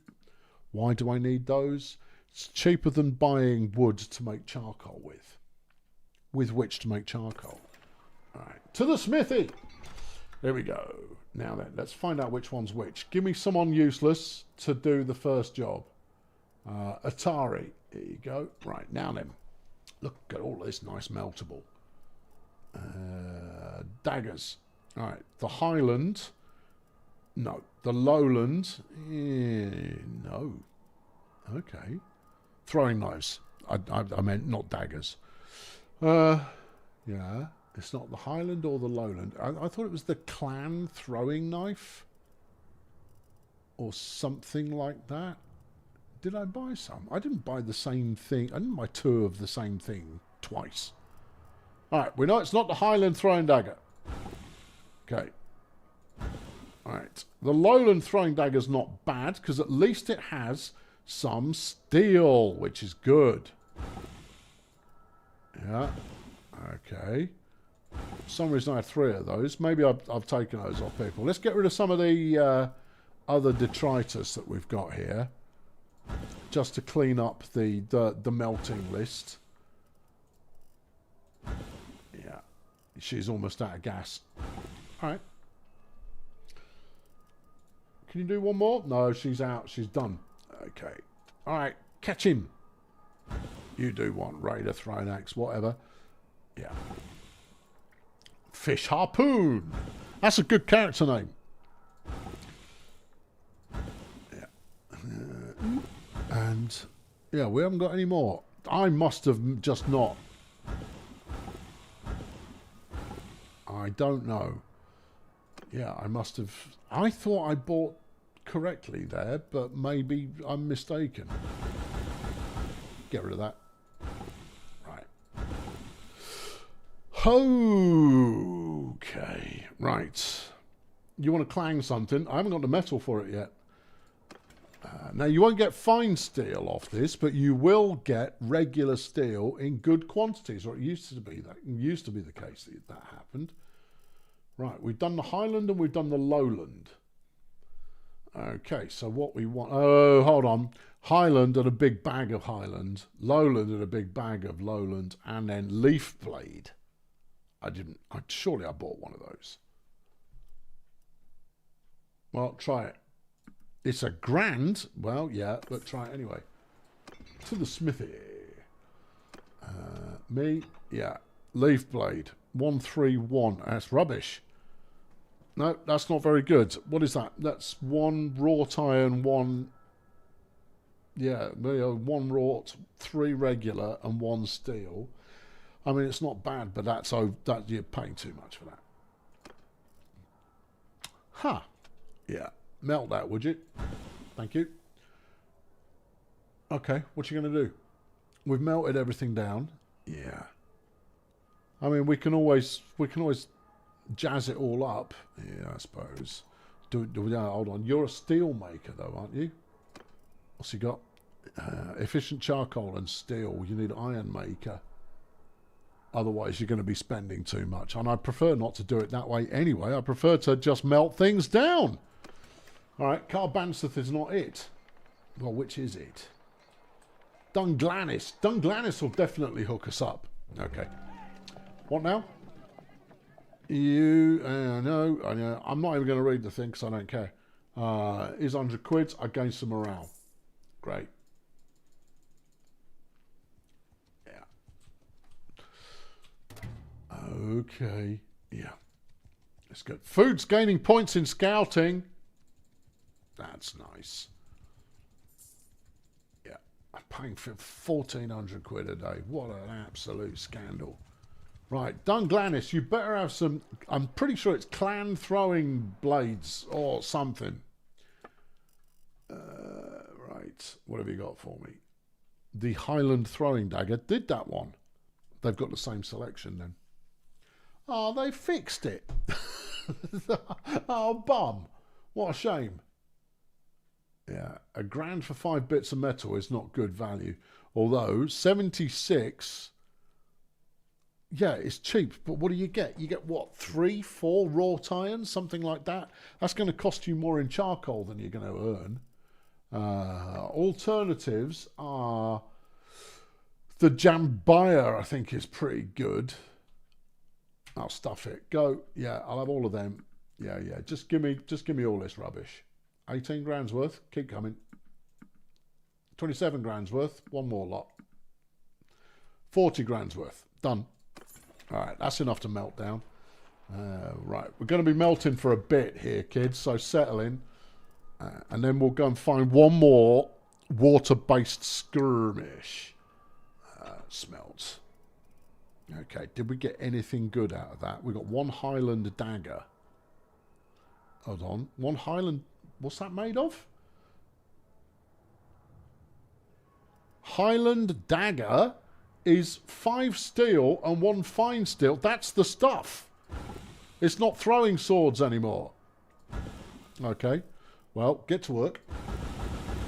Why do I need those? It's cheaper than buying wood to make charcoal with which to make charcoal. All right, to the smithy. There we go. Now then, let's find out which one's which. Give me someone useless to do the first job. Atari. Here you go. Right, now then. Look at all this nice meltable. Daggers. All right, the Highland. No. The Lowland. No. Okay. Throwing knives. I meant not daggers. Yeah. It's not the Highland or the Lowland. I thought it was the clan throwing knife. Or something like that. Did I buy some? I didn't buy the same thing. I didn't buy two of the same thing twice. Alright, we know it's not the Highland throwing dagger. Okay. Alright. The Lowland throwing dagger's not bad, because at least it has some steel, which is good. Yeah. Okay. For some reason I have three of those. Maybe I've taken those off people. Let's get rid of some of the other detritus that we've got here. Just to clean up the melting list. Yeah. She's almost out of gas. Alright. Can you do one more? No, she's out. She's done. Okay. Alright. Catch him. You do one. Raider, throwing axe, whatever. Yeah. Fish harpoon. That's a good character name. And, yeah, we haven't got any more. I must have just not. I don't know. Yeah, I must have. I thought I bought correctly there, but maybe I'm mistaken. Get rid of that. Right. Okay. Right. You want to clang something? I haven't got the metal for it yet. Now, you won't get fine steel off this, but you will get regular steel in good quantities, or it used to be the case that happened. Right, we've done the Highland and we've done the Lowland. Okay, so what we want... Oh, hold on. Highland and a big bag of Highland. Lowland and a big bag of Lowland. And then Leaf Blade. Surely I bought one of those. Well, try it. It's a grand. Well, yeah, but try it anyway. To the smithy. Me, yeah. Leaf blade. 131. That's rubbish. No, that's not very good. What is that? That's one wrought iron, one... Yeah, 1 wrought, 3 regular, and 1 steel. I mean, it's not bad, but that you're paying too much for that. Huh. Yeah. Melt that, would you? Thank you. Okay, what you going to do? We've melted everything down. Yeah. I mean, we can always jazz it all up. Yeah, I suppose. Hold on. You're a steel maker, though, aren't you? What's he got? Efficient charcoal and steel. You need iron maker. Otherwise, you're going to be spending too much. And I prefer not to do it that way anyway. I prefer to just melt things down. All right, Carbanthus is not it. Well, which is it? Dunglanis. Dunglanis will definitely hook us up. Okay. What now? No, I'm not even going to read the thing because I don't care. Is 100 quid. I gain some morale. Great. Yeah. Okay. Yeah. That's good. Food's gaining points in scouting. That's nice. Yeah. I'm paying for 1,400 quid a day. What an absolute scandal. Right, Dunglanis, you better have some... I'm pretty sure it's clan throwing blades or something. Right, what have you got for me? The Highland throwing dagger. Did that one. They've got the same selection then. Oh, they fixed it. Oh, bum. What a shame. Yeah, a grand for 5 bits of metal is not good value. Although, 76... Yeah, it's cheap, but what do you get? You get, what, 3, 4 wrought irons? Something like that? That's going to cost you more in charcoal than you're going to earn. Alternatives are... The Jambaya, I think, is pretty good. I'll stuff it. Go. Yeah, I'll have all of them. Yeah. Just give me all this rubbish. 18 grand's worth. Keep coming. 27 grand's worth. One more lot. 40 grand's worth. Done. All right, that's enough to melt down. Right, we're going to be melting for a bit here, kids, so settle in. And then we'll go and find one more water-based skirmish. Smelts. Okay, did we get anything good out of that? We got 1 Highland dagger. Hold on. 1 Highland... What's that made of? Highland dagger... is 5 steel and 1 fine steel. That's the stuff. It's not throwing swords anymore. Okay. Well, get to work.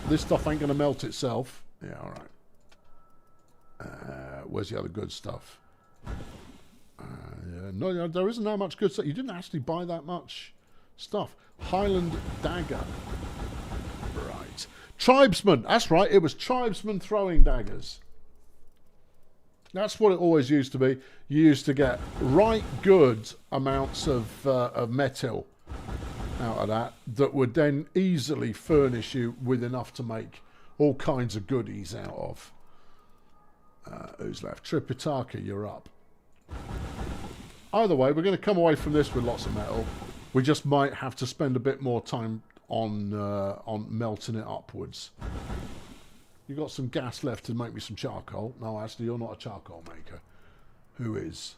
This stuff ain't going to melt itself. Yeah, all right. Where's the other good stuff? Yeah, no, there isn't that much good stuff. You didn't actually buy that much stuff. Highland dagger. Right. Tribesmen. That's right. It was tribesmen throwing daggers. That's what it always used to be. You used to get right good amounts of metal out of that would then easily furnish you with enough to make all kinds of goodies out of. Who's left? Tripitaka, you're up. Either way, we're going to come away from this with lots of metal. We just might have to spend a bit more time on melting it upwards. You got some gas left to make me some charcoal? No, actually, you're not a charcoal maker. Who is?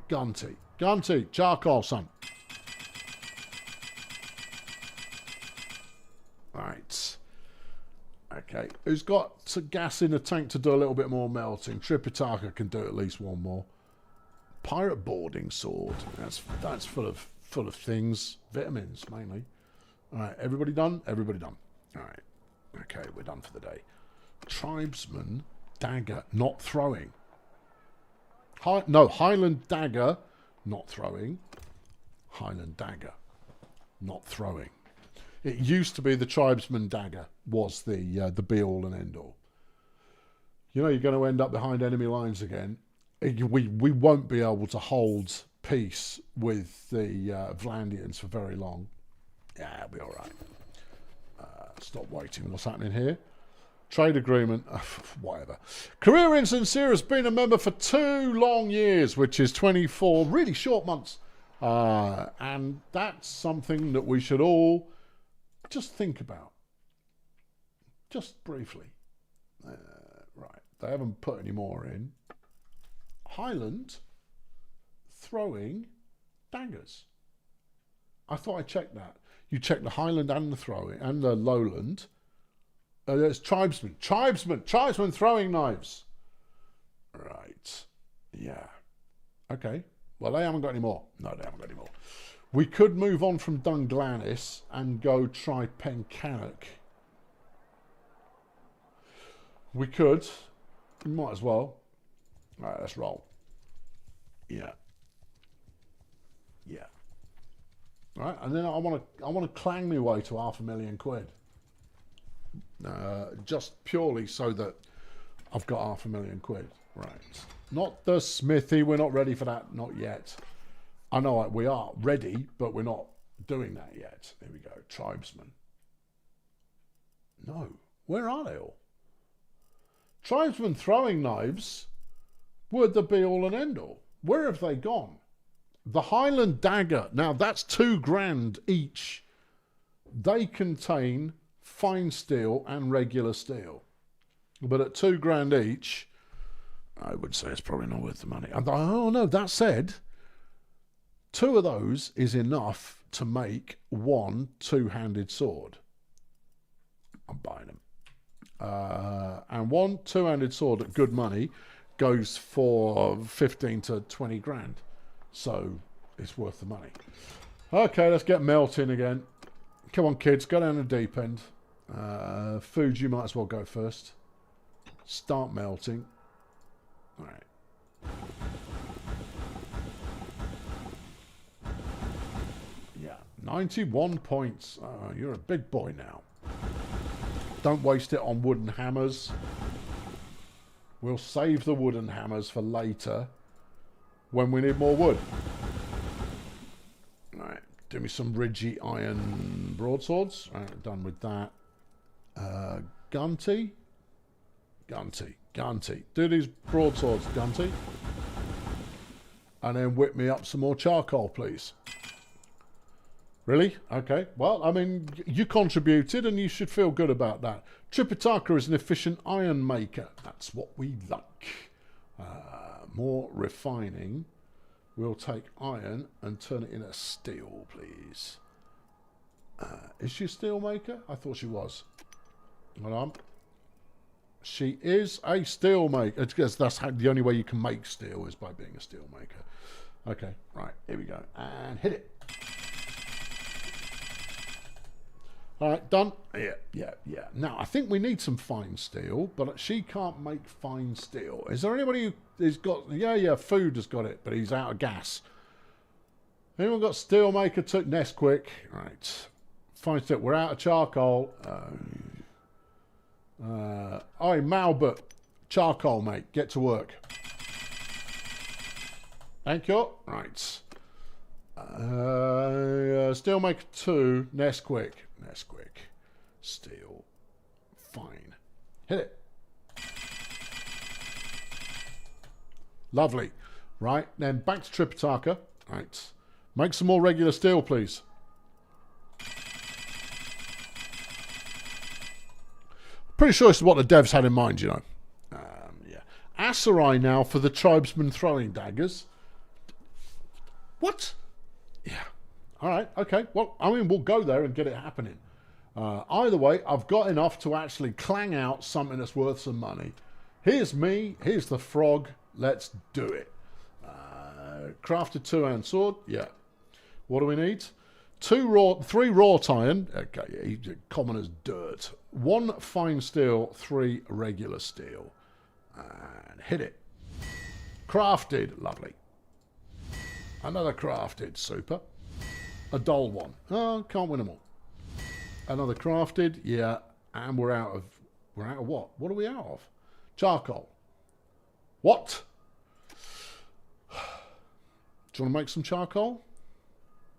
Gunty. Gunty, charcoal, son. Right. Okay. Who's got some gas in the tank to do a little bit more melting? Tripitaka can do at least one more. Pirate boarding sword. That's full of things. Vitamins, mainly. All right. Everybody done? Everybody done. All right. Okay, we're done for the day. Tribesman dagger, not throwing. Highland dagger, not throwing. Highland dagger, not throwing. It used to be the tribesman dagger was the be all and end all. You know you're going to end up behind enemy lines again. We won't be able to hold peace with the Vlaandians for very long. Yeah, it'll be all right. Stop waiting. What's happening here? Trade agreement. Whatever. Career in Sincere has been a member for 2 long years, which is 24 really short months. And that's something that we should all just think about. Just briefly. Right. They haven't put any more in. Highland throwing daggers. I thought I checked that. You check the Highland and the throwing and the Lowland. There's tribesmen throwing knives. Right. Yeah. Okay. Well, they haven't got any more. No, they haven't got any more. We could move on from Dunglanis and go try Pendraic. We could. We might as well. All right, let's roll. Yeah. Yeah. All right, and then I want to clang my way to £500,000. Just purely so that I've got £500,000. Right. Not the smithy. We're not ready for that. Not yet. I know we are ready, but we're not doing that yet. Here we go. Tribesmen. No. Where are they all? Tribesmen throwing knives were the be-all and end-all. Where have they gone? The Highland dagger. Now, that's £2,000 each. They contain fine steel and regular steel. But at £2,000 each, I would say it's probably not worth the money. And, oh, no, that said, 2 of those is enough to make 1 2-handed sword. I'm buying them. And 1 2-handed sword at good money goes for 15 to 20 grand. So it's worth the money. Okay, let's get melting again. Come on, kids, go down the deep end. Food, you might as well go first. Start melting. All right. Yeah, 91 points. You're a big boy now. Don't waste it on wooden hammers. We'll save the wooden hammers for later when we need more wood. Alright, do me some ridgy iron broadswords. Alright, done with that. Gunty. Do these broadswords, Gunty. And then whip me up some more charcoal, please. Really? Okay. Well, I mean, you contributed and you should feel good about that. Tripitaka is an efficient iron maker. That's what we like. More refining. We'll take iron and turn it into steel, please. Is she a steel maker? I thought she was. Hold on. She is a steel maker. Because that's how, the only way you can make steel is by being a steel maker. Okay, right. Here we go. And hit it. All right, done. Yeah. Now, I think we need some fine steel, but she can't make fine steel. Is there anybody who's got... Yeah, Food has got it, but he's out of gas. Anyone got steel maker too? Nest quick. Right. Fine steel. We're out of charcoal. Malbert. Charcoal, mate. Get to work. Thank you. Right. Steelmaker 2, Nesquik. Steel. Fine. Hit it. Lovely. Right, then back to Tripitaka. Right. Make some more regular steel, please. Pretty sure it's what the devs had in mind, you know. Yeah. Asarai now for the tribesmen throwing daggers. What? Yeah. All right. Okay. Well, I mean, we'll go there and get it happening. Either way, I've got enough to actually clang out something that's worth some money. Here's me. Here's the frog. Let's do it. Crafted 2-hand sword. Yeah. What do we need? 3 wrought iron. Okay. Common as dirt. 1 fine steel. 3 regular steel. And hit it. Crafted. Lovely. Another crafted. Super. A dull one. Oh, can't win them all. Another crafted. Yeah. And we're out of what? What are we out of? Charcoal. What? Do you want to make some charcoal?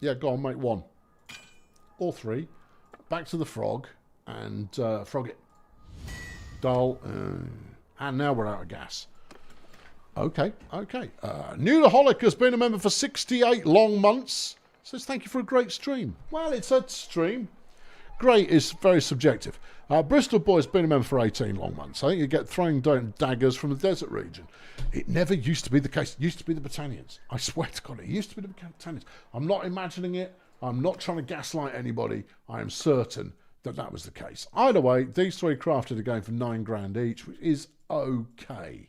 Yeah, go on, make 1. Or 3. Back to the frog. and frog it. Dull. And now we're out of gas. Okay. Nudaholic has been a member for 68 long months. Says thank you for a great stream. Well, it's a stream. Great is very subjective. Bristol Boy's been a member for 18 long months. I think you get throwing down daggers from the desert region. It never used to be the case. It used to be the Britannians. I swear to God, it used to be the Britannians. I'm not imagining it. I'm not trying to gaslight anybody. I am certain that that was the case. Either way, these three crafted are going for 9 grand each, which is okay.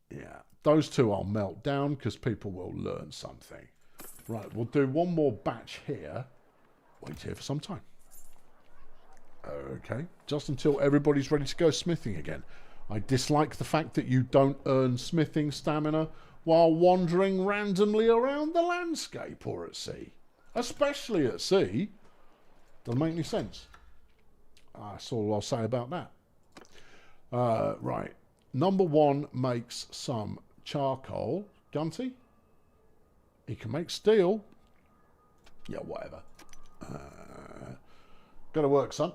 Yeah, those two I'll melt down because people will learn something. Right, we'll do one more batch here. Wait here for some time. Okay, just until everybody's ready to go smithing again. I dislike the fact that you don't earn smithing stamina while wandering randomly around the landscape or at sea. Especially at sea. Doesn't make any sense. That's all I'll say about that. Right. Number 1 makes some charcoal. Gunty? He can make steel. Yeah, whatever. Gotta work, son.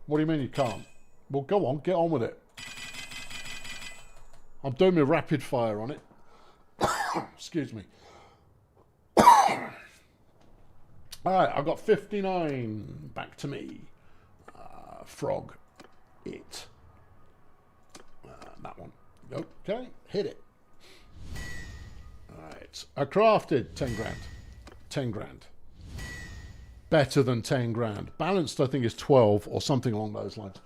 What do you mean you can't? Well, go on, get on with it. I'm doing my rapid fire on it. Excuse me. Alright, I've got 59. Back to me. Frog. It. That one. Okay, hit it. Alright. I crafted 10 grand. 10 grand. Better than 10 grand. Balanced, I think, is 12 or something along those lines.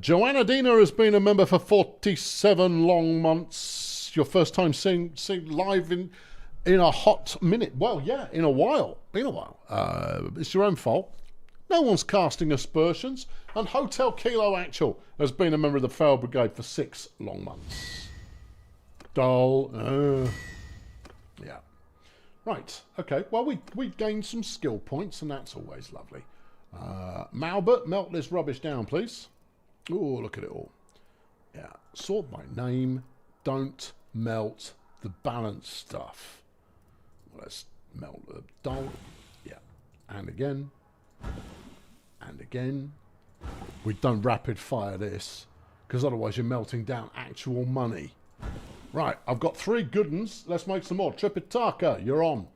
Joanna Dina has been a member for 47 long months. Your first time seeing live in a hot minute. Well, yeah, in a while. Been a while. It's your own fault. No one's casting aspersions. And Hotel Kilo Actual has been a member of the Fail Brigade for 6 long months. Dull. Yeah. Right. Okay. Well, we gained some skill points, and that's always lovely. Malbert, melt this rubbish down, please. Oh, look at it all. Yeah. Sort by name. Don't melt the balanced stuff. Let's melt the dull. Yeah. And again. And again. We don't rapid fire this, because otherwise you're melting down actual money. Right, I've got 3 good ones. Let's make some more. Tripitaka, you're on.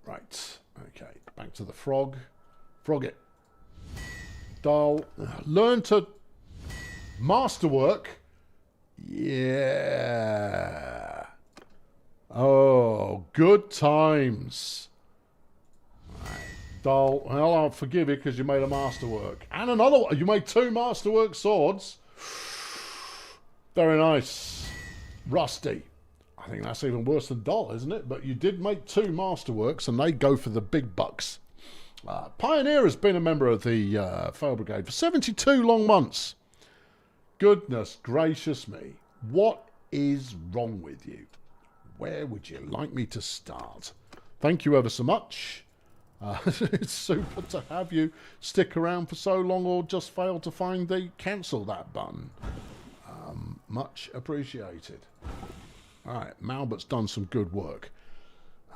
Right, okay. Back to the frog. Frog it. Dull. Learn to masterwork. Yeah. Oh, good times. Right. Dull. Well, I'll forgive you because you made a masterwork. And another one. You made 2 masterwork swords. Very nice. Rusty. I think that's even worse than dull, isn't it? But you did make 2 masterworks, and they go for the big bucks. Pioneer has been a member of the Fail Brigade for 72 long months. Goodness gracious me. What is wrong with you? Where would you like me to start? Thank you ever so much. It's super to have you stick around for so long or just fail to find the cancel that button. Much appreciated. Alright, Malbert's done some good work.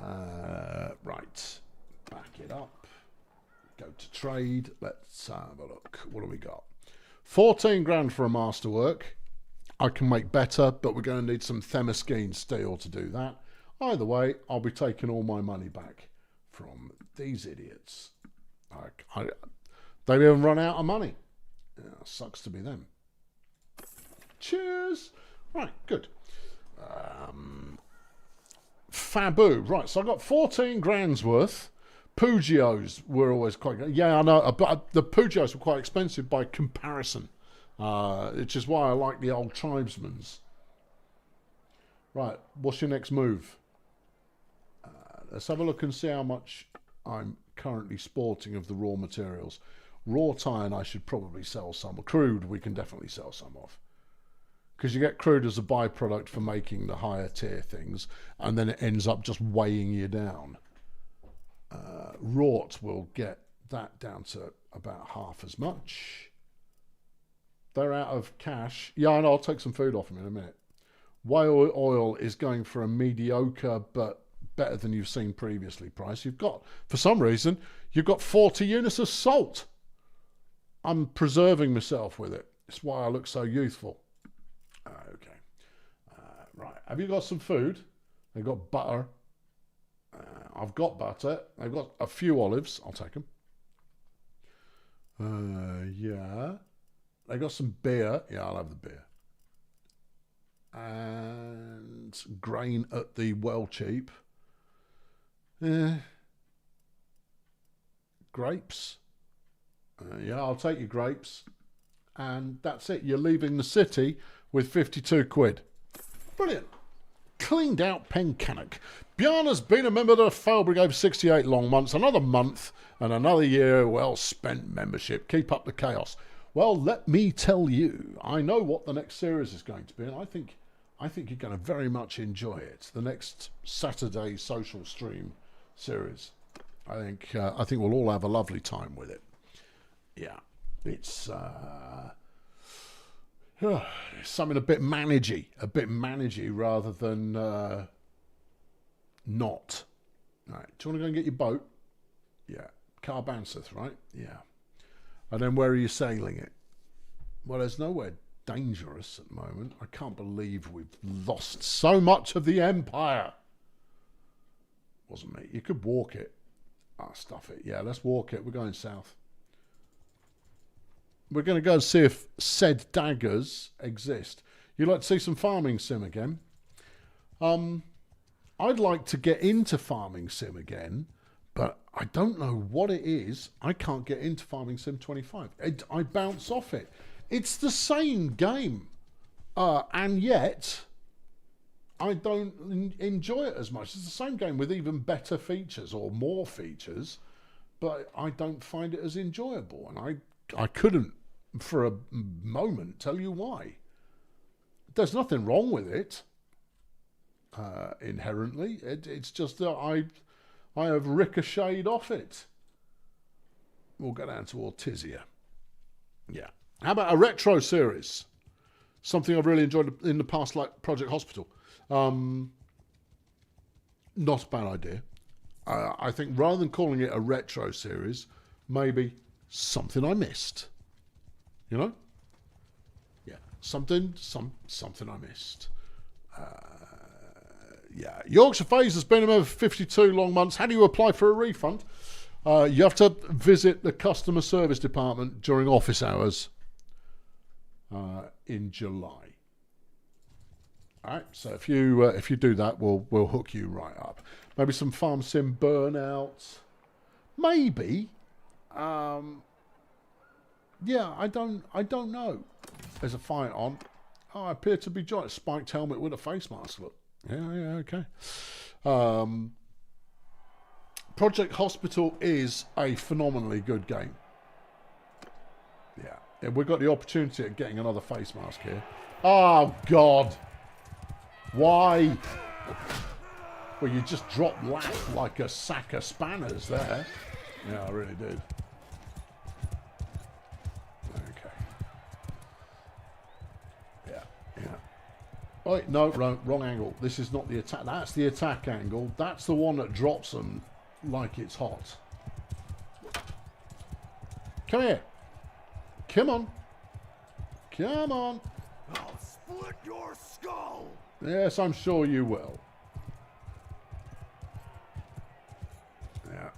Right. Back it up. Go to trade. Let's have a look. What do we got? 14 grand for a masterwork. I can make better, but we're going to need some Themyscene steel to do that. Either way, I'll be taking all my money back from these idiots. They've even run out of money. Yeah, sucks to be them. Cheers. Right, good. Fabu. Right, so I got 14 grand's worth. Pugios were always quite good. Yeah, I know, but the Pugios were quite expensive by comparison, which is why I like the old tribesmen's. Right, what's your next move? Let's have a look and see how much I'm currently sporting of the raw materials. Raw iron I should probably sell some. Crude we can definitely sell some of. Because you get crude as a byproduct for making the higher tier things, and then it ends up just weighing you down. Wrought will get that down to about half as much. They're out of cash. Yeah, I know, I'll take some food off them in a minute. Whale oil is going for a mediocre but better than you've seen previously, Price. You've got, for some reason, you've got 40 units of salt. I'm preserving myself with it. It's why I look so youthful. Okay. Right. Have you got some food? They've got butter. I've got butter. They've got a few olives. I'll take them. Yeah. They got some beer. Yeah, I'll have the beer. And grain at the well cheap. Grapes. Yeah, I'll take your grapes. And that's it. You're leaving the city with 52 quid. Brilliant. Cleaned out Pendraic. Bjarne has been a member of the Fail Brigade for 68 long months. Another month and another year well spent membership. Keep up the chaos. Well, let me tell you, I know what the next series is going to be, and I think you're going to very much enjoy it. The next Saturday social stream series. I think we'll all have a lovely time with it. Yeah, it's something a bit managey rather than not. Right, do you want to go and get your boat? Yeah, Carbanseth, right? Yeah. And then where are you sailing it? Well, there's nowhere dangerous at the moment. I can't believe we've lost so much of the Empire. Wasn't me. You could walk it. Stuff it. Yeah, let's walk it. We're going south. We're going to go and see if said daggers exist. You'd like to see some farming sim again? I'd like to get into farming sim again, but I don't know what it is. I can't get into farming sim 25. I bounce off it. It's the same game, and yet I don't enjoy it as much. It's the same game with even better features or more features, but I don't find it as enjoyable, and I couldn't for a moment tell you why. There's nothing wrong with it inherently. It's just that I have ricocheted off it. We'll go down to Ortizia. Yeah. How about a retro series? Something I've really enjoyed in the past, like Project Hospital. Not a bad idea. I think rather than calling it a retro series, maybe something I missed. You know? Yeah. Something I missed. Yeah. Yorkshire Phase has been a member for 52 long months. How do you apply for a refund? You have to visit the customer service department during office hours in July. All right, so if you do that, we'll hook you right up. Maybe some farm sim burnout. Maybe. Yeah, I don't know. There's a fight on. Oh, I appear to be joined. A spiked helmet with a face mask. Look. Yeah, okay. Project Hospital is a phenomenally good game. Yeah, we've got the opportunity of getting another face mask here. Oh, God. Why? Well, you just dropped laugh like a sack of spanners there. Yeah, I really did. Okay. Yeah. Oh, wait, no, wrong angle. This is not the attack. That's the attack angle. That's the one that drops them like it's hot. Come here. Come on. Come on. I'll split your skull. Yes, I'm sure you will. Yeah.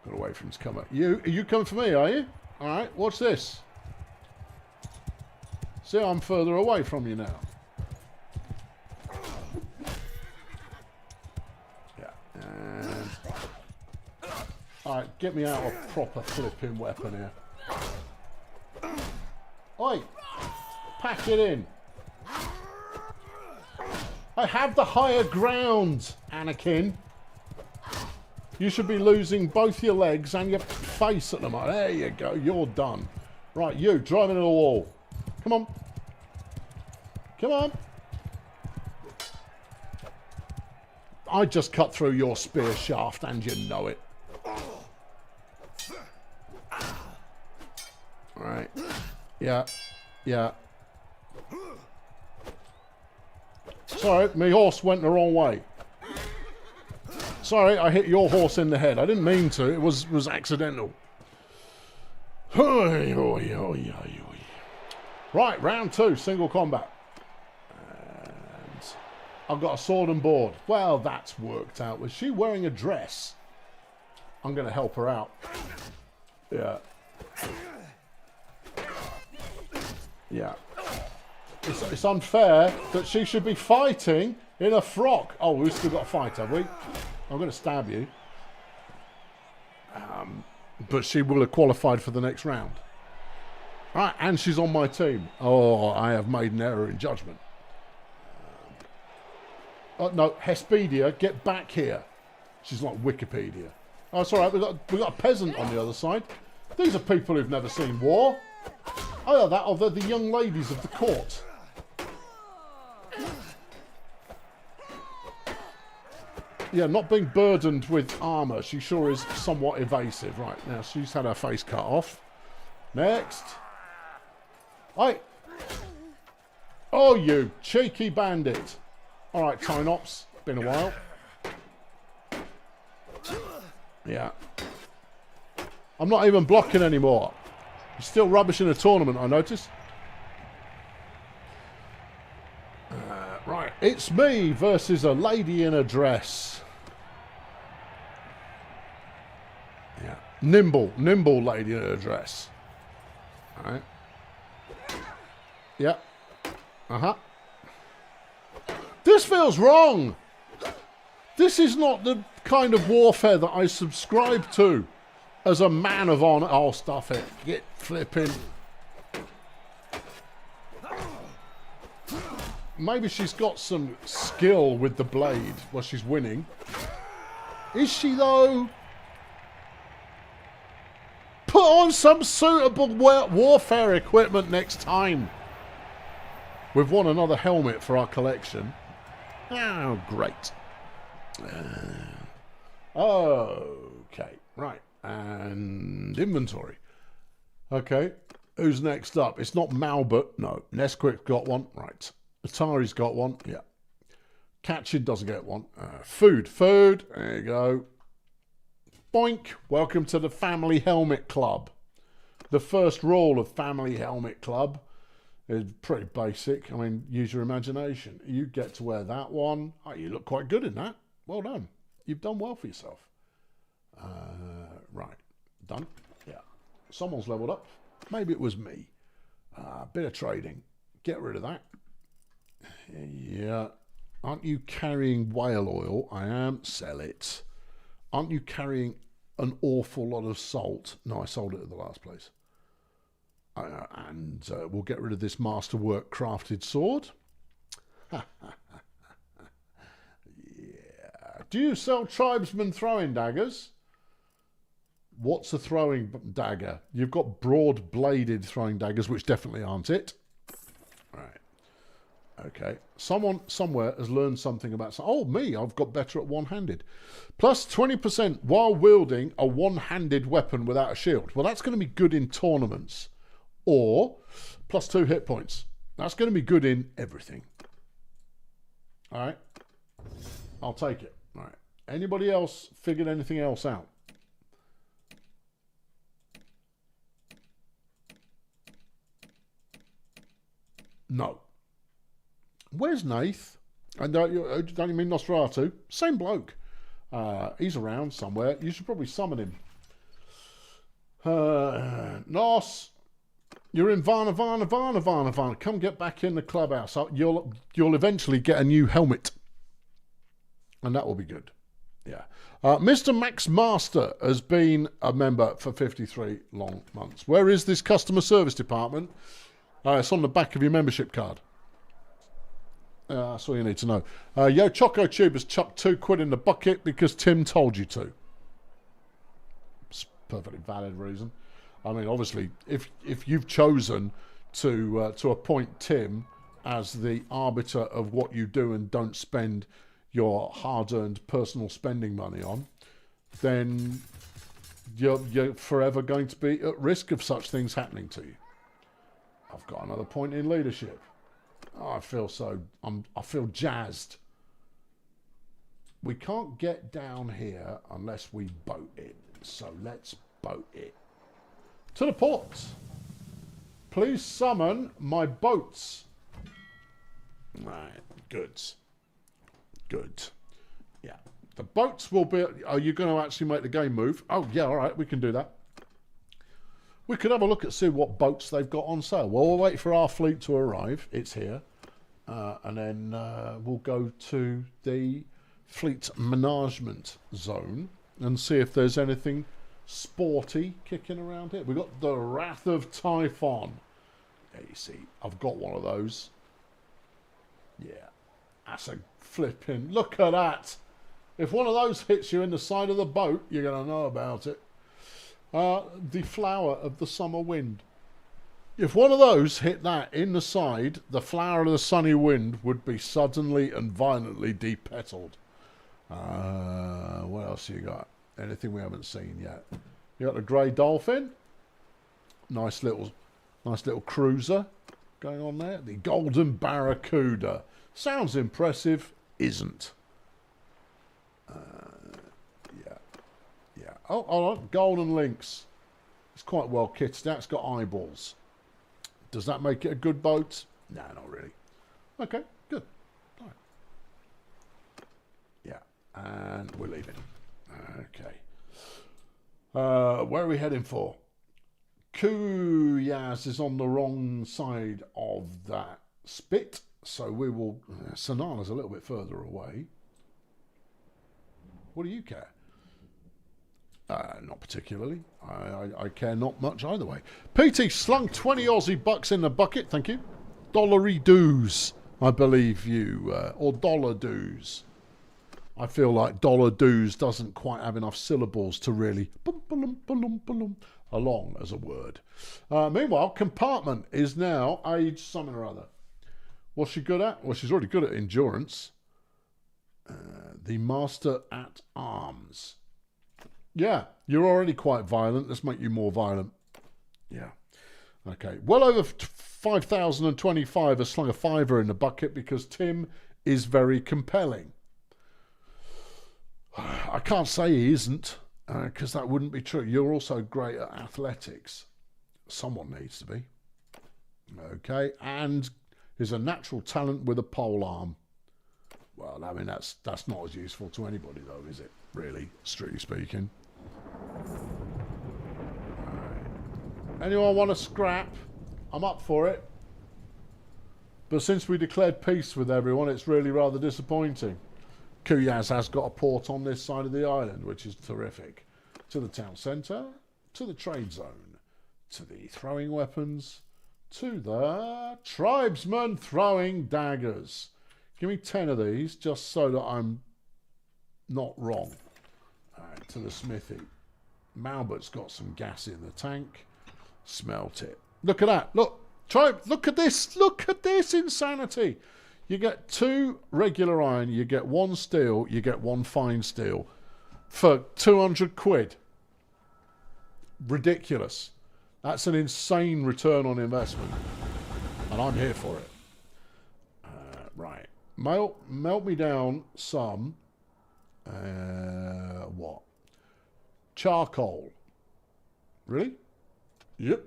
Got to wait for him to come up. Are you coming for me, are you? All right, watch this. See, I'm further away from you now. Yeah. And... all right, get me out a proper flipping weapon here. Oi! Pack it in. I have the higher ground, Anakin. You should be losing both your legs and your face at the moment. There you go. You're done. Right, you, drive into the wall. Come on. Come on. I just cut through your spear shaft and you know it. Right. Yeah. Yeah. Sorry, my horse went the wrong way. Sorry, I hit your horse in the head. I didn't mean to. It was accidental. Right, round 2, single combat. And I've got a sword and board. Well, that's worked out. Was she wearing a dress? I'm going to help her out. Yeah. Yeah. It's unfair that she should be fighting in a frock. Oh, we've still got a fight, have we? I'm going to stab you. But she will have qualified for the next round. Right, and she's on my team. Oh, I have made an error in judgment. Oh, no, Hespedia, get back here. She's like Wikipedia. Oh, it's all right, we've got a peasant on the other side. These are people who've never seen war. Oh, yeah, they're the young ladies of the court. Yeah, not being burdened with armour. She sure is somewhat evasive. Right, now she's had her face cut off. Next. Hey. Oh, you cheeky bandit. All right, Tynops. Been a while. Yeah. I'm not even blocking anymore. You're still rubbish in a tournament, I notice. Right, it's me versus a lady in a dress. Yeah, nimble lady in a dress. All right. Yeah. Uh-huh. This feels wrong. This is not the kind of warfare that I subscribe to as a man of honor. Oh, stuff it. Get flipping. Maybe she's got some skill with the blade while she's winning. Is she, though? Put on some suitable warfare equipment next time. We've won another helmet for our collection. Oh, great. Okay, right. And inventory. Okay, who's next up? It's not Malbert. No, Nesquik's got one. Right. Atari's got one. Yeah. Catchin doesn't get one. Food. There you go. Boink. Welcome to the Family Helmet Club. The first rule of Family Helmet Club is pretty basic. I mean, use your imagination. You get to wear that one. Oh, you look quite good in that. Well done. You've done well for yourself. Right. Done. Yeah. Someone's leveled up. Maybe it was me. Bit of trading. Get rid of that. Yeah. Aren't you carrying whale oil? I am. Sell it. Aren't you carrying an awful lot of salt? No, I sold it at the last place. And we'll get rid of this masterwork crafted sword. Yeah. Do you sell tribesmen throwing daggers? What's a throwing dagger? You've got broad-bladed throwing daggers, which definitely aren't it. Right. Okay. Someone somewhere has learned something about... Oh, me. I've got better at one-handed. Plus 20% while wielding a one-handed weapon without a shield. Well, that's going to be good in tournaments. Or plus 2 hit points. That's going to be good in everything. All right. I'll take it. All right. Anybody else figured anything else out? No. Where's Nath? And don't you mean Nosferatu? Same bloke. He's around somewhere. You should probably summon him. Nos, you're in Varna. Come get back in the clubhouse. You'll eventually get a new helmet. And that will be good. Yeah. Mr. Max Master has been a member for 53 long months. Where is this customer service department? It's on the back of your membership card. That's all you need to know. Yo, Choco Tube has chucked £2 in the bucket because Tim told you to. It's a perfectly valid reason. I mean, obviously, if you've chosen to appoint Tim as the arbiter of what you do and don't spend your hard-earned personal spending money on, then you're forever going to be at risk of such things happening to you. I've got another point in leadership. Oh, I feel jazzed. we can't get down here unless we boat it. So let's boat it. To the ports. Please summon my boats. Right, goods. Good. Yeah. The boats will be... Are you going to actually make the game move? Oh, yeah, all right, we can do that. We could have a look at see what boats they've got on sale. Well, we'll wait for our fleet to arrive. It's here. And then we'll go to the fleet management zone and see if there's anything sporty kicking around here. We've got the Wrath of Typhon. There you see, I've got one of those. Yeah, that's a flipping... Look at that. If one of those hits you in the side of the boat, you're going to know about it. The Flower of the Summer Wind. If one of those hit that in the side, the Flower of the Sunny Wind would be suddenly and violently depetaled. What else you got? Anything we haven't seen yet? You got the Grey Dolphin. Nice little cruiser going on there. The Golden Barracuda. Sounds impressive, isn't. Yeah. Oh, Golden Lynx. It's quite well kitted out. It's got eyeballs. Does that make it a good boat? No, not really. Okay, good. All right. Yeah, and we're leaving. Okay. Where are we heading for? Kuyaz is on the wrong side of that spit, so we will... Sanana's a little bit further away. What do you care? Not particularly. I care not much either way. PT slung 20 Aussie bucks in the bucket, thank you. Dollary dues, I believe you, or dollar dues. I feel like dollar dues doesn't quite have enough syllables to really along as a word. Meanwhile, Compartment is now age something or other. What's she good at? Well, she's already good at endurance. The Master at Arms. Yeah, you're already quite violent. Let's make you more violent. Yeah. Okay. Well over 5,025 has slung a fiver in the bucket because Tim is very compelling. I can't say he isn't, because that wouldn't be true. You're also great at athletics. Someone needs to be. Okay. And is a natural talent with a pole arm. Well, I mean, that's not as useful to anybody, though, is it? Really, strictly speaking. Right. Anyone want to scrap? I'm up for it. But since we declared peace with everyone, it's really rather disappointing. Kuyaz has got a port on this side of the island, which is terrific. To the town centre, to the trade zone, to the throwing weapons, to the tribesmen throwing daggers. Give me 10 of these, just so that I'm not wrong. Alright, to the smithy. Malbert's got some gas in the tank. Smelt it. Look at that. Look. Look at this. Look at this insanity. You get 2 regular iron, you get 1 steel, you get 1 fine steel for 200 quid. Ridiculous. That's an insane return on investment. And I'm here for it. Right. Melt me down some... what? Charcoal. Really? Yep.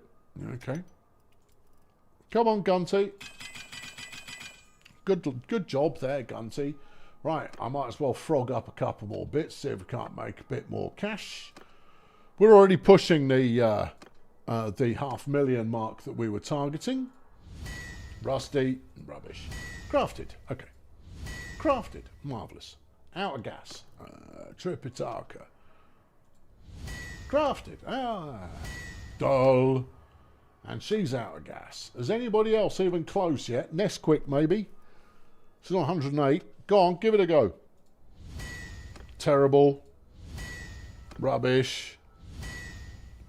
Okay. Come on, Gunty. Good job there, Gunty. Right, I might as well frog up a couple more bits, see if we can't make a bit more cash. We're already pushing the 500,000 mark that we were targeting. Rusty, rubbish. Crafted, okay. Crafted, marvellous. Out of gas. Tripitaka. Crafted. Dull. And she's out of gas. Is anybody else even close yet? Nesquik, maybe? She's on 108. Go on, give it a go. Terrible. Rubbish.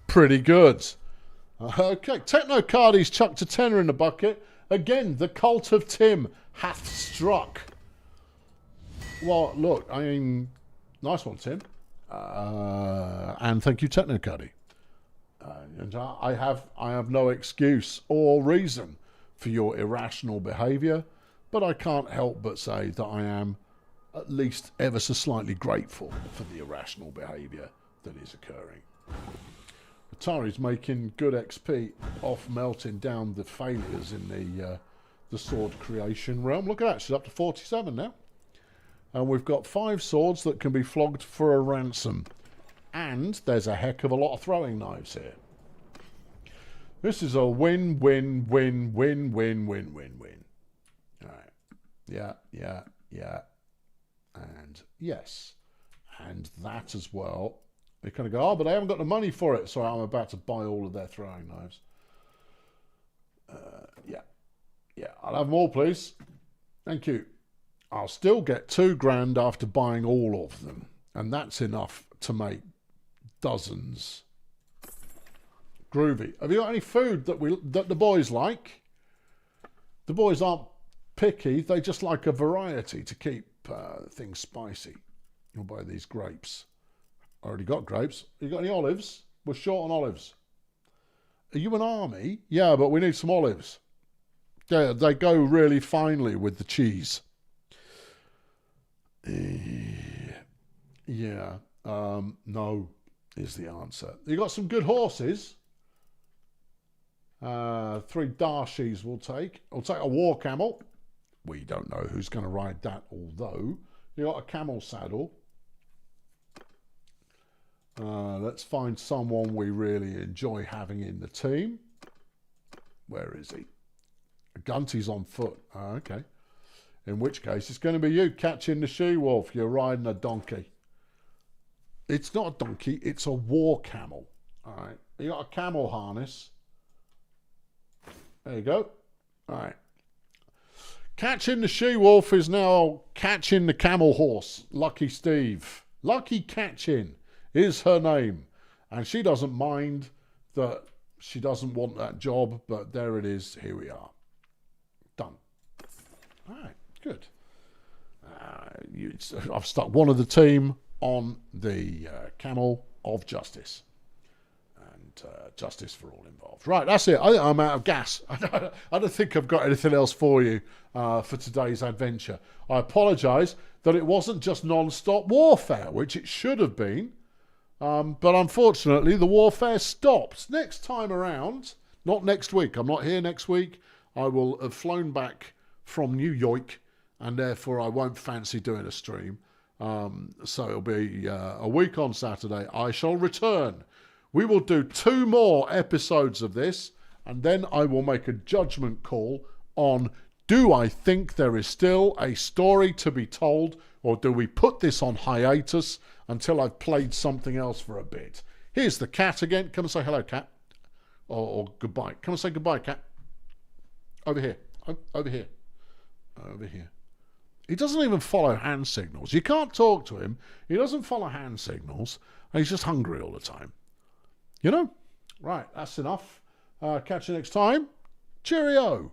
Pretty good. Okay, Techno Cardi's chucked a tenner in the bucket. Again, the cult of Tim hath struck. Well, look, I mean, nice one, Tim. And thank you, Techno Cardi. And I have no excuse or reason for your irrational behaviour, but I can't help but say that I am at least ever so slightly grateful for the irrational behaviour that is occurring. Atari's making good XP off melting down the failures in the sword creation realm. Look at that, she's up to 47 now. And we've got 5 swords that can be flogged for a ransom. And there's a heck of a lot of throwing knives here. This is a win, win, win, win, win, win, win, win. All right. Yeah, yeah, yeah. And yes. And that as well. They kind of go, oh, but I haven't got the money for it. So I'm about to buy all of their throwing knives. Yeah. Yeah, I'll have them all, please. Thank you. I'll still get $2,000 after buying all of them. And that's enough to make dozens. Groovy. Have you got any food that the boys like? The boys aren't picky. They just like a variety to keep things spicy. We'll buy these grapes. Already got grapes. You got any olives? We're short on olives. Are you an army? Yeah, but we need some olives. Yeah, they go really finely with the cheese. Yeah. No is the answer. You got some good horses? 3 Darshis we'll take. We'll take a war camel. We don't know who's going to ride that, although you got a camel saddle. Let's find someone we really enjoy having in the team. Where is he? Gunty's on foot. Okay. In which case, it's going to be you catching the she-wolf. You're riding a donkey. It's not a donkey. It's a war camel. All right. You got a camel harness. There you go. All right. Catching the she-wolf is now catching the camel horse. Lucky Steve. Lucky Catching is her name. And she doesn't mind that she doesn't want that job, but there it is. Here we are. Done. All right. Good. I've stuck one of the team on the camel of justice. And justice for all involved. Right, that's it. I think I'm out of gas. I don't think I've got anything else for you for today's adventure. I apologise that it wasn't just non-stop warfare, which it should have been. But unfortunately, the warfare stopped. Next time around, not next week. I'm not here next week. I will have flown back from New York, and therefore I won't fancy doing a stream. So it'll be a week on Saturday. I shall return. We will do 2 more episodes of this, and then I will make a judgment call on, do I think there is still a story to be told, or do we put this on hiatus until I've played something else for a bit? Here's the cat again. Come and say hello, cat. Or goodbye. Come and say goodbye, cat. Over here. Over here. Over here. He doesn't even follow hand signals. You can't talk to him. He doesn't follow hand signals. And he's just hungry all the time. You know? Right, that's enough. Catch you next time. Cheerio.